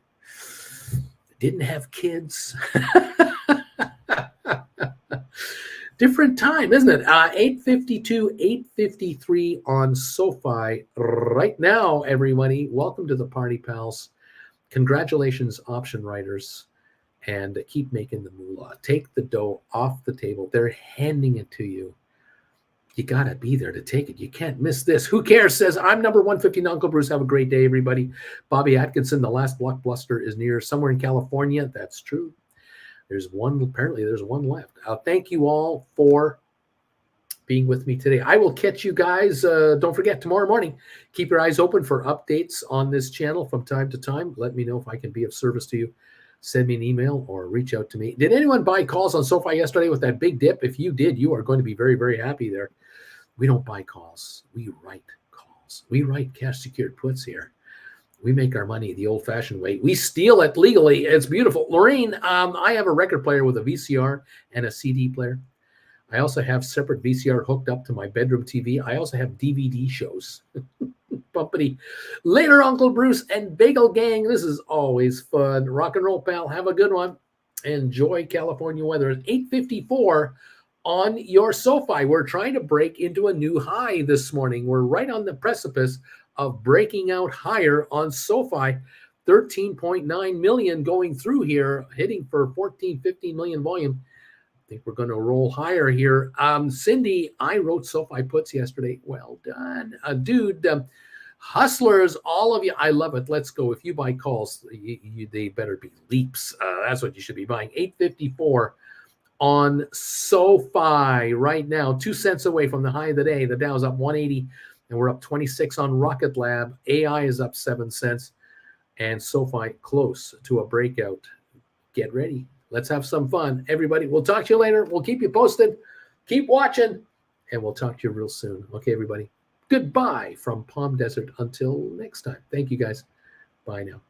Didn't have kids. Different time, isn't it? 852, 853 on SoFi right now, everybody. Welcome to the party, pals. Congratulations, option writers. And keep making the moolah. Take the dough off the table. They're handing it to you. You got to be there to take it. You can't miss this. Who cares? Says, I'm number 150, Uncle Bruce. Have a great day, everybody. Bobby Atkinson, the last Blockbuster is near somewhere in California. That's true. Apparently there's one left. Thank you all for being with me today. I will catch you guys. Don't forget, tomorrow morning, keep your eyes open for updates on this channel from time to time. Let me know if I can be of service to you. Send me an email or reach out to me. Did anyone buy calls on SoFi yesterday with that big dip? If you did, you are going to be very, very happy there. We don't buy calls. We write calls. We write cash secured puts here. We make our money the old-fashioned way. We steal it legally. It's beautiful. Lorraine, I have a record player with a VCR and a CD player. I also have separate VCR hooked up to my bedroom TV. I also have DVD shows. Bumpity. Later, Uncle Bruce and Bagel Gang. This is always fun. Rock and roll, pal. Have a good one. Enjoy California weather. It's 854 on your SoFi. We're trying to break into a new high this morning. We're right on the precipice of breaking out higher on SoFi. 13.9 million going through here, hitting for 14, 15 million volume. think we're going to roll higher here. Cindy, I wrote Sofi puts yesterday. Well done. Dude, hustlers, all of you, I love it. Let's go. If you buy calls, they better be leaps. That's what you should be buying. 854 on Sofi right now, 2 cents away from the high of the day. The Dow's up 180, and we're up 26 on Rocket Lab. AI is up 7 cents, and Sofi close to a breakout. Get ready. Let's have some fun. Everybody, we'll talk to you later. We'll keep you posted. Keep watching, and we'll talk to you real soon. Okay, everybody. Goodbye from Palm Desert until next time. Thank you, guys. Bye now.